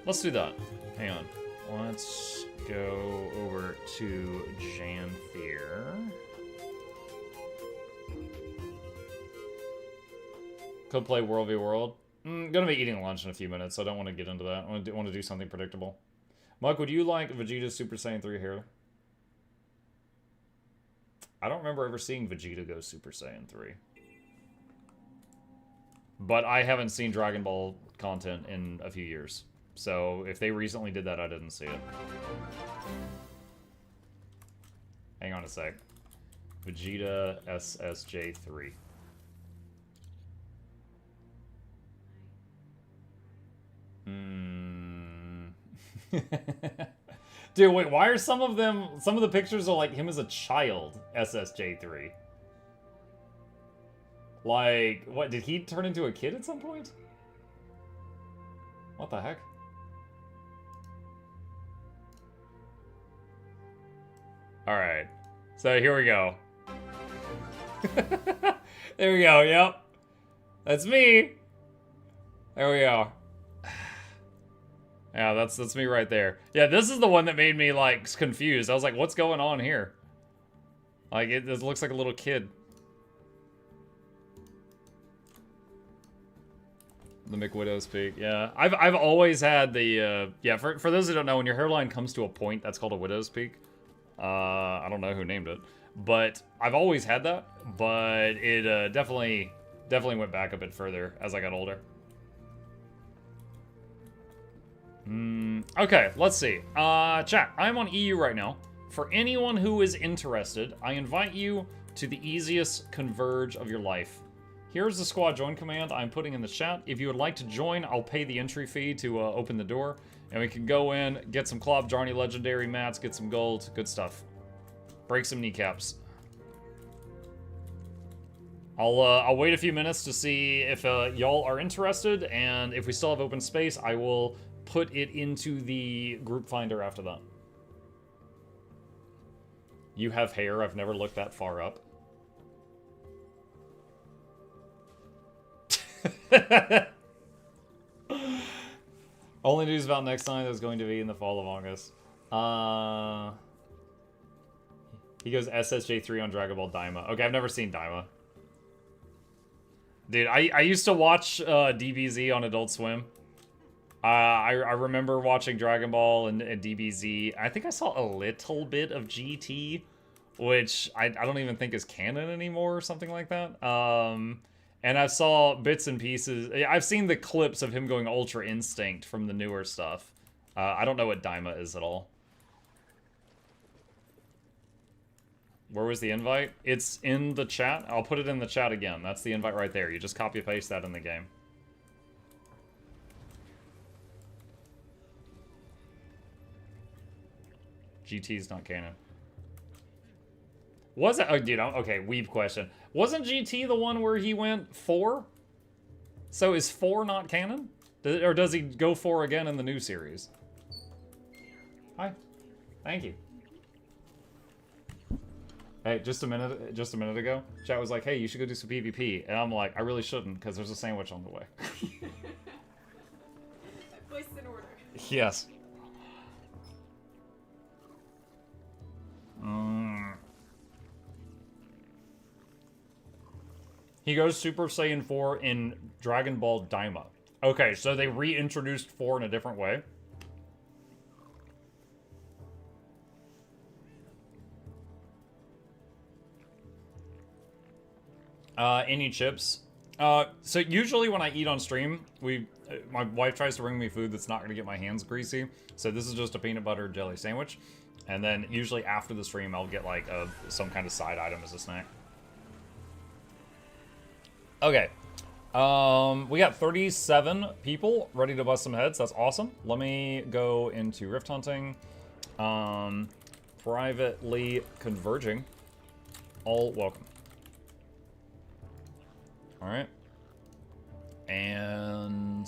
Let's do that. Hang on. Let's go over to Janthier. Could play World v World. Gonna be eating lunch in a few minutes, so I don't want to get into that. I want to do something predictable. Mike, would you like Vegeta's Super Saiyan 3 hair? I don't remember ever seeing Vegeta go Super Saiyan 3. But I haven't seen Dragon Ball content in a few years. So if they recently did that, I didn't see it. Hang on a sec. Vegeta SSJ3. Dude, wait, why are some of the pictures are like him as a child, SSJ3? Like, what, did he turn into a kid at some point? What the heck? Alright, so here we go. There we go, yep. That's me. There we go. Yeah, that's me right there. Yeah, this is the one that made me, like, confused. I was like, what's going on here? Like, it looks like a little kid. The McWidow's peak, yeah. I've always had the, yeah, for those who don't know, when your hairline comes to a point, that's called a widow's peak. I don't know who named it. But I've always had that, but it definitely went back a bit further as I got older. Okay, let's see. Chat, I'm on EU right now. For anyone who is interested, I invite you to the easiest converge of your life here's the squad join command I'm putting in the chat. If you would like to join, I'll pay the entry fee to open the door. And we can go in, get some Clop Jarny legendary mats, get some gold, good stuff. Break some kneecaps. I'll wait a few minutes to see if y'all are interested, and if we still have open space, I will put it into the group finder after that. You have hair, I've never looked that far up. Only news about next time is going to be in the fall of August. He goes SSJ3 on Dragon Ball Daima. Okay, I've never seen Daima. Dude, I used to watch DBZ on Adult Swim. I remember watching Dragon Ball and DBZ. I think I saw a little bit of GT, which I don't even think is canon anymore or something like that. And I saw bits and pieces. I've seen the clips of him going Ultra Instinct from the newer stuff. I don't know what Daima is at all. Where was the invite? It's in the chat. I'll put it in the chat again. That's the invite right there. You just copy paste that in the game. GT's not canon. Was it? Oh, dude, okay, weeb question. Wasn't GT the one where he went 4? So is 4 not canon? Or does he go 4 again in the new series? Hi. Thank you. Hey, just a minute ago, chat was like, hey, you should go do some PvP. And I'm like, I really shouldn't, because there's a sandwich on the way. I placed an order. Yes. He goes Super Saiyan 4 in Dragon Ball Daima. Okay, so they reintroduced 4 in a different way. Any chips? So usually when I eat on stream, my wife tries to bring me food that's not going to get my hands greasy. So this is just a peanut butter jelly sandwich. And then usually after the stream, I'll get like some kind of side item as a snack. Okay. We got 37 people ready to bust some heads. That's awesome. Let me go into Rift Hunting. Privately converging. All welcome. Alright. And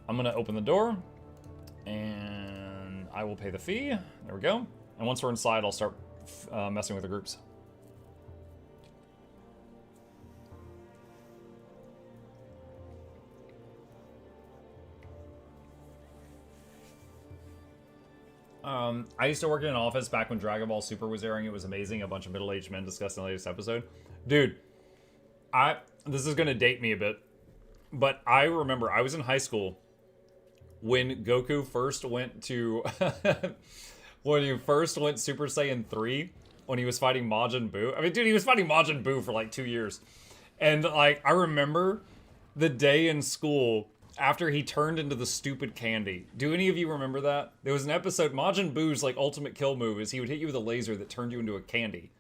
I'm gonna open the door. And I will pay the fee. There we go. And once we're inside, I'll start messing with the groups. I used to work in an office back when Dragon Ball Super was airing. It was amazing. A bunch of middle-aged men discussing the latest episode. Dude, this is gonna date me a bit, but I remember I was in high school when Goku first went to when he first went Super Saiyan 3 when he was fighting Majin Buu. I mean, dude, he was fighting Majin Buu for like 2 years. And like I remember the day in school after he turned into the stupid candy. Do any of you remember that? There was an episode, Majin Buu's like ultimate kill move is he would hit you with a laser that turned you into a candy.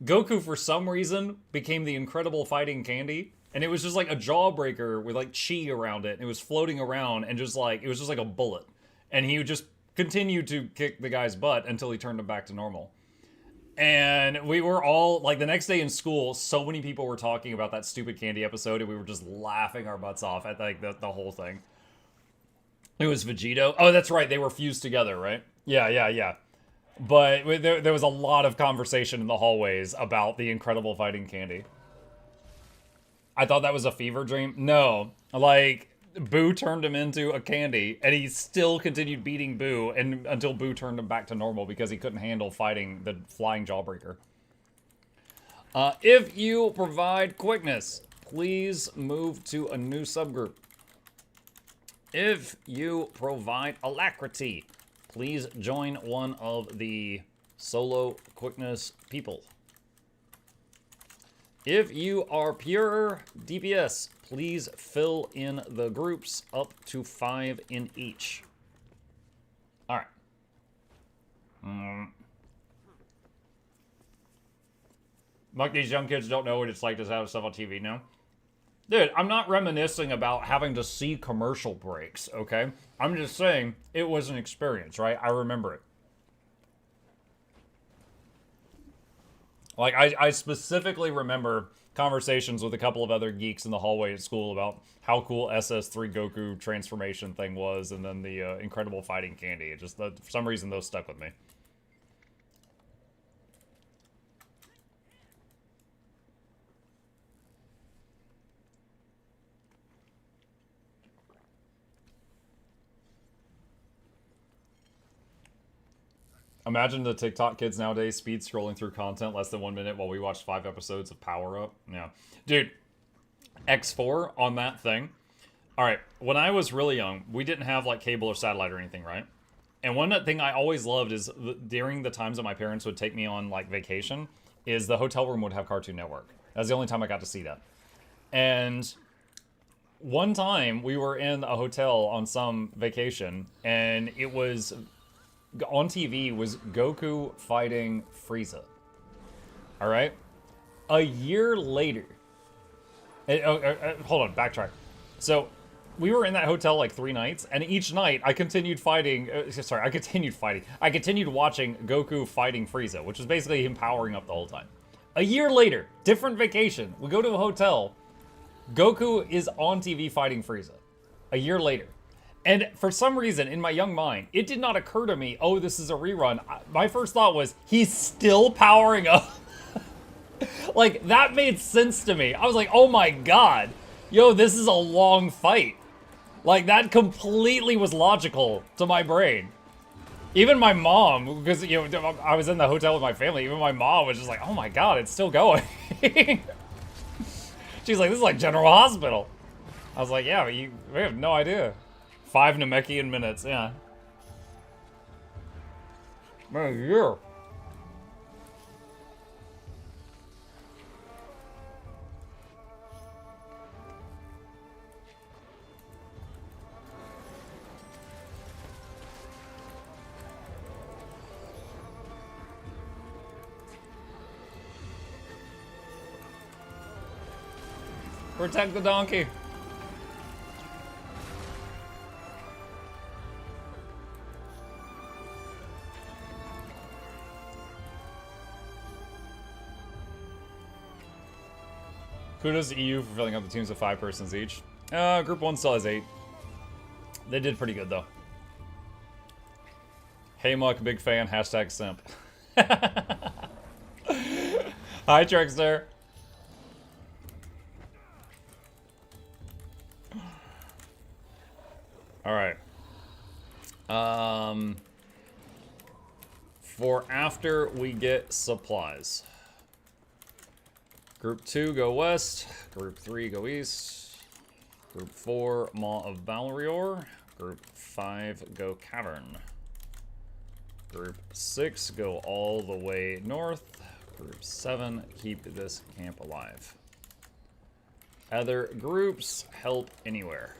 Goku, for some reason, became the incredible fighting candy, and it was just like a jawbreaker with like chi around it, and it was floating around, and just like, it was just like a bullet. And he would just continue to kick the guy's butt until he turned him back to normal. And we were all, like the next day in school, so many people were talking about that stupid candy episode, and we were just laughing our butts off at like the whole thing. It was Vegito. Oh, that's right, they were fused together, right? Yeah. But there was a lot of conversation in the hallways about the incredible fighting candy. I thought that was a fever dream. No, like Boo turned him into a candy, and he still continued beating Boo until Boo turned him back to normal because he couldn't handle fighting the flying jawbreaker. If you provide quickness, please move to a new subgroup. If you provide alacrity, please join one of the solo quickness people. If you are pure DPS, please fill in the groups up to 5 in each. All right. Like, these young kids don't know what it's like to have stuff on TV now. Dude, I'm not reminiscing about having to see commercial breaks, okay? I'm just saying it was an experience, right? I remember it. Like, I specifically remember conversations with a couple of other geeks in the hallway at school about how cool SS3 Goku transformation thing was, and then the incredible fighting candy. It just, for some reason, those stuck with me. Imagine the TikTok kids nowadays speed scrolling through content less than 1 minute while we watched 5 episodes of Power Up. Yeah. Dude, X4 on that thing. All right, when I was really young, we didn't have like cable or satellite or anything, right? And one thing I always loved is during the times that my parents would take me on like vacation, is the hotel room would have Cartoon Network. That's the only time I got to see that. And one time we were in a hotel on some vacation, and it was on TV was Goku fighting Frieza. All right? A year later... hold on, backtrack. So, we were in that hotel like 3 nights, and each night I continued fighting... I continued watching Goku fighting Frieza, which was basically him powering up the whole time. A year later, different vacation, we go to a hotel, Goku is on TV fighting Frieza. A year later. And for some reason, in my young mind, it did not occur to me, oh, this is a rerun. My first thought was, he's still powering up. Like, that made sense to me. I was like, oh my god. Yo, this is a long fight. Like, that completely was logical to my brain. Even my mom, because, you know, I was in the hotel with my family, even my mom was just like, oh my god, it's still going. She's like, this is like General Hospital. I was like, yeah, but we have no idea. 5 Namekian minutes, yeah. Man, yeah. Protect the donkey. Kudos to EU for filling up the teams of 5 persons each. Group 1 still has 8. They did pretty good, though. Hey Muck, big fan, hashtag simp. Hi, Trickster. Alright. For after we get supplies. Group 2, go west. Group 3, go east. Group 4, Maw of Valrior. Group 5, go Cavern. Group 6, go all the way north. Group 7, keep this camp alive. Other groups, help anywhere.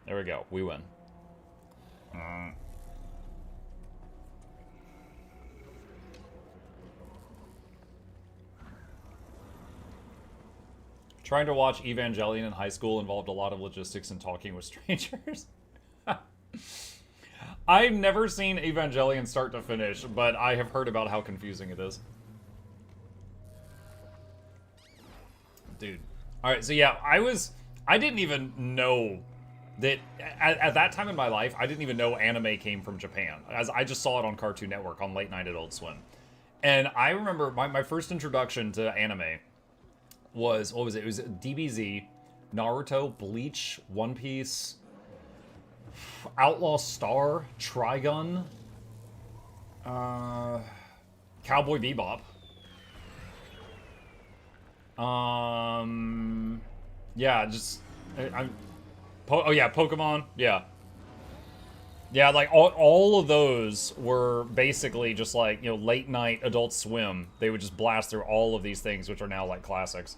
There we go, we win. Trying to watch Evangelion in high school involved a lot of logistics and talking with strangers. I've never seen Evangelion start to finish, but I have heard about how confusing it is. Dude. Alright, so yeah, I didn't even know that, at that time in my life, I didn't even know anime came from Japan. As I just saw it on Cartoon Network on late night Adult Swim. And I remember my first introduction to anime was, what was it? It was DBZ, Naruto, Bleach, One Piece, Outlaw Star, Trigun, Cowboy Bebop. Yeah, just, oh yeah, Pokemon, yeah. Yeah, like, all of those were basically just like, you know, late night Adult Swim. They would just blast through all of these things, which are now like classics.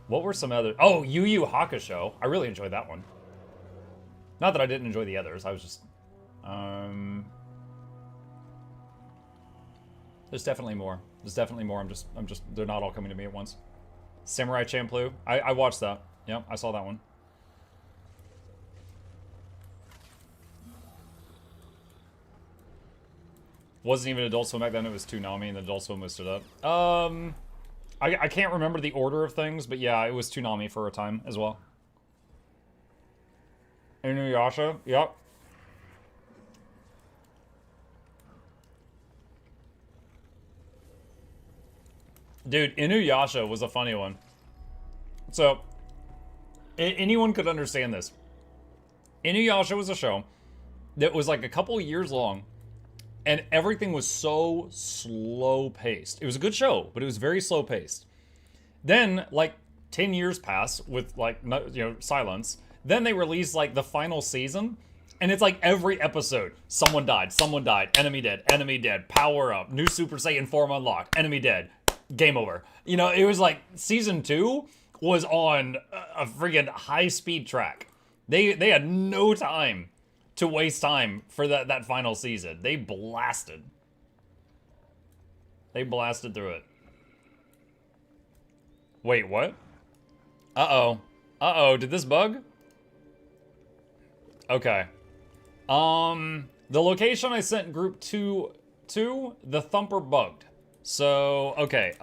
What were some other... Oh, Yu Yu Hakusho. I really enjoyed that one. Not that I didn't enjoy the others, I was just... There's definitely more. There's definitely more. They're not all coming to me at once. Samurai Champloo. I watched that. Yep, I saw that one. Wasn't even Adult Swim back then, it was Toonami, and Adult Swim listed up. I can't remember the order of things, but yeah, it was Toonami for a time as well. Inuyasha, yep. Dude, Inuyasha was a funny one. So, anyone could understand this. Inuyasha was a show that was like a couple years long, and everything was so slow-paced. It was a good show, but it was very slow-paced. Then, like, 10 years pass with, like, silence. Then they released, like, the final season, and it's like every episode, someone died, enemy dead, power up, new Super Saiyan form unlocked, enemy dead, game over. You know, it was like season 2 was on a friggin' high-speed track. They had no time to waste time for that final season. They blasted. They blasted through it. Wait, what? Uh-oh. Uh-oh, did this bug? Okay. The location I sent group 2 to, the thumper bugged. So, okay,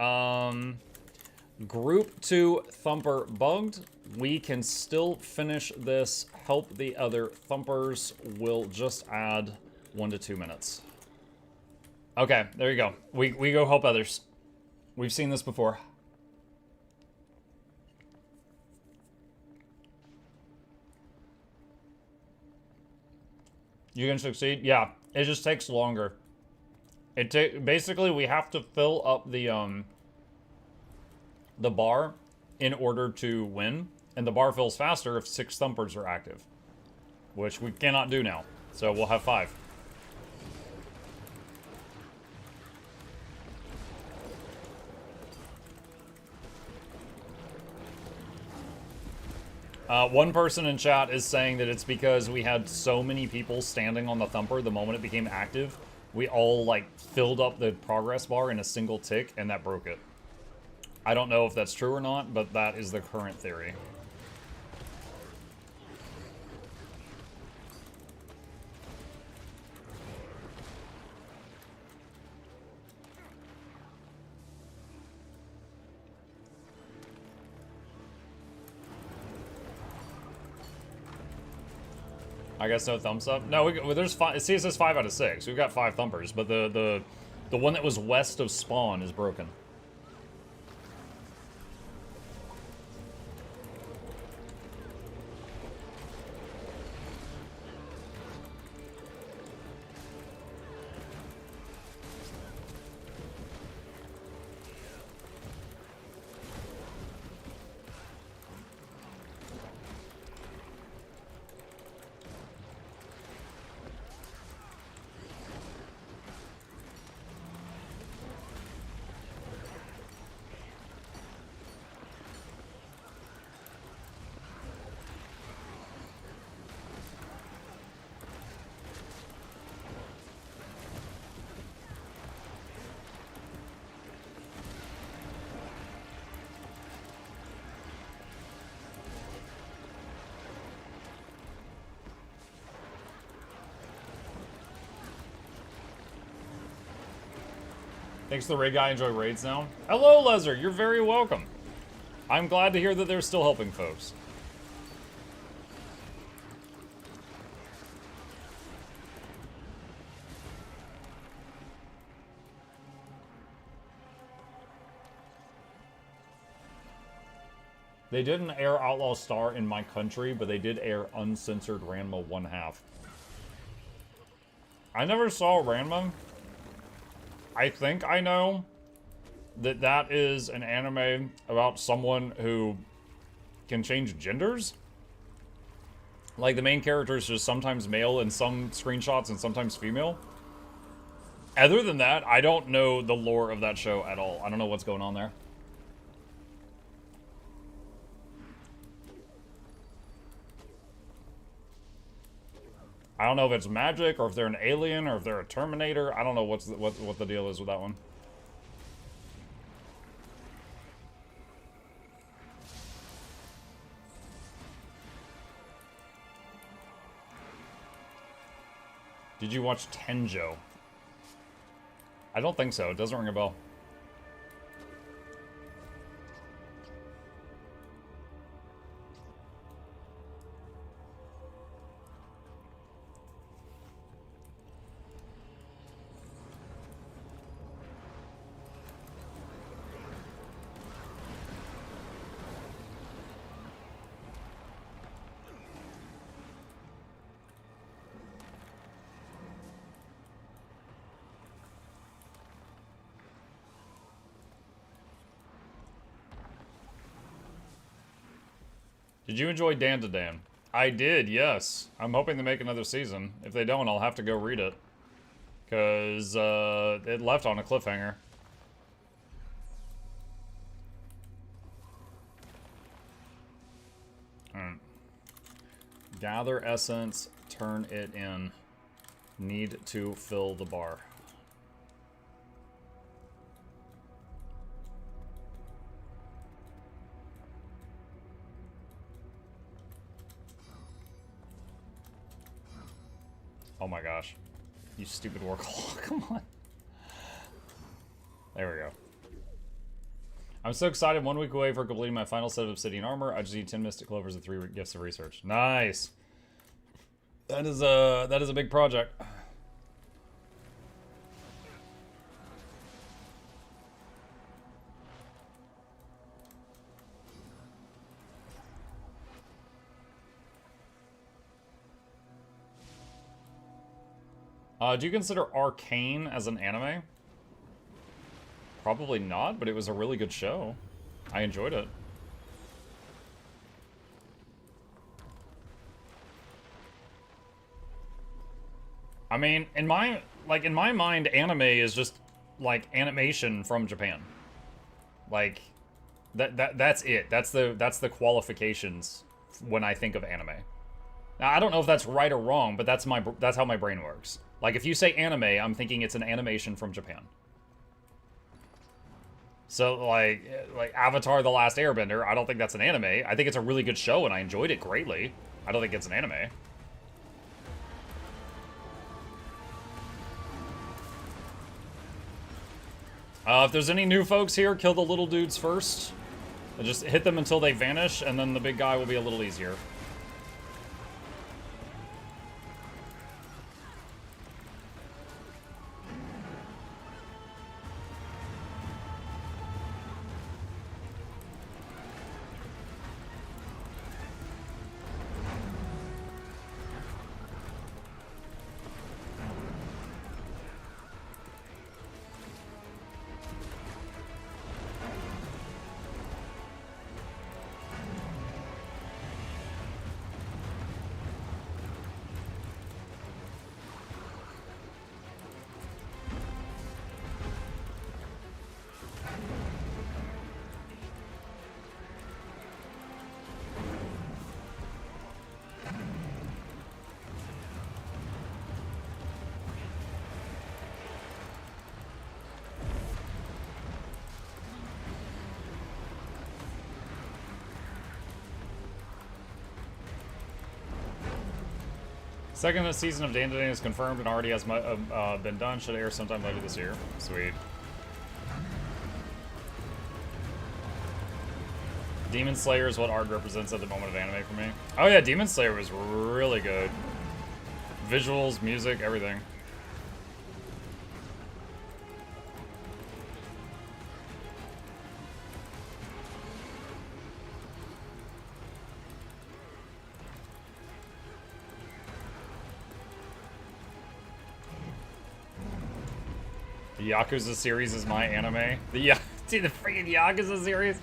group 2 thumper bugged. We can still finish this, help the other thumpers. We'll just add 1 to 2 minutes. Okay, there you go. We go help others. We've seen this before. You can succeed? Yeah, it just takes longer. Basically, we have to fill up the bar in order to win, and the bar fills faster if 6 thumpers are active, which we cannot do now. So we'll have 5. One person in chat is saying that it's because we had so many people standing on the thumper the moment it became active. We all, like, filled up the progress bar in a single tick, and that broke it. I don't know if that's true or not, but that is the current theory. I guess no thumbs up. No, there's 5. See, it says 5 out of 6. We've got 5 thumpers, but the one that was west of spawn is broken. Thanks to the raid guy. Enjoy raids now. Hello, Lezer. You're very welcome. I'm glad to hear that they're still helping folks. They didn't air Outlaw Star in my country, but they did air Uncensored Ranma 1/2. I never saw Ranma. I think I know that that is an anime about someone who can change genders. Like, the main character is just sometimes male in some screenshots and sometimes female. Other than that, I don't know the lore of that show at all. I don't know what's going on there. I don't know if it's magic or if they're an alien or if they're a Terminator. I don't know what the deal is with that one. Did you watch Tenjo? I don't think so. It doesn't ring a bell. Did you enjoy Dan to Dan? I did, yes. I'm hoping to make another season. If they don't, I'll have to go read it. Because it left on a cliffhanger. Alright. Gather essence, turn it in. Need to fill the bar. Oh my gosh. You stupid Warclaw. Come on. There we go. I'm so excited. 1 week away for completing my final set of Obsidian armor. I just need 10 Mystic Clovers and 3 gifts of research. Nice. That is a big project. Do you consider Arcane as an anime? Probably not, but it was a really good show. I enjoyed it. I mean, in my mind, anime is just like animation from Japan. Like that's it. That's the qualifications when I think of anime. Now, I don't know if that's right or wrong, but that's how my brain works. Like, if you say anime, I'm thinking it's an animation from Japan. So, like Avatar: The Last Airbender, I don't think that's an anime. I think it's a really good show, and I enjoyed it greatly. I don't think it's an anime. If there's any new folks here, kill the little dudes first. And just hit them until they vanish, and then the big guy will be a little easier. Second season of Dan to Dan is confirmed and already has been done. Should air sometime later this year. Sweet. Demon Slayer is what art represents at the moment of anime for me. Oh yeah, Demon Slayer was really good. Visuals, music, everything. The Yakuza series is my anime. Dude, the freaking Yakuza series.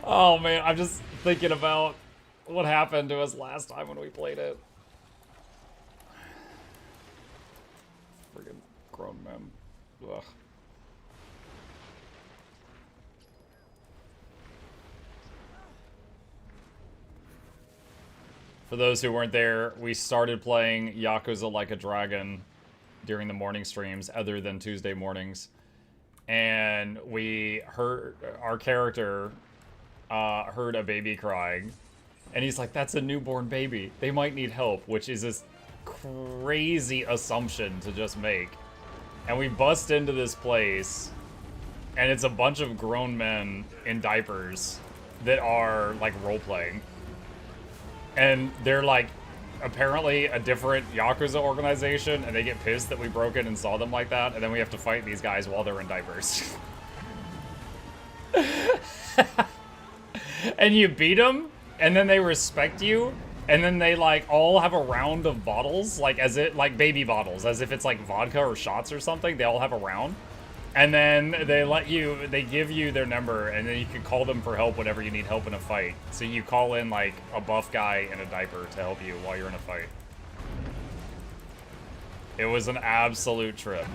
Oh man, I'm just thinking about what happened to us last time when we played it. Friggin' grown men. Ugh. For those who weren't there, we started playing Yakuza Like a Dragon during the morning streams, other than Tuesday mornings. And we heard, our character heard a baby crying. And he's like, that's a newborn baby. They might need help, which is this crazy assumption to just make. And we bust into this place, and it's a bunch of grown men in diapers that are, like, role-playing. And they're, like, apparently a different Yakuza organization, and they get pissed that we broke in and saw them like that, and then we have to fight these guys while they're in diapers. And you beat them, and then they respect you, and then they, like, all have a round of bottles, like, as it, like, baby bottles, as if it's, like, vodka or shots or something. They all have a round. And then they give you their number, and then you can call them for help whenever you need help in a fight. So you call in, like, a buff guy in a diaper to help you while you're in a fight. It was an absolute trip.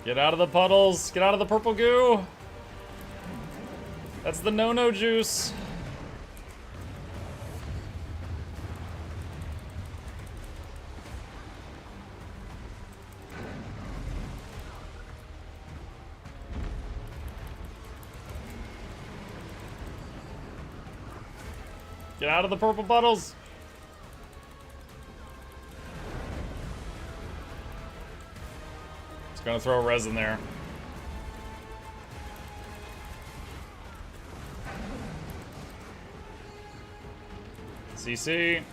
Get out of the puddles! Get out of the purple goo! That's the no-no juice. Get out of the purple puddles! It's gonna throw res in there. CC.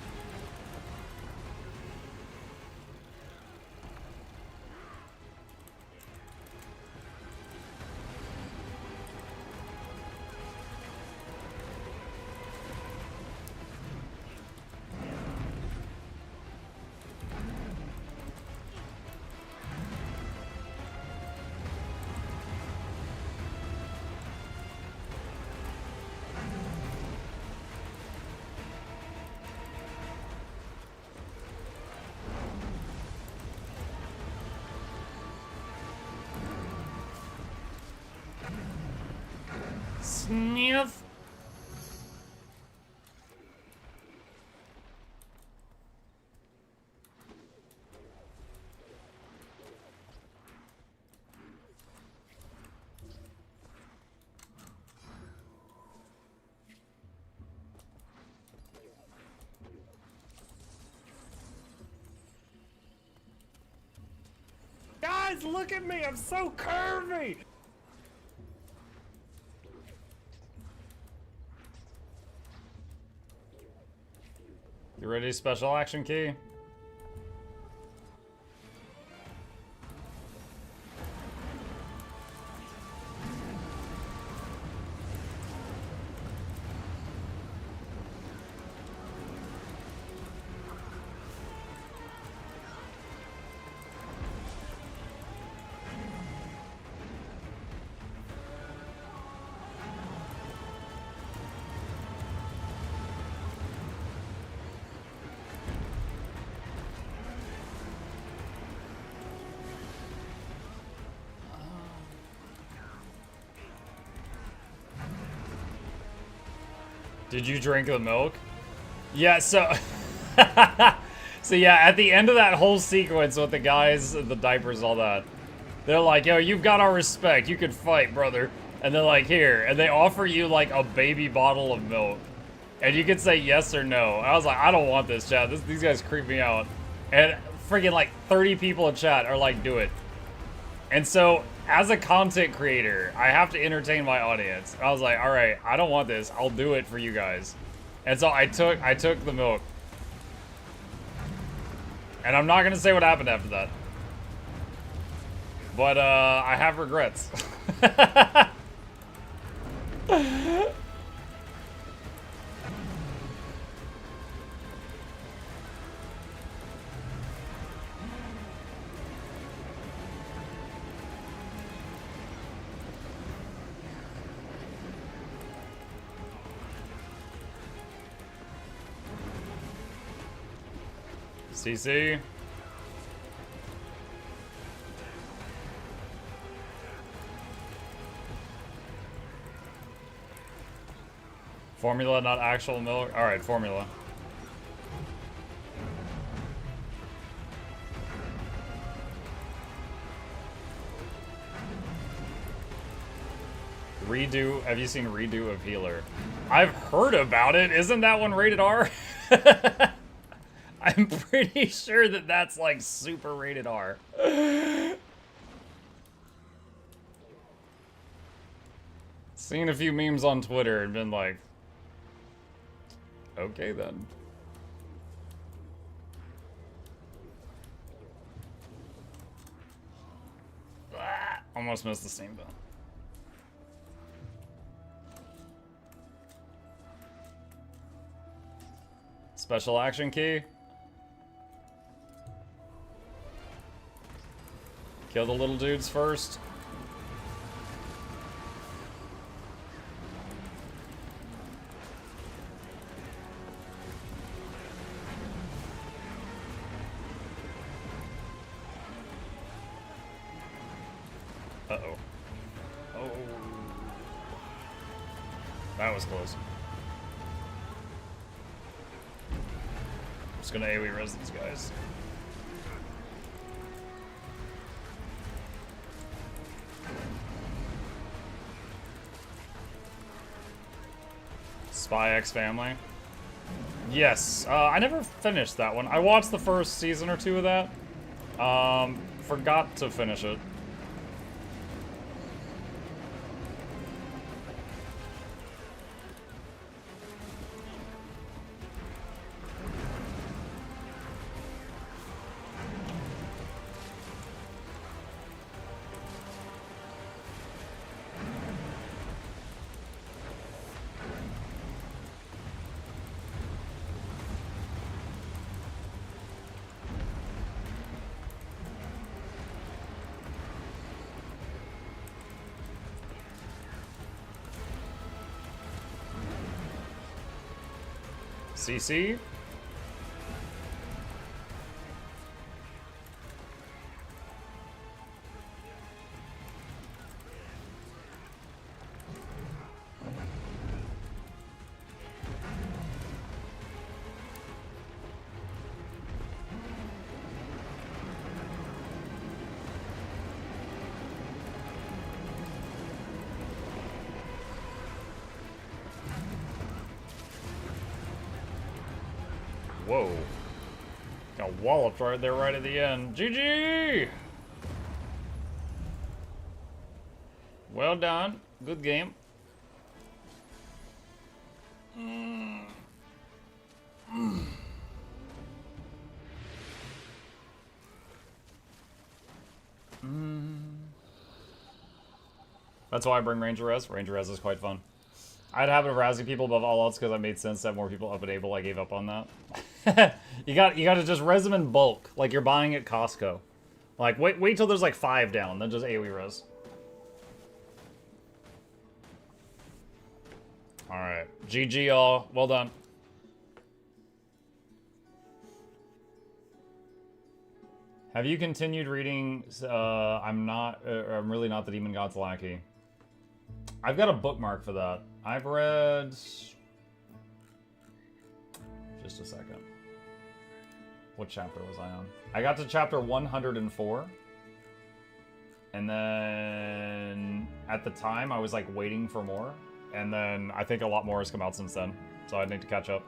Sniff. Guys, look at me! I'm so curvy! You ready, special action key? Did you drink the milk? Yeah, so... so yeah, at the end of that whole sequence with the guys, the diapers, all that, they're like, yo, you've got our respect. You can fight, brother. And they're like, here. And they offer you, like, a baby bottle of milk. And you can say yes or no. I was like, I don't want this, chat. These guys creep me out. And freaking, like, 30 people in chat are like, do it. And so... as a content creator, I have to entertain my audience. I was like, all right, I don't want this. I'll do it for you guys. And so I took the milk. And I'm not going to say what happened after that. But I have regrets. CC. Formula, not actual milk. All right, formula. Redo. Have you seen Redo of Healer? I've heard about it. Isn't that one rated R? I'm pretty sure that that's like super rated R. Seen a few memes on Twitter and been like, okay then. Ah, almost missed the steam bell. Special action key. Kill the little dudes first. Uh-oh. Oh. That was close. Just gonna AoE res these guys. Spy X Family. Yes, I never finished that one. I watched the first season or two of that. Forgot to finish it. CC. Whoa. Got walloped right there right at the end. GG! Well done. Good game. That's why I bring Ranger Res. Ranger Res is quite fun. I had a habit of razzing people above all else because I made sense to have more people up and able. I gave up on that. you got to just res them in bulk, like you're buying at Costco. Like wait till there's like 5 down, then just AoE res. All right, GG all. Well done. Have you continued reading? I'm really not the Demon God's Lackey. I've got a bookmark for that. I've read... Just a second. What chapter was I on? I got to chapter 104. And then... At the time, I was like waiting for more. And then I think a lot more has come out since then. So I need to catch up.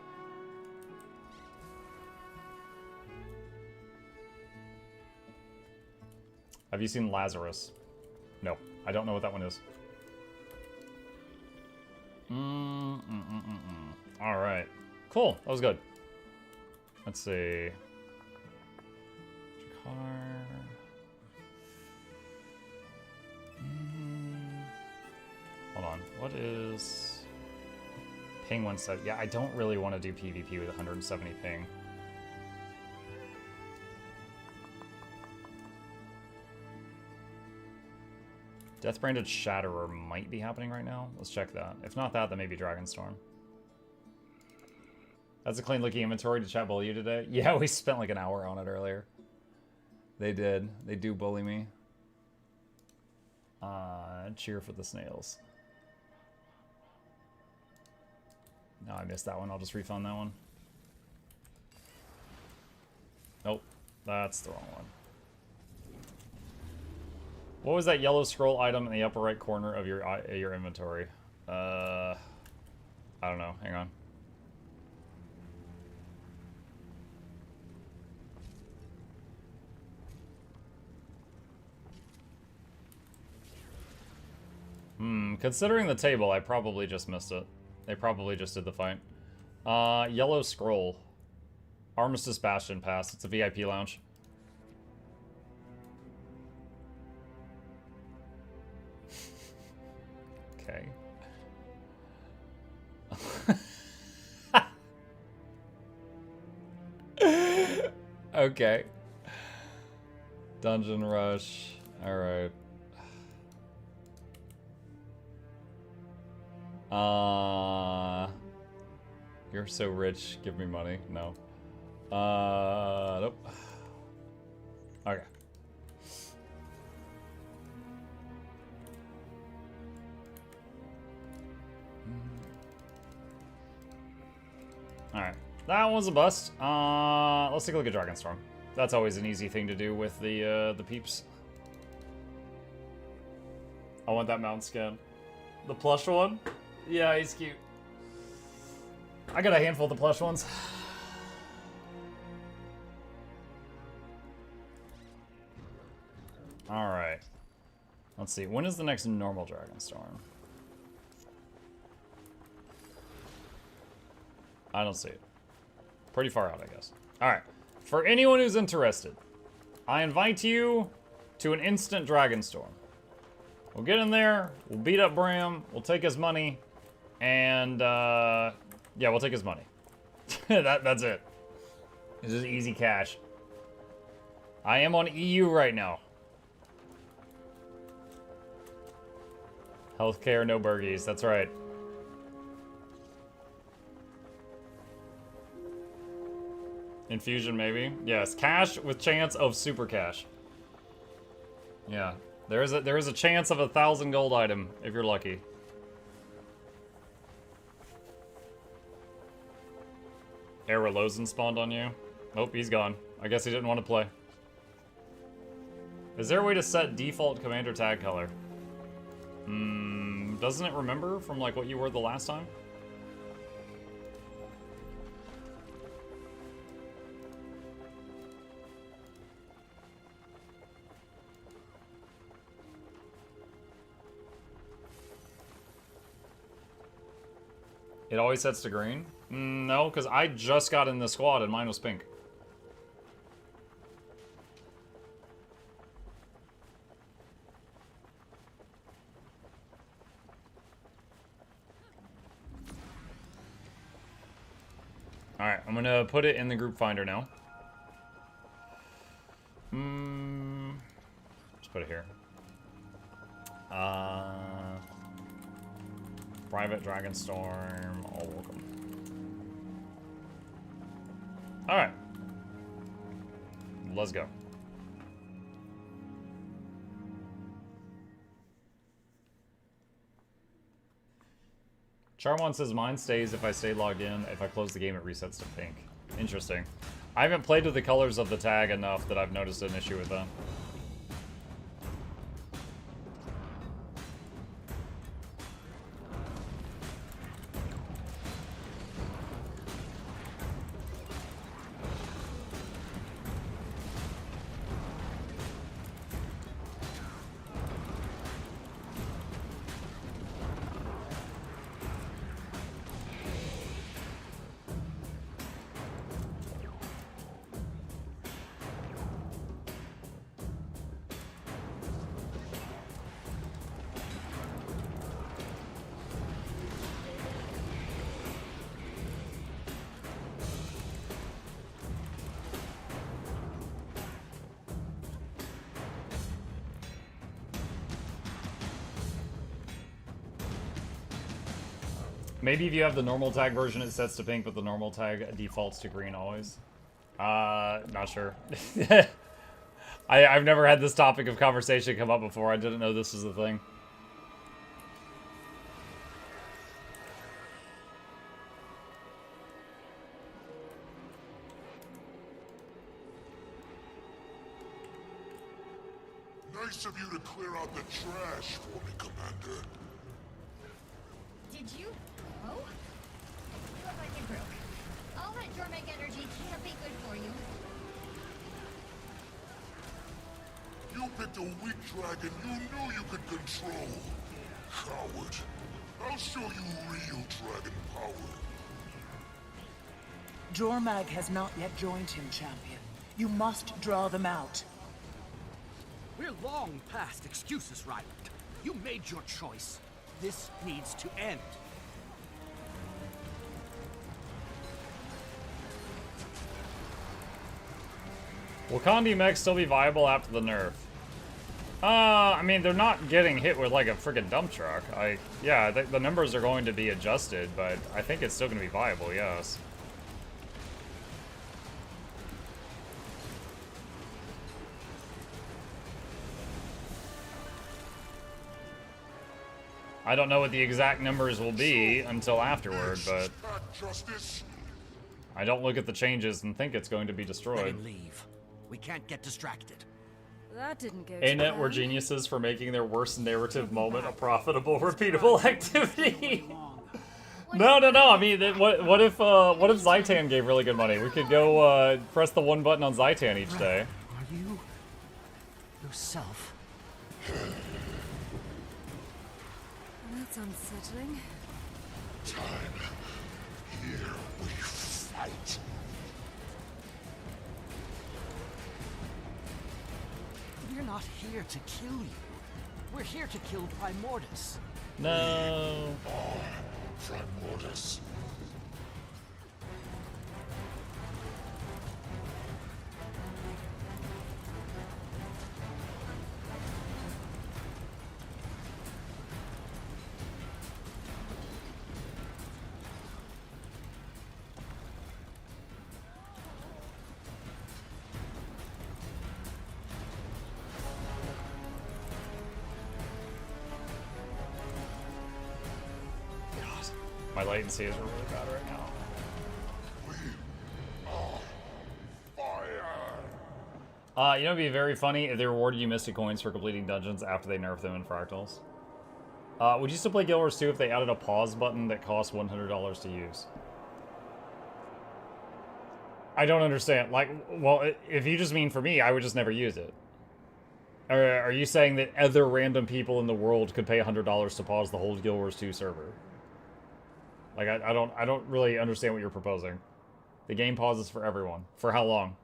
Have you seen Lazarus? No. I don't know what that one is. Alright. Cool. That was good. Let's see. Hold on. What is... Ping 170. Yeah, I don't really want to do PvP with 170 ping. Death Branded Shatterer might be happening right now. Let's check that. If not that, then maybe Dragonstorm. That's a clean looking inventory to chat bully you today. Yeah, we spent like an hour on it earlier. They did. They do bully me. Cheer for the snails. No, I missed that one. I'll just refund that one. Nope, that's the wrong one. What was that yellow scroll item in the upper right corner of your inventory? I don't know. Hang on. Considering the table, I probably just missed it. They probably just did the fight. Yellow scroll. Armistice Bastion Pass. It's a VIP lounge. Okay. Okay. Dungeon Rush. Alright. You're so rich. Give me money. No. Nope. Okay. Alright. That was a bust. Let's take a look at Dragonstorm. That's always an easy thing to do with the peeps. I want that mount skin. The plush one? Yeah, he's cute. I got a handful of the plush ones. Alright. Let's see. When is the next normal Dragonstorm? I don't see it. Pretty far out, I guess. Alright. For anyone who's interested, I invite you to an instant Dragonstorm. We'll get in there, we'll beat up Bram, we'll take his money, and, yeah, we'll take his money. That's it. It's just easy cash. I am on EU right now. Healthcare, no burgies, that's right. Infusion, maybe? Yes, cash with chance of super cash. Yeah. There is a chance of 1,000 gold item, if you're lucky. Erolozen spawned on you? Nope, he's gone. I guess he didn't want to play. Is there a way to set default commander tag color? Doesn't it remember from like what you were the last time? It always sets to green? No, because I just got in the squad and mine was pink. Alright, I'm gonna put it in the group finder now. Just put it here. Private Dragonstorm, all welcome. Alright. Let's go. Charmon says mine stays if I stay logged in. If I close the game, it resets to pink. Interesting. I haven't played with the colors of the tag enough that I've noticed an issue with that. Maybe if you have the normal tag version, it sets to pink, but the normal tag defaults to green always. Not sure. I've never had this topic of conversation come up before. I didn't know this was a thing. Nice of you to clear out the trash for me, Commander. Did you? Oh? You look like you broke. All that dormant energy can't be good for you. You picked a weak dragon you knew you could control. Coward. I'll show you real dragon power. Jormag has not yet joined him, champion. You must draw them out. We're long past excuses, Ryland. You made your choice. This needs to end. Will Condi mechs still be viable after the nerf? I mean, they're not getting hit with like a freaking dump truck. Yeah, the numbers are going to be adjusted, but I think it's still going to be viable, yes. I don't know what the exact numbers will be until afterward, but I don't look at the changes and think it's going to be destroyed. Let him leave. We can't get distracted. That didn't go Ain't it, we're geniuses for making their worst narrative moment a profitable, repeatable activity. No. I mean, what if Zaitan gave really good money? We could go press the one button on Zaitan each day. Are you yourself? That's unsettling. Time. Here we fight. We're not here to kill you. We're here to kill Primordus. No. Primordus. My latency is really bad right now. You know, it'd be very funny if they rewarded you Mystic Coins for completing dungeons after they nerfed them in Fractals. Would you still play Guild Wars 2 if they added a pause button that cost $100 to use? I don't understand. Like, well, if you just mean for me, I would just never use it. Are you saying that other random people in the world could pay $100 to pause the whole Guild Wars 2 server? Like, I don't really understand what you're proposing. The game pauses for everyone. For how long?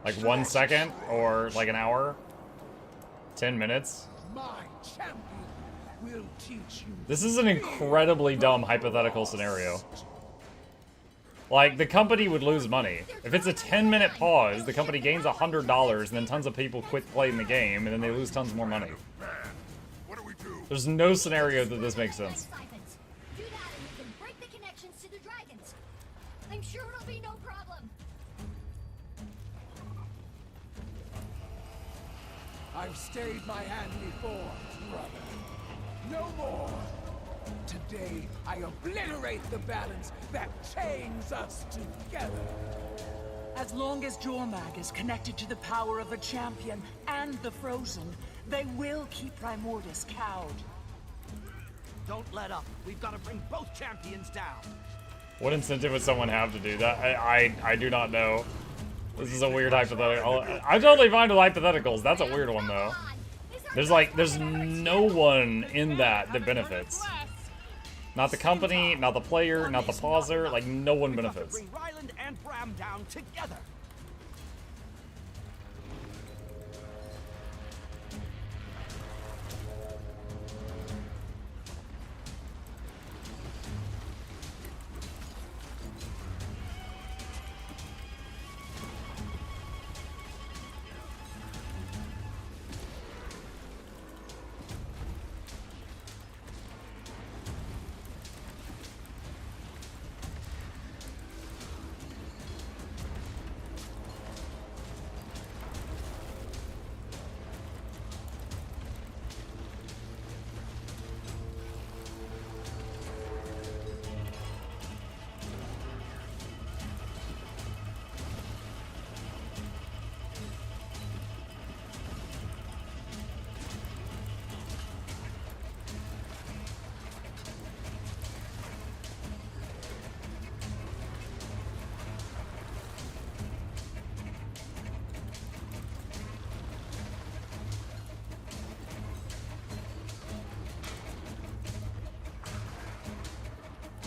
Like 1 second? Or like an hour? 10 minutes? My champion will teach you. This is an incredibly dumb hypothetical scenario. Like, the company would lose money. If it's a 10-minute pause, the company gains $100, and then tons of people quit playing the game, and then they lose tons more money. There's no scenario that this makes sense. Do that and we can break the connections to the dragons. I'm sure it'll be no problem. I've stayed my hand before, brother. No more. Today, I obliterate the balance that chains us together. As long as Jormag is connected to the power of the champion and the Frozen, they will keep Primordus cowed. Don't let up. We've got to bring both champions down. What incentive would someone have to do that? I do not know. This is a weird hypothetical. I'm totally fine with hypotheticals. That's a weird one, though. There's no one in that benefits. Not the company, not the player, not the pauser. Like, no one benefits. Bring Ryland and Bram down together.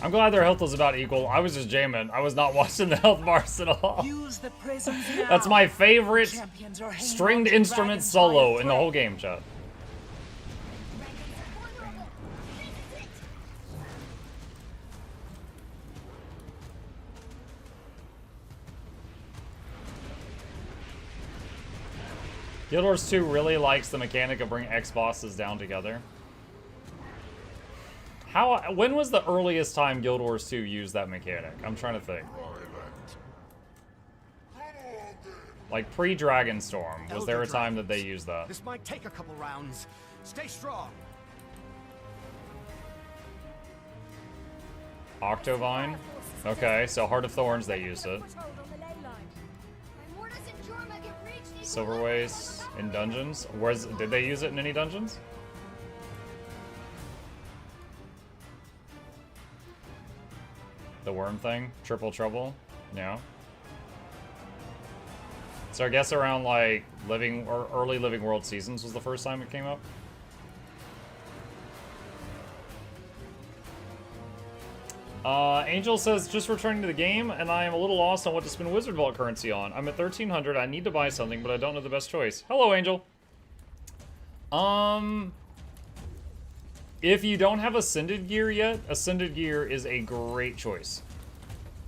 I'm glad their health was about equal. I was just jamming. I was not watching the health bars at all. Use the prisms now. That's my favorite Champions are hanging stringed on to instrument dragons solo by a in the whole thread. game, chat. Guild Wars 2 really likes the mechanic of bringing X bosses down together. When was the earliest time Guild Wars 2 used that mechanic? I'm trying to think. Like pre-Dragonstorm, was there a time that they used that? This might take a couple rounds. Stay strong. Octovine? Okay, so Heart of Thorns they used it. Silverways in dungeons. Did they use it in any dungeons? The worm thing? Triple Trouble? No. So I guess around like early Living World Seasons was the first time it came up. Angel says, just returning to the game, and I am a little lost on what to spend Wizard Vault currency on. I'm at 1300, I need to buy something, but I don't know the best choice. Hello, Angel. If you don't have Ascended Gear yet, Ascended Gear is a great choice.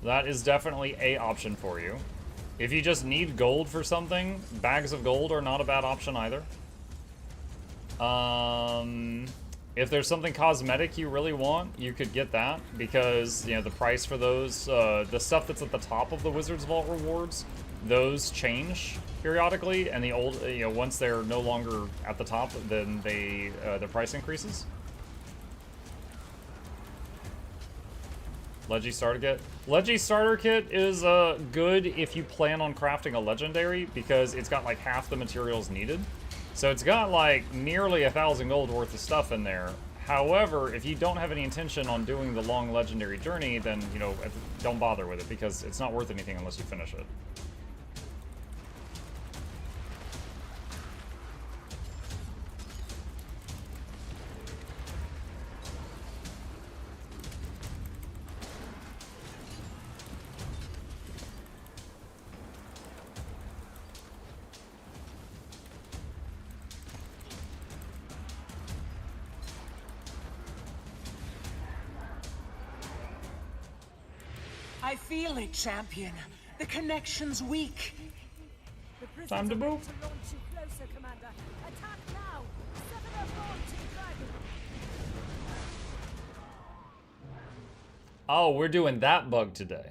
That is definitely a option for you. If you just need gold for something, bags of gold are not a bad option either. If there's something cosmetic you really want, you could get that, because, you know, the price for those, the stuff that's at the top of the Wizard's Vault rewards, those change periodically, and the old, you know, once they're no longer at the top, then they, the price increases. Leggy Starter Kit. Leggy Starter Kit is good if you plan on crafting a legendary, because it's got like half the materials needed. So it's got like nearly 1,000 gold worth of stuff in there. However, if you don't have any intention on doing the long legendary journey, then, you know, don't bother with it, because it's not worth anything unless you finish it. I feel it, champion. The connection's weak. Time to move. Oh, we're doing that bug today.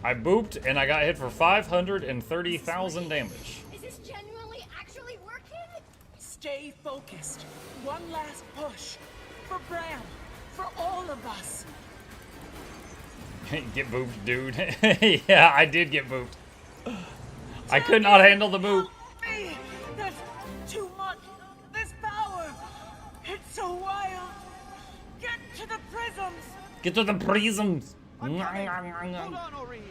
I booped and I got hit for 530,000 damage. Is this genuinely actually working? Stay focused. One last push. For Bram. For all of us. Get booped, dude. Yeah, I did get booped. I could not handle the boop. There's too much. This power. It's so wild. Get to the prisms. Get to the prisms. Hold on, Oreen.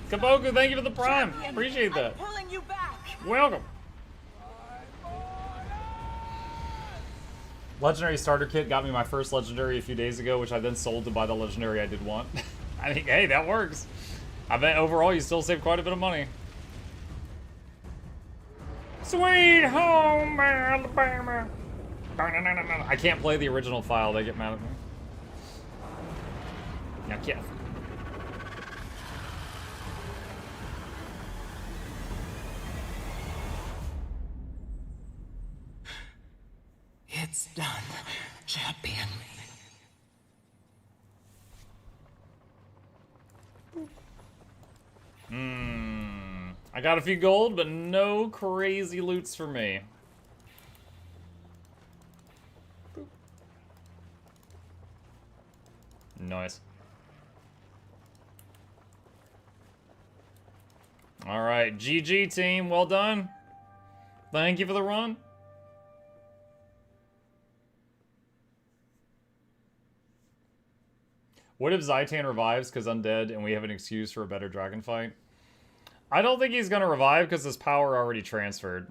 Kaboku, thank you for the prime. Appreciate that. I'm pulling you back. Welcome. Legendary starter kit got me my first legendary a few days ago, which I then sold to buy the legendary I did want. I think, hey, that works. I bet overall you still save quite a bit of money. Sweet home Alabama. I can't play the original file, they get mad at me. Now, Kev. It's done, champion. I got a few gold, but no crazy loots for me. Nice. All right, GG team, well done. Thank you for the run. What if Zaitan revives because undead and we have an excuse for a better dragon fight? I don't think he's gonna revive because his power already transferred.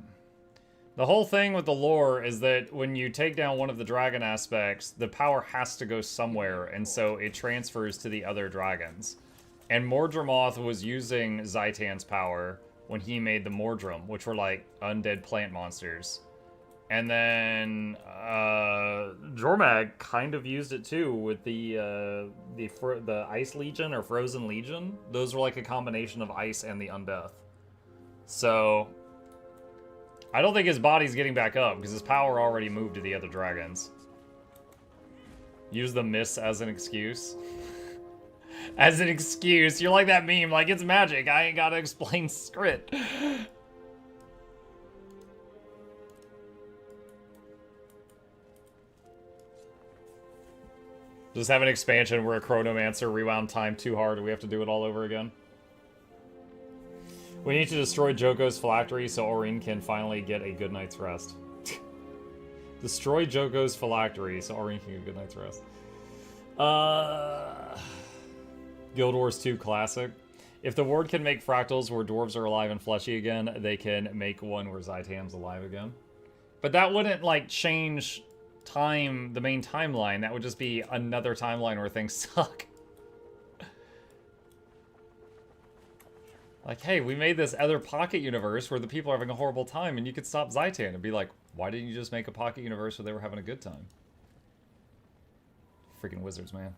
The whole thing with the lore is that when you take down one of the dragon aspects, the power has to go somewhere, and so it transfers to the other dragons. And Mordremoth was using Zaitan's power when he made the Mordrum, which were like undead plant monsters. And then Jormag kind of used it too with the Ice Legion or Frozen Legion. Those were like a combination of ice and the undeath. So I don't think his body's getting back up because his power already moved to the other dragons. Use the miss as an excuse. As an excuse. You're like that meme, like it's magic. I ain't gotta explain script. Just have an expansion where a Chronomancer rewound time too hard and we have to do it all over again. We need to destroy Joko's phylactery so Aurene can finally get a good night's rest. Destroy Joko's phylactery so Aurene can get a good night's rest. Guild Wars 2 Classic. If the Ward can make fractals where dwarves are alive and fleshy again, they can make one where Zaitan's alive again. But that wouldn't, like, change the main timeline. That would just be another timeline where things suck. Like, hey, we made this other pocket universe where the people are having a horrible time and you could stop Zaitan and be like, why didn't you just make a pocket universe where they were having a good time? Freaking wizards, man.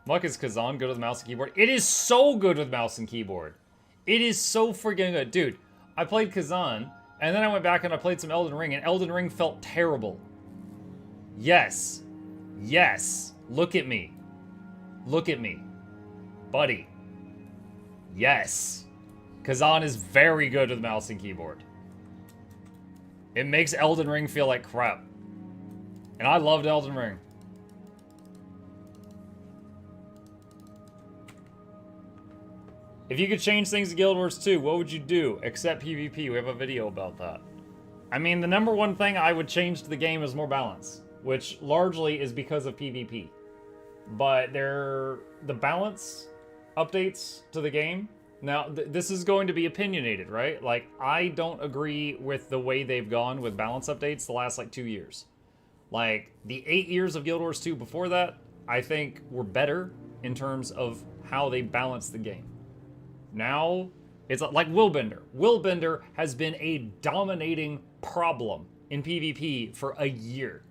Muck, is Kazan good with mouse and keyboard? It is so good with mouse and keyboard. It is so freaking good. Dude, I played Kazan and then I went back and I played some Elden Ring and Elden Ring felt terrible. Yes. Yes. Look at me. Look at me. Buddy. Yes. Kazan is very good with mouse and keyboard. It makes Elden Ring feel like crap. And I loved Elden Ring. If you could change things in Guild Wars 2, what would you do? Except PvP. We have a video about that. I mean, the number one thing I would change to the game is more balance, which largely is because of PvP. But the balance updates to the game. Now, this is going to be opinionated, right? Like, I don't agree with the way they've gone with balance updates the last, like, 2 years. Like, the 8 years of Guild Wars 2 before that, I think were better in terms of how they balanced the game. Now, it's like Willbender. Willbender has been a dominating problem in PvP for a year.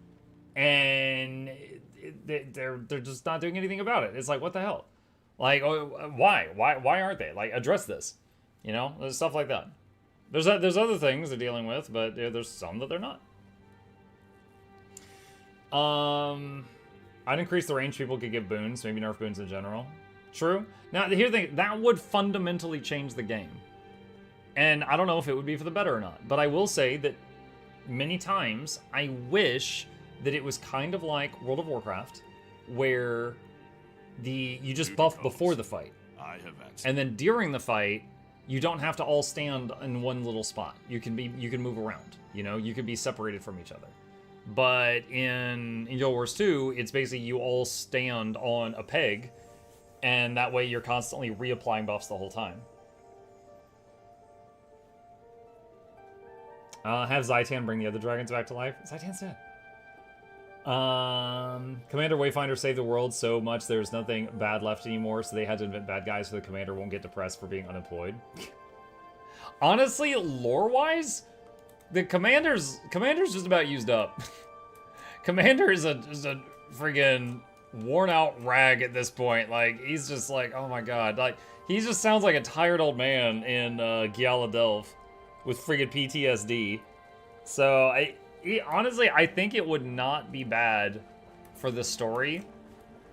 And they're just not doing anything about it. It's like, what the hell? Like, why? Why aren't they? Like, address this. You know, there's stuff like that. There's other things they're dealing with, but there's some that they're not. I'd increase the range people could give boons, maybe nerf boons in general. True. Now, here's the thing. That would fundamentally change the game. And I don't know if it would be for the better or not. But I will say that many times, I wish that it was kind of like World of Warcraft, where you just buff before the fight. And then during the fight, you don't have to all stand in one little spot. You can move around. You know, you can be separated from each other. But in Guild Wars 2, it's basically you all stand on a peg, and that way you're constantly reapplying buffs the whole time. Have Zaitan bring the other dragons back to life. Zaitan's dead. Commander Wayfinder saved the world so much there's nothing bad left anymore, so they had to invent bad guys so the commander won't get depressed for being unemployed. Honestly, lore-wise, the commander's just about used up. Commander is a friggin' worn out rag at this point. Like, he's just like, oh my god. Like, he just sounds like a tired old man in Gyaladelph with friggin' PTSD. So, honestly, I think it would not be bad for the story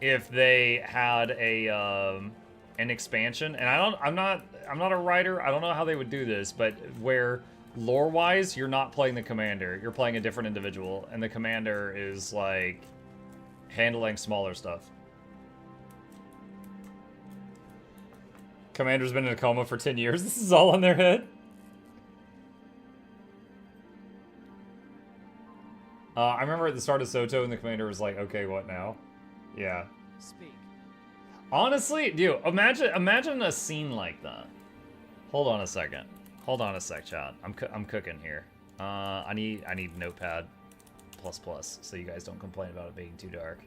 if they had an expansion. And I'm not a writer. I don't know how they would do this, but where lore-wise, you're not playing the commander. You're playing a different individual, and the commander is like handling smaller stuff. Commander's been in a coma for 10 years. This is all on their head. I remember at the start of Soto, and the commander was like, okay, what now? Yeah. Speak. Honestly, dude, imagine a scene like that. Hold on a second. Hold on a sec, chat. I'm cooking here. I need Notepad++, so you guys don't complain about it being too dark.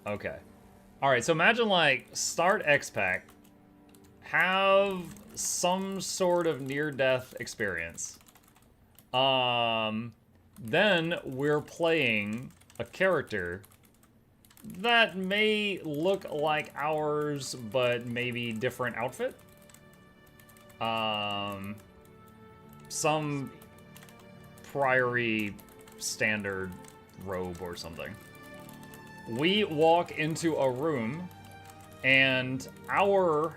Okay. All right. So imagine like start X-Pack, have some sort of near-death experience. Then we're playing a character that may look like ours, but maybe different outfit. Some priory standard robe or something. We walk into a room, and our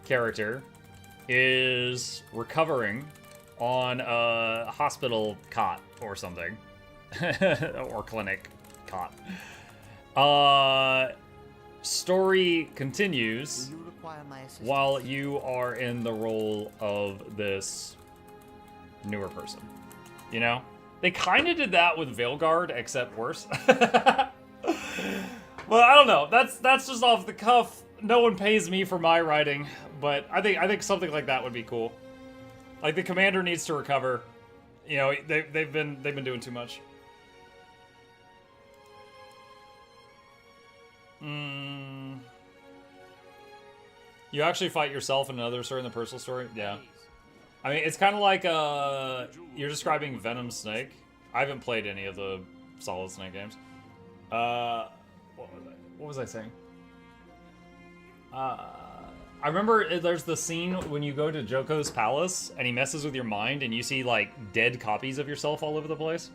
character is recovering on a hospital cot or something. Or clinic cot. Story continues while you are in the role of this newer person. You know? They kind of did that with Veilguard, except worse. Well, I don't know. That's just off the cuff. No one pays me for my writing, but I think something like that would be cool. Like the commander needs to recover. You know, they've been doing too much. You actually fight yourself and another story in the personal story? Yeah. I mean, it's kind of like, you're describing Venom Snake. I haven't played any of the Solid Snake games. What was I saying? I remember there's the scene when you go to Joko's palace and he messes with your mind and you see, like, dead copies of yourself all over the place.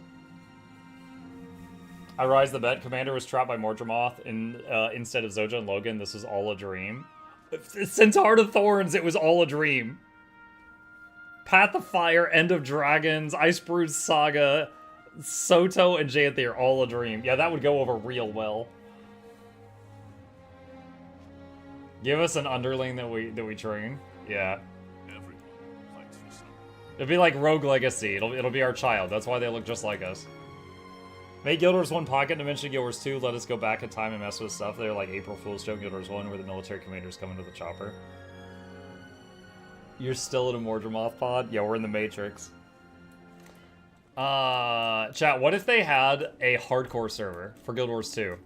I rise the bet. Commander was trapped by Mordremoth instead of Zoja and Logan. This was all a dream. Since Heart of Thorns, it was all a dream. Path of Fire, End of Dragons, Icebrood Saga, Soto, and Janthe are all a dream. Yeah, that would go over real well. Give us an underling that we train. Yeah. It'll be like Rogue Legacy. It'll be our child. That's why they look just like us. Make Guild Wars 1 Pocket Dimension, Guild Wars 2. Let us go back in time and mess with stuff. They're like April Fool's joke, Guild Wars 1, where the military commanders come into the chopper. You're still in a Mordremoth pod? Yeah, we're in the Matrix. Chat, what if they had a hardcore server for Guild Wars 2?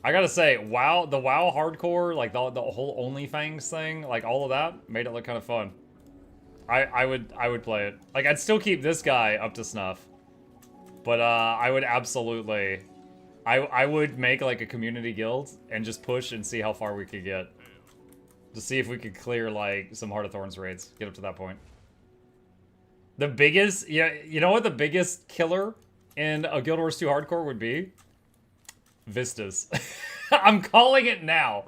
I gotta say, WoW, the WoW hardcore, like the whole OnlyFans thing, like all of that, made it look kind of fun. I would play it. Like, I'd still keep this guy up to snuff. But I would absolutely, I would make like a community guild and just push and see how far we could get. To see if we could clear like some Heart of Thorns raids, get up to that point. The biggest, yeah, you know what the biggest killer in a Guild Wars 2 hardcore would be? Vistas. I'm calling it now.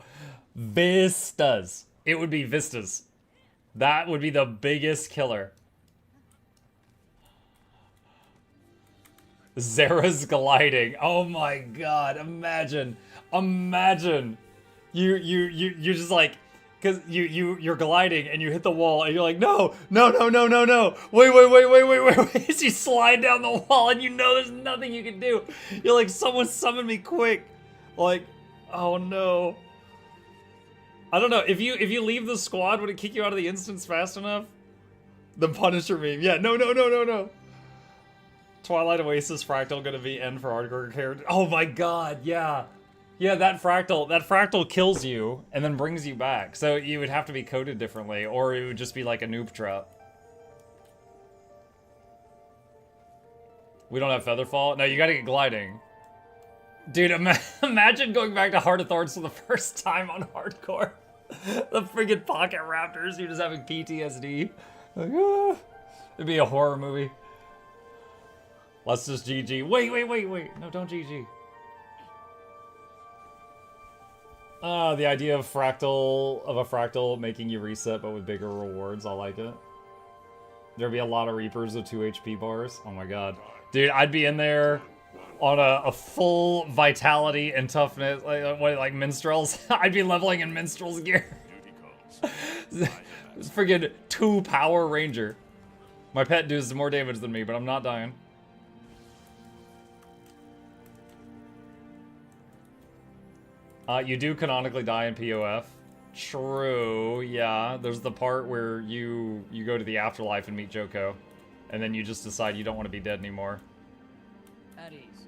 Vistas. It would be Vistas. That would be the biggest killer. Zera's gliding. Oh my god, imagine. Imagine. You're just like, cause you're gliding and you hit the wall and you're like, no. Wait. You slide down the wall and you know there's nothing you can do. You're like, someone summon me quick. Like, oh no. I don't know, if you leave the squad, would it kick you out of the instance fast enough? The Punisher meme. Yeah, no. Twilight Oasis Fractal gonna be end for hardcore character. Oh my god, yeah. Yeah, that fractal kills you and then brings you back. So you would have to be coded differently, or it would just be like a noob trap. We don't have Featherfall? No, you gotta get gliding. Dude, imagine going back to Heart of Thorns for the first time on hardcore. The friggin' pocket raptors, you're just having PTSD. Like, ah. It'd be a horror movie. Let's just GG. Wait. No, don't GG. The idea of a fractal making you reset, but with bigger rewards. I like it. There'd be a lot of Reapers with 2 HP bars. Oh my god. Dude, I'd be in there on a full vitality and toughness, like minstrels. I'd be leveling in minstrels gear. It's friggin' 2 power ranger. My pet does more damage than me, but I'm not dying. You do canonically die in POF. True, yeah. There's the part where you go to the afterlife and meet Joko, and then you just decide you don't want to be dead anymore. At ease.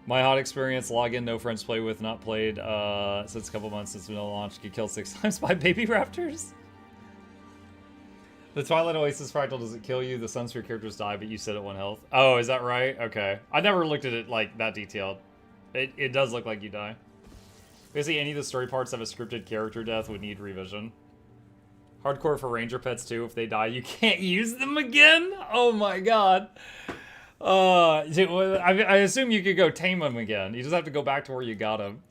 My hot experience, login, no friends to play with, not played since a couple months since vanilla launch, get killed 6 times by baby raptors. The Twilight Oasis fractal doesn't kill you, the Sunsphere characters die, but you said at 1 health. Oh, is that right? Okay. I never looked at it like that detailed. It does look like you die. Basically, any of the story parts have a scripted character death would need revision. Hardcore for ranger pets too. If they die, you can't use them again. Oh my god. I assume you could go tame them again. You just have to go back to where you got them.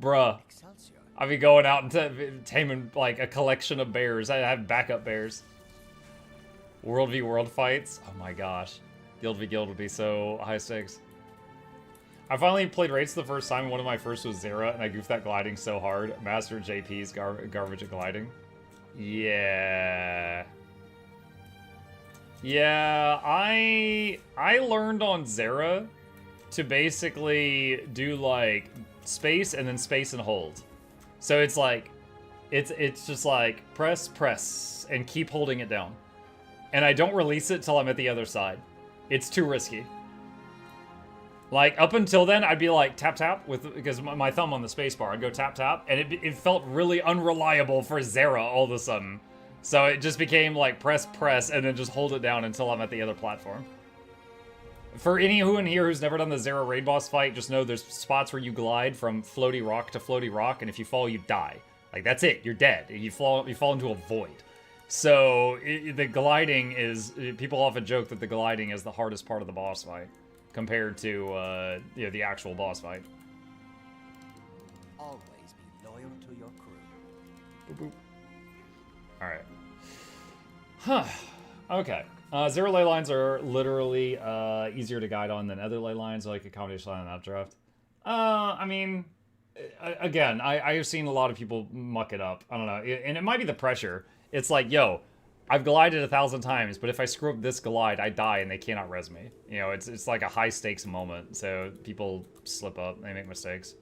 Bruh. I'd be going out and taming like a collection of bears. I have backup bears. World v World fights. Oh my gosh. Guild v Guild would be so high stakes. I finally played raids the first time. One of my first was Zera, and I goofed that gliding so hard. Master JP's garbage at gliding. Yeah. Yeah, I learned on Zera to basically do like space and then space and hold. So it's like, it's just like press, and keep holding it down. And I don't release it till I'm at the other side. It's too risky. Like, up until then, I'd be like, tap, because my thumb on the spacebar, I'd go tap, and it felt really unreliable for Zera all of a sudden. So it just became like press, and then just hold it down until I'm at the other platform. For anyone here who's never done the Zera raid boss fight, just know there's spots where you glide from floaty rock to floaty rock, and if you fall, you die. Like, that's it, you're dead. You fall into a void. So, the gliding is, people often joke that the gliding is the hardest part of the boss fight, compared to, you know, the actual boss fight. Always be loyal to your crew. Boop, boop. Alright. Huh. Okay. Zero ley lines are literally easier to guide on than other ley lines, like a combination line and updraft. I mean, again, I have seen a lot of people muck it up. I don't know. And it might be the pressure. It's like, yo, I've glided 1,000 times, but if I screw up this glide, I die and they cannot res me. You know, it's like a high stakes moment, so people slip up, they make mistakes.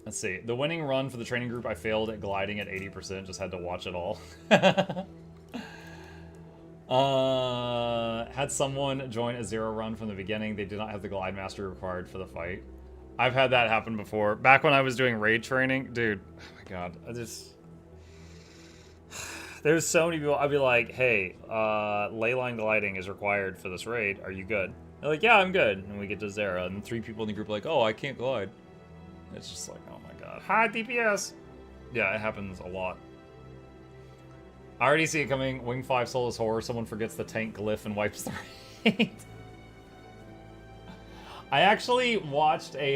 Let's see. The winning run for the training group, I failed at gliding at 80%, just had to watch it all. Had someone join a zero run from the beginning. They did not have the glide mastery required for the fight. I've had that happen before. Back when I was doing raid training, dude, oh my god, there's so many people, I'd be like, hey, ley line gliding is required for this raid. Are you good? They're like, yeah, I'm good. And we get to Zera, and 3 people in the group are like, oh, I can't glide. It's just like, oh my god. High DPS! Yeah, it happens a lot. I already see it coming. Wing 5 Soulless Horror. Someone forgets the tank glyph and wipes the raid. I actually watched a,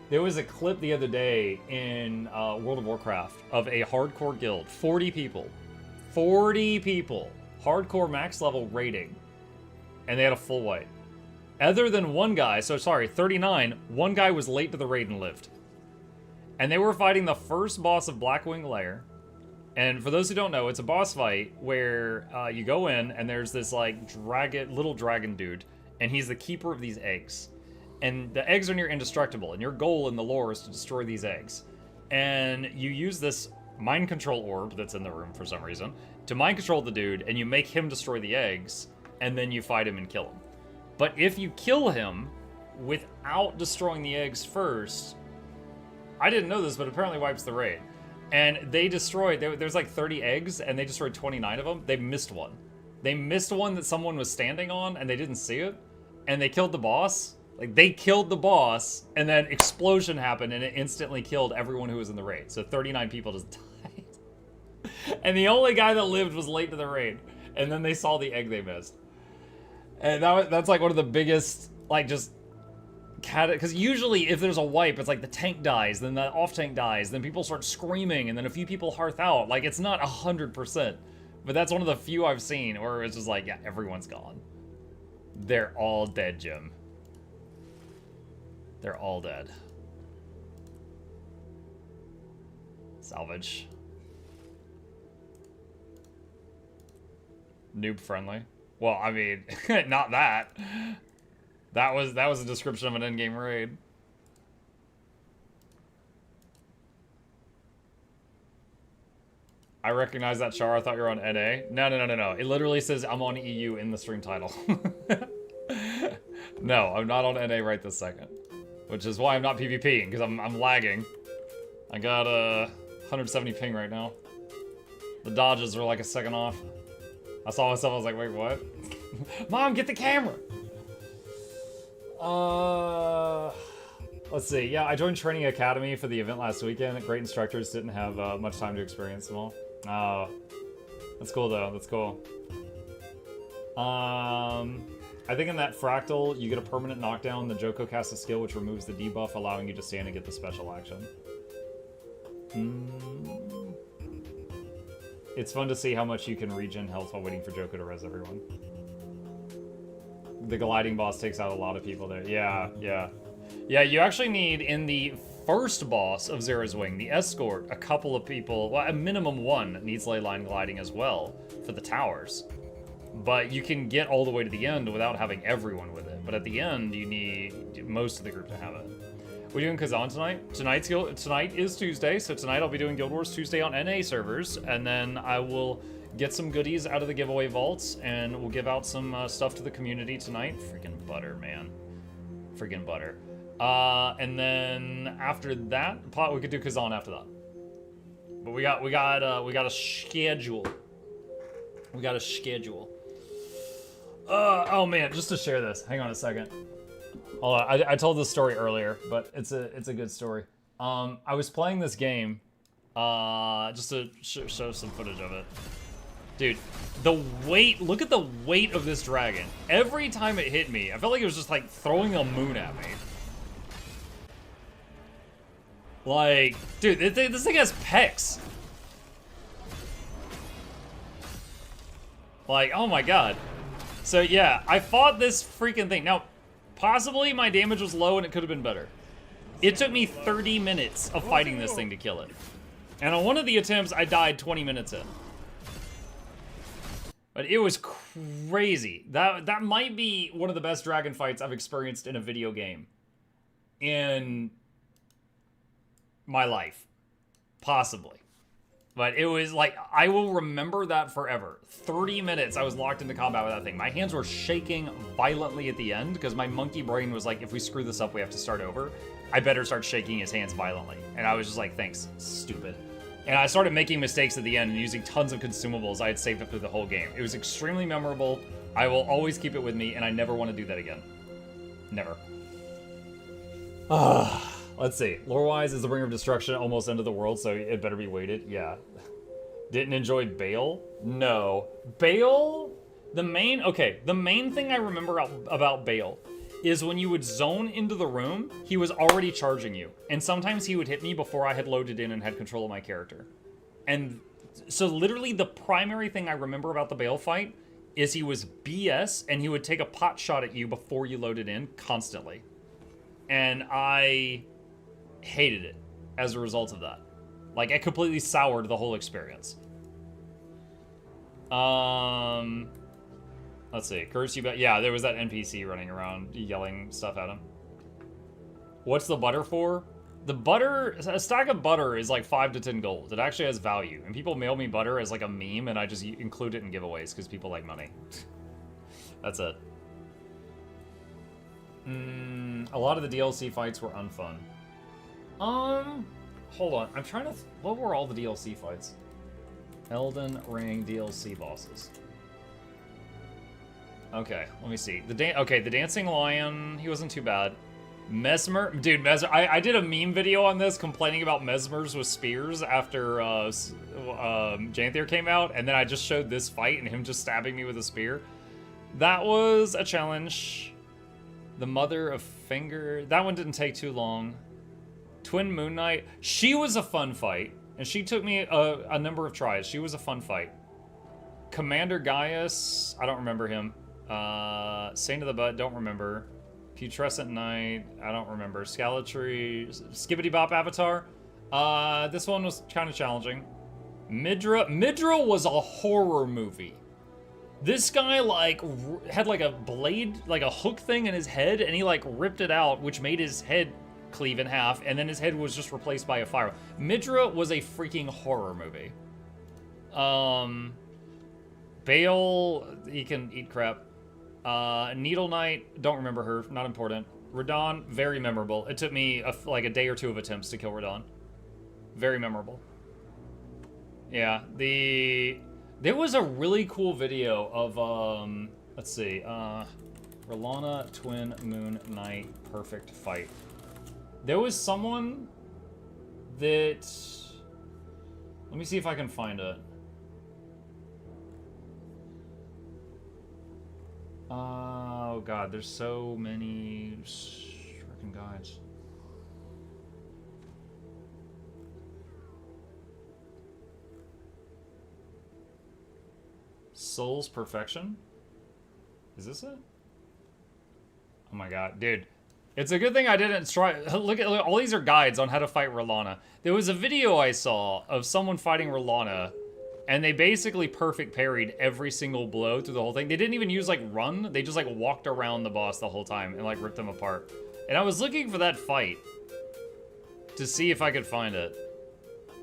there was a clip the other day in World of Warcraft of a hardcore guild. 40 people. 40 people. Hardcore max level raiding. And they had a full wipe. Other than one guy, so sorry, 39, one guy was late to the raid and lived. And they were fighting the first boss of Blackwing Lair. And for those who don't know, it's a boss fight where you go in and there's this like little dragon dude, and he's the keeper of these eggs. And the eggs are near indestructible, and your goal in the lore is to destroy these eggs. And you use this mind control orb that's in the room for some reason to mind control the dude, and you make him destroy the eggs, and then you fight him and kill him. But if you kill him without destroying the eggs first, I didn't know this, but apparently wipes the raid. And they destroyed, there's like 30 eggs, and they destroyed 29 of them. They missed one. They missed one that someone was standing on, and they didn't see it. And they killed the boss. Like, they killed the boss, and then explosion happened, and it instantly killed everyone who was in the raid. So 39 people just died. And the only guy that lived was late to the raid. And then they saw the egg they missed. And that's like one of the biggest, like, just because usually if there's a wipe, it's like the tank dies, then the off tank dies, then people start screaming, and then a few people hearth out. Like, it's not 100%, but that's one of the few I've seen where it's just like, yeah, everyone's gone. They're all dead, Jim. They're all dead. Salvage. Noob friendly. Well, I mean, not that. That was a description of an endgame raid. I recognize that, Char. I thought you were on NA. No. It literally says I'm on EU in the stream title. No, I'm not on NA right this second. Which is why I'm not PvPing, because I'm lagging. I got a 170 ping right now. The dodges are like a second off. I saw myself, I was like, wait, what? Mom, get the camera! Let's see. Yeah, I joined Training Academy for the event last weekend. Great instructors, didn't have much time to experience them all. That's cool though, that's cool. I think in that fractal, you get a permanent knockdown. The Joko casts a skill which removes the debuff, allowing you to stand and get the special action. It's fun to see how much you can regen health while waiting for Joko to res everyone. The gliding boss takes out a lot of people there. Yeah. Yeah, you actually need, in the first boss of Zera's Wing, the Escort, a couple of people, well, a minimum one needs leyline gliding as well for the towers. But you can get all the way to the end without having everyone with it. But at the end, you need most of the group to have it. We're doing Kazan tonight. Tonight is Tuesday, so tonight I'll be doing Guild Wars Tuesday on NA servers, and then I will get some goodies out of the giveaway vaults, and we'll give out some stuff to the community tonight. Freaking butter, man. Freaking butter. And then after that, we could do Kazan after that. But we got a schedule. We got a schedule. Oh man, just to share this. Hang on a second. Hold on, I told this story earlier, but it's a good story. I was playing this game, just to show some footage of it. Dude, the weight, look at the weight of this dragon. Every time it hit me, I felt like it was just like throwing a moon at me. Like, dude, this thing has pecs. Like, oh my god. So yeah, I fought this freaking thing. Now, possibly my damage was low and it could have been better. It took me 30 minutes of fighting this thing to kill it. And on one of the attempts, I died 20 minutes in. But it was crazy. That might be one of the best dragon fights I've experienced in a video game in my life. Possibly. But it was like, I will remember that forever. 30 minutes I was locked into combat with that thing. My hands were shaking violently at the end because my monkey brain was like, if we screw this up, we have to start over. I better start shaking his hands violently. And I was just like, thanks, stupid. And I started making mistakes at the end and using tons of consumables I had saved up through the whole game. It was extremely memorable. I will always keep it with me, and I never want to do that again. Never. Let's see. Lore-wise, is the Ring of Destruction almost end of the world, so it better be weighted? Yeah. Didn't enjoy Bale? No. Bale? The main thing I remember about Bale is when you would zone into the room, he was already charging you. And sometimes he would hit me before I had loaded in and had control of my character. And so literally the primary thing I remember about the Bale fight is he was BS, and he would take a pot shot at you before you loaded in constantly. And I hated it as a result of that. Like, it completely soured the whole experience. Let's see. Curse you back. Yeah, there was that NPC running around yelling stuff at him. What's the butter for? The butter, a stack of butter is like 5 to 10 gold. It actually has value. And people mail me butter as like a meme, and I just include it in giveaways because people like money. That's it. A lot of the DLC fights were unfun. Hold on. I'm trying to... what were all the DLC fights? Elden Ring DLC bosses. Okay, let me see. The Dancing Lion, he wasn't too bad. Mesmer... dude, Mesmer... I did a meme video on this complaining about Mesmers with spears after Janthier came out, and then I just showed this fight and him just stabbing me with a spear. That was a challenge. The Mother of Finger... that one didn't take too long. Twin Moon Knight... she was a fun fight, and she took me a number of tries. She was a fun fight. Commander Gaius... I don't remember him. Saint of the Butt... don't remember. Putrescent Knight... I don't remember. Scalatry... Skibbity Bop Avatar... this one was kind of challenging. Midra was a horror movie. This guy, like, had, like, a blade, like, a hook thing in his head, and he, like, ripped it out, which made his head cleave in half, and then his head was just replaced by a fire. Midra was a freaking horror movie. Bale, he can eat crap. Needle Knight, don't remember her, not important. Radon, very memorable. It took me like a day or two of attempts to kill Radon. Very memorable. Yeah, there was a really cool video of, let's see, R'Lana, Twin Moon Knight, perfect fight. There was someone that, let me see if I can find it. Oh god, there's so many freaking guys. Soul's Perfection? Is this it? Oh my god, dude. It's a good thing I didn't try. Look, all these are guides on how to fight R'Lana. There was a video I saw of someone fighting R'Lana, and they basically perfect parried every single blow through the whole thing. They didn't even use, like, run. They just, like, walked around the boss the whole time and, like, ripped them apart. And I was looking for that fight to see if I could find it.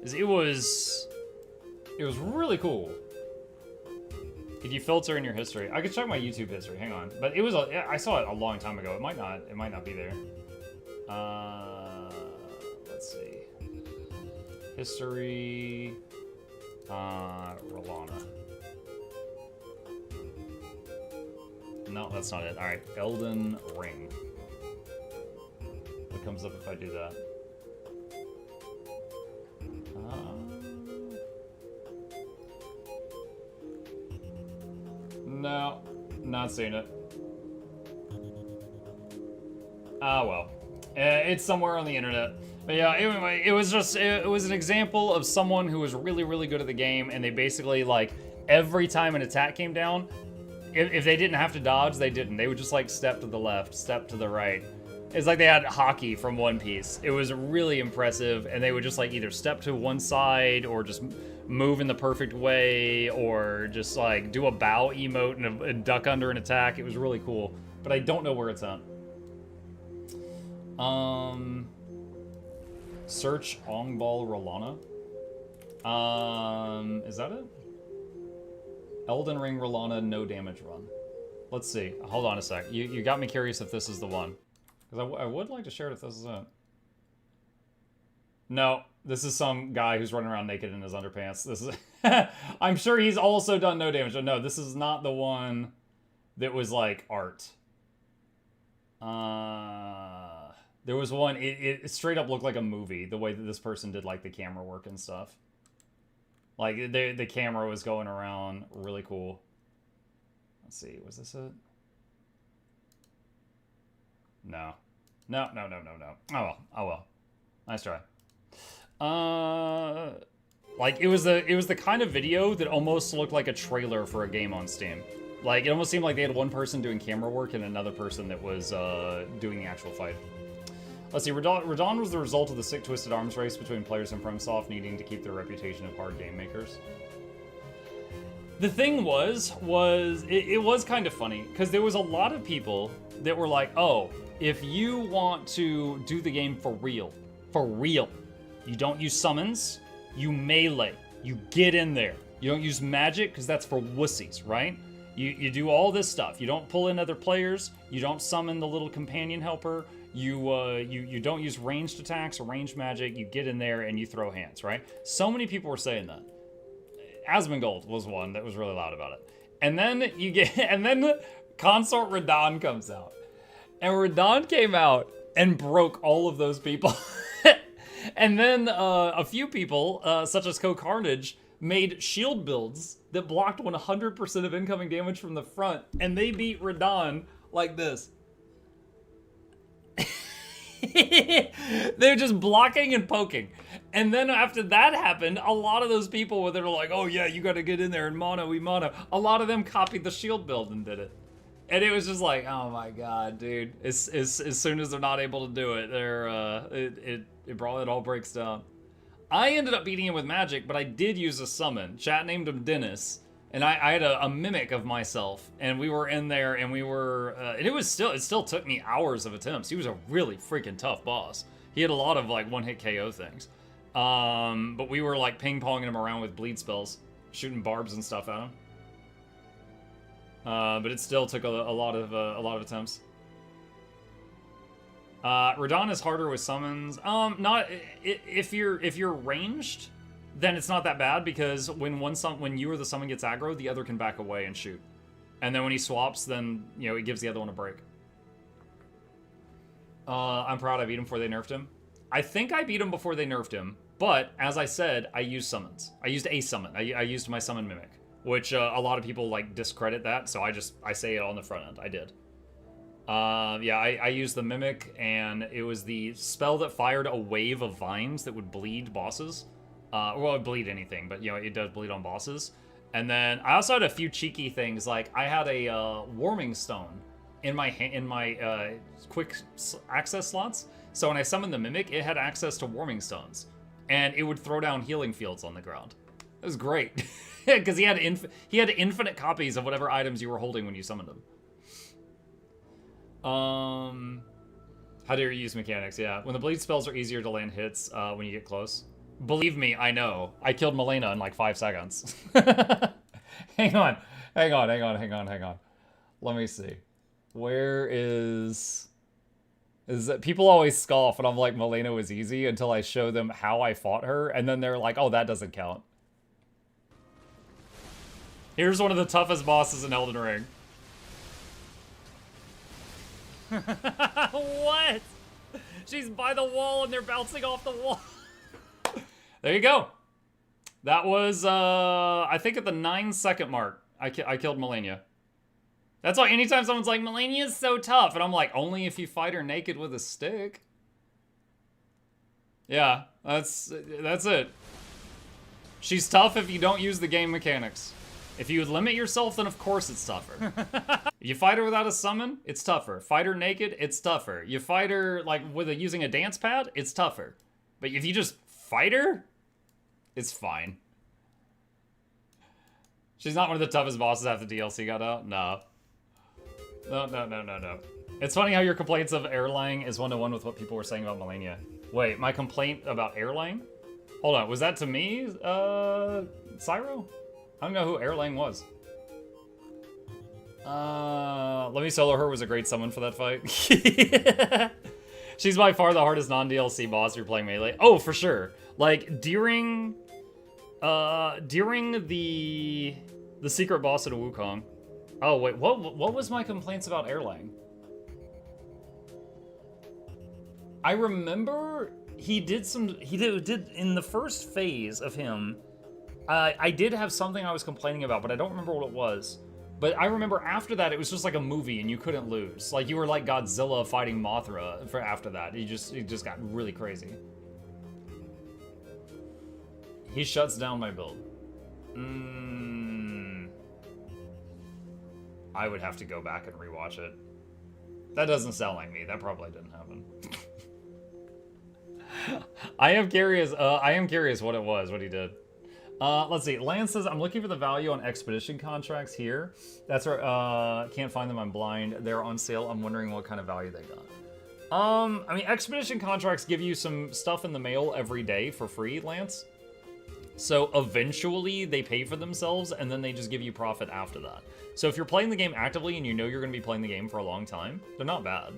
It was really cool. Could you filter in your history? I could check my YouTube history. Hang on. But it was I saw it a long time ago. It might not be there. Let's see. History. R'Lana. No, that's not it. All right, Elden Ring. What comes up if I do that? No, not seeing it. Ah, well. It's somewhere on the internet. But yeah, anyway, it was an example of someone who was really, really good at the game, and they basically, like, every time an attack came down, if they didn't have to dodge, they didn't. They would just, like, step to the left, step to the right. It's like they had hockey from One Piece. It was really impressive, and they would just, like, either step to one side, or just move in the perfect way, or just, like, do a bow emote and duck under an attack. It was really cool, but I don't know where it's at. Search Ongball R'Lana. Is that it? Elden Ring R'Lana no damage run. Let's see. Hold on a sec. You got me curious if this is the one. Because I would like to share it if this is it. No, this is some guy who's running around naked in his underpants. This is... I'm sure he's also done no damage. No, this is not the one that was like art. There was one, it straight up looked like a movie, the way that this person did, like, the camera work and stuff. Like, the camera was going around, really cool. Let's see, was this it? No. No. Oh well. Nice try. Like, it was the kind of video that almost looked like a trailer for a game on Steam. Like, it almost seemed like they had one person doing camera work and another person that was doing the actual fight. Let's see, Radon was the result of the sick Twisted Arms race between players and FromSoft needing to keep their reputation of hard game makers. The thing was it was kind of funny, because there was a lot of people that were like, oh, if you want to do the game for real, you don't use summons, you melee, you get in there. You don't use magic, because that's for wussies, right? You do all this stuff. You don't pull in other players, you don't summon the little companion helper, you don't use ranged attacks or ranged magic, you get in there and you throw hands, right? So many people were saying that. Asmongold was one that was really loud about it. And then Consort Radon comes out. And Radon came out and broke all of those people. And then a few people, such as Co-Carnage, made shield builds that blocked 100% of incoming damage from the front, and they beat Radon like this. They're just blocking and poking. And then after that happened, a lot of those people were there like, oh yeah, you gotta get in there and mono, we mono. A lot of them copied the shield build and did it. And it was just like, oh my god, dude. As soon as they're not able to do it, it all breaks down. I ended up beating him with magic, but I did use a summon. Chat named him Dennis, and I had a mimic of myself, and we were in there, and we were, and it still took me hours of attempts. He was a really freaking tough boss. He had a lot of like one-hit KO things, but we were like ping-ponging him around with bleed spells, shooting barbs and stuff at him. But it still took a lot of attempts. Radon is harder with summons. If you're ranged, then it's not that bad because when you or the summon gets aggro, the other can back away and shoot. And then when he swaps, then it gives the other one a break. I'm proud I beat him before they nerfed him. I think I beat him before they nerfed him, but as I said, I used summons. I used a summon. I used my summon mimic, which a lot of people like discredit that. So I say it on the front end. I did. Yeah, I used the mimic, and it was the spell that fired a wave of vines that would bleed bosses. Well, it would bleed anything, but it does bleed on bosses. And then I also had a few cheeky things, like I had a warming stone in my quick access slots. So when I summoned the mimic, it had access to warming stones, and it would throw down healing fields on the ground. It was great because he had infinite copies of whatever items you were holding when you summoned them. How do you use mechanics? Yeah, when the bleed spells are easier to land hits when you get close. Believe me, I know. I killed Milena in like 5 seconds. Hang on. Let me see. Where is that? People always scoff and I'm like, Milena was easy until I show them how I fought her, and then they're like, oh, that doesn't count. Here's one of the toughest bosses in Elden Ring. What? She's by the wall and they're bouncing off the wall. There you go. That was, I think at the 9-second mark, I killed Malenia. That's why anytime someone's like, Malenia's so tough, and I'm like, only if you fight her naked with a stick. Yeah, that's it. She's tough if you don't use the game mechanics. If you limit yourself, then of course it's tougher. You fight her without a summon, it's tougher. Fight her naked, it's tougher. You fight her like using a dance pad, it's tougher. But if you just fight her, it's fine. She's not one of the toughest bosses after DLC got out. No. No. It's funny how your complaints of Erlang is one-to-one with what people were saying about Malenia. Wait, my complaint about Erlang? Hold on, was that to me, Cyro? I don't know who Erlang was. Let me solo her was a great summon for that fight. She's by far the hardest non-DLC boss if you're playing melee. Oh, for sure. Like, during the secret boss at Wukong. Oh, wait, what was my complaints about Erlang? I remember he did in the first phase of him, I did have something I was complaining about, but I don't remember what it was. But I remember after that, it was just like a movie and you couldn't lose. Like, you were like Godzilla fighting Mothra for after that. It just got really crazy. He shuts down my build. I would have to go back and rewatch it. That doesn't sound like me. That probably didn't happen. I am curious what it was, what he did. Let's see. Lance says, I'm looking for the value on expedition contracts here. That's right. Can't find them. I'm blind. They're on sale. I'm wondering what kind of value they got. I mean, expedition contracts give you some stuff in the mail every day for free, Lance. So eventually they pay for themselves and then they just give you profit after that. So if you're playing the game actively and you know you're going to be playing the game for a long time, they're not bad.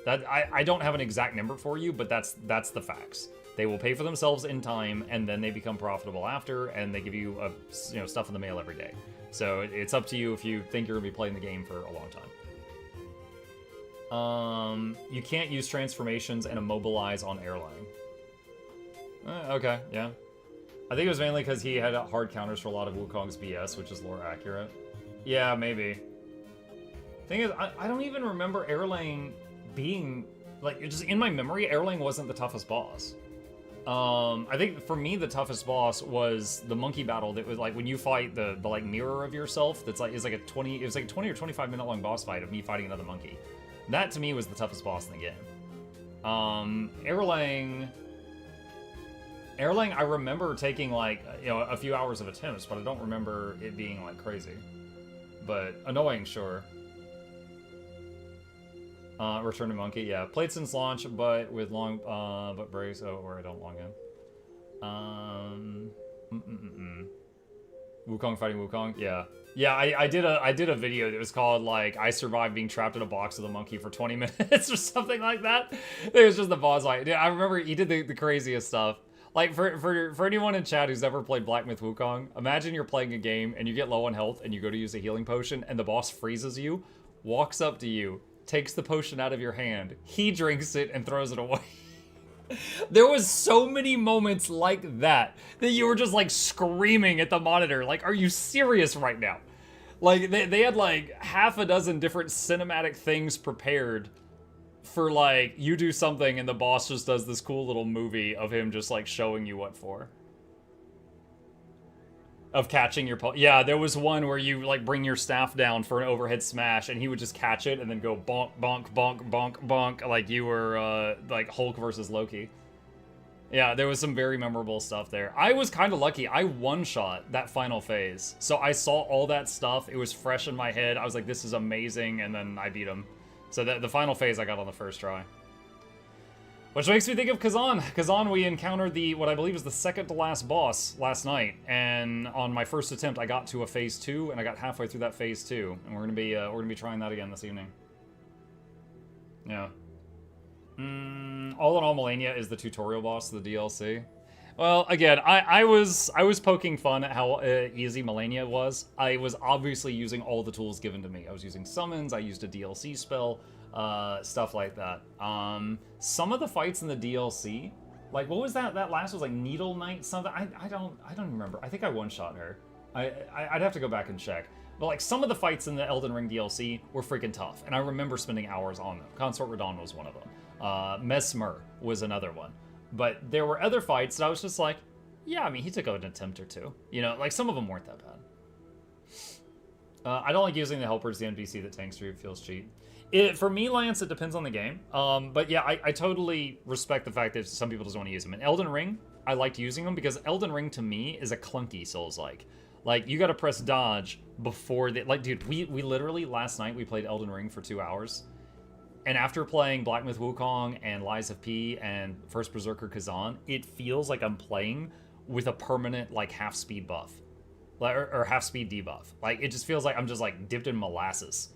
That I don't have an exact number for you, but that's the facts. They will pay for themselves in time, and then they become profitable after, and they give you stuff in the mail every day. So it's up to you if you think you're gonna be playing the game for a long time. You can't use transformations and immobilize on Erlang. Okay, yeah. I think it was mainly because he had hard counters for a lot of Wukong's BS, which is lore accurate. Yeah, maybe. Thing is, I don't even remember Erlang being, like, just in my memory, Erlang wasn't the toughest boss. I think for me the toughest boss was the monkey battle that was like when you fight the like mirror of yourself. That's like it was like a 20 or 25 minute long boss fight of me fighting another monkey. That to me was the toughest boss in the game. Erlang, I remember taking like a few hours of attempts, but I don't remember it being like crazy. But annoying, sure. Return to Monkey, yeah. Played since launch, but with long, but breaks. Oh, or I don't long in. Wukong fighting Wukong? Yeah. Yeah, I did a video that was called, like, I survived being trapped in a box with a monkey for 20 minutes or something like that. It was just the boss fight. I remember he did the craziest stuff. Like, for anyone in chat who's ever played Black Myth Wukong, imagine you're playing a game and you get low on health and you go to use a healing potion and the boss freezes you, walks up to you, takes the potion out of your hand, he drinks it and throws it away. There was so many moments like that you were just like screaming at the monitor. Like, are you serious right now? Like, they had like half a dozen different cinematic things prepared for like, you do something and the boss just does this cool little movie of him just like showing you what for. Of catching your yeah, there was one where you like bring your staff down for an overhead smash and he would just catch it and then go bonk, bonk, bonk, bonk, bonk, like you were like Hulk versus Loki. Yeah, there was some very memorable stuff there. I was kind of lucky. I one-shot that final phase. So I saw all that stuff. It was fresh in my head. I was like, this is amazing, and then I beat him. So the final phase I got on the first try. Which makes me think of Kazan. Kazan, we encountered what I believe is the second to last boss last night, and on my first attempt, I got to a phase 2, and I got halfway through that phase 2, and we're gonna be trying that again this evening. Yeah. All in all, Melania is the tutorial boss of the DLC. Well, again, I was poking fun at how easy Melania was. I was obviously using all the tools given to me. I was using summons. I used a DLC spell. Stuff like that. Some of the fights in the DLC, like what was that? That last was like Needle Knight something. I don't remember. I think I one-shot her. I'd have to go back and check. But like some of the fights in the Elden Ring DLC were freaking tough, and I remember spending hours on them. Consort Radon was one of them. Mesmer was another one. But there were other fights that I was just like, yeah, I mean, he took an attempt or two. You know, like some of them weren't that bad. I don't like using the helpers, the NPC that tanks through, it feels cheap. For me, Lance, it depends on the game. But yeah, I totally respect the fact that some people just want to use them. In Elden Ring, I liked using them because Elden Ring to me is a clunky Souls-like. Like, you gotta press dodge before the... Like, dude, we literally, last night, we played Elden Ring for 2 hours. And after playing Black Myth Wukong and Lies of P and First Berserker Kazan, it feels like I'm playing with a permanent, like, half-speed buff. Or half-speed debuff. Like, it just feels like I'm just, like, dipped in molasses.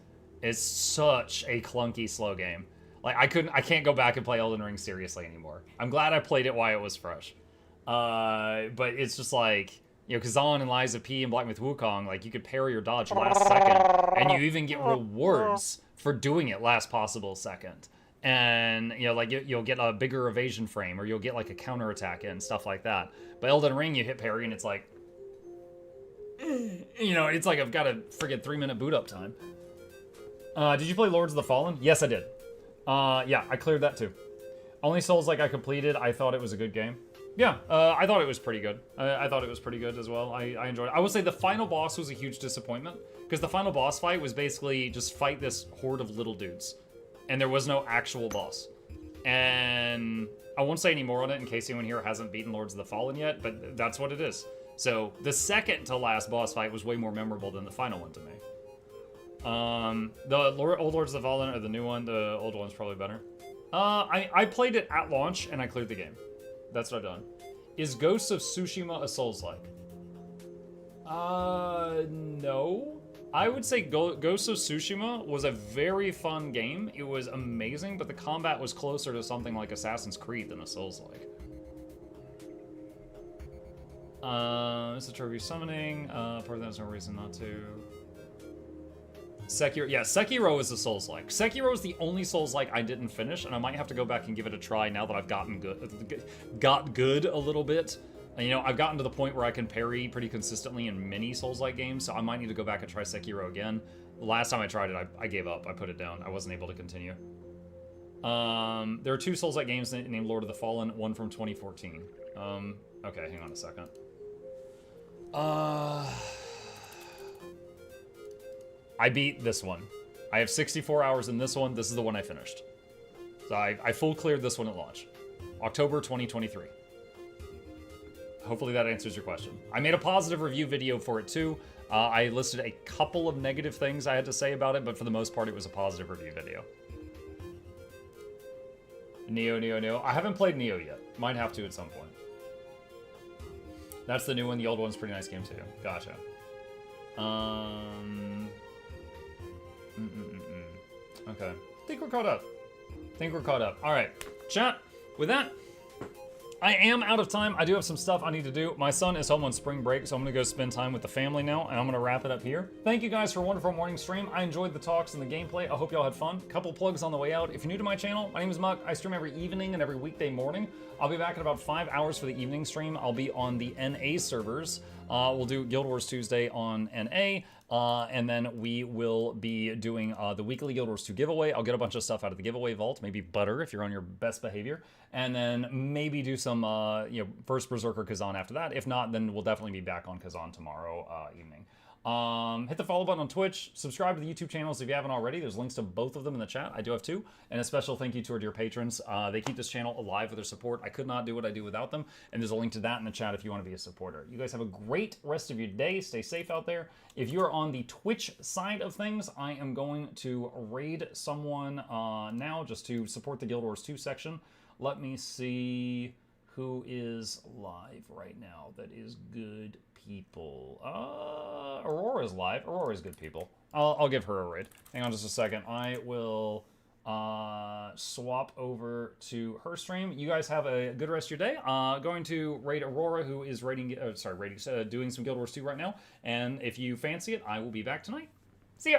It's such a clunky, slow game. Like, I can't go back and play Elden Ring seriously anymore. I'm glad I played it while it was fresh. But it's just like, you know, Kazan and Lies of P and Black Myth Wukong, like, you could parry your dodge last second, and you even get rewards for doing it last possible second. And, you know, like, you'll get a bigger evasion frame, or you'll get, like, a counterattack and stuff like that. But Elden Ring, you hit parry, and it's like, you know, it's like I've got a friggin' 3-minute boot up time. Did you play Lords of the Fallen? Yes, I did. Yeah, I cleared that too. Only Souls-like I completed. I thought it was a good game. Yeah, I thought it was pretty good. I thought it was pretty good as well. I enjoyed it. I would say the final boss was a huge disappointment, because the final boss fight was basically just fight this horde of little dudes, and there was no actual boss. And I won't say any more on it in case anyone here hasn't beaten Lords of the Fallen yet, but that's what it is. So the second to last boss fight was way more memorable than the final one to me. The old Lords of the Fallen or the new one, the old one's probably better. I played it at launch and I cleared the game. That's what I've done. Is Ghosts of Tsushima a Souls-like? No. I would say Ghosts of Tsushima was a very fun game. It was amazing, but the combat was closer to something like Assassin's Creed than a Souls-like. It's a trophy summoning. Probably there's no reason not to. Sekiro, yeah, Sekiro is a Souls-like. Sekiro is the only Souls-like I didn't finish, and I might have to go back and give it a try now that I've got good a little bit. And, you know, I've gotten to the point where I can parry pretty consistently in many Souls-like games, so I might need to go back and try Sekiro again. Last time I tried it, I gave up. I put it down. I wasn't able to continue. There are 2 Souls-like games named Lord of the Fallen, one from 2014. Okay, hang on a second. I beat this one. I have 64 hours in this one. This is the one I finished. So I full cleared this one at launch. October 2023. Hopefully that answers your question. I made a positive review video for it too. I listed a couple of negative things I had to say about it, but for the most part it was a positive review video. Neo. I haven't played Neo yet. Might have to at some point. That's the new one. The old one's a pretty nice game too. Gotcha. Okay. I think we're caught up. All right. Chat, with that, I am out of time. I do have some stuff I need to do. My son is home on spring break, so I'm going to go spend time with the family now, and I'm going to wrap it up here. Thank you guys for a wonderful morning stream. I enjoyed the talks and the gameplay. I hope y'all had fun. Couple plugs on the way out. If you're new to my channel, my name is Muck. I stream every evening and every weekday morning. I'll be back in about 5 hours for the evening stream. I'll be on the NA servers. We'll do Guild Wars Tuesday on NA. And then we will be doing the weekly Guild Wars 2 giveaway. I'll get a bunch of stuff out of the giveaway vault, maybe butter if you're on your best behavior, and then maybe do some, first Berserker Kazan after that. If not, then we'll definitely be back on Kazan tomorrow evening. Hit the follow button on Twitch. Subscribe to the YouTube channels if you haven't already. There's links to both of them in the chat. I do have 2. And a special thank you to our dear patrons. They keep this channel alive with their support. I could not do what I do without them. And there's a link to that in the chat if you want to be a supporter. You guys have a great rest of your day. Stay safe out there. If you're on the Twitch side of things, I am going to raid someone now just to support the Guild Wars 2 section. Let me see who is live right now that is good people. Aurora's live. Aurora's good people. I'll give her a raid. Hang on just a second. I will swap over to her stream. You guys have a good rest of your day. Going to raid Aurora, who is doing some Guild Wars 2 right now. And if you fancy it, I will be back tonight. See ya!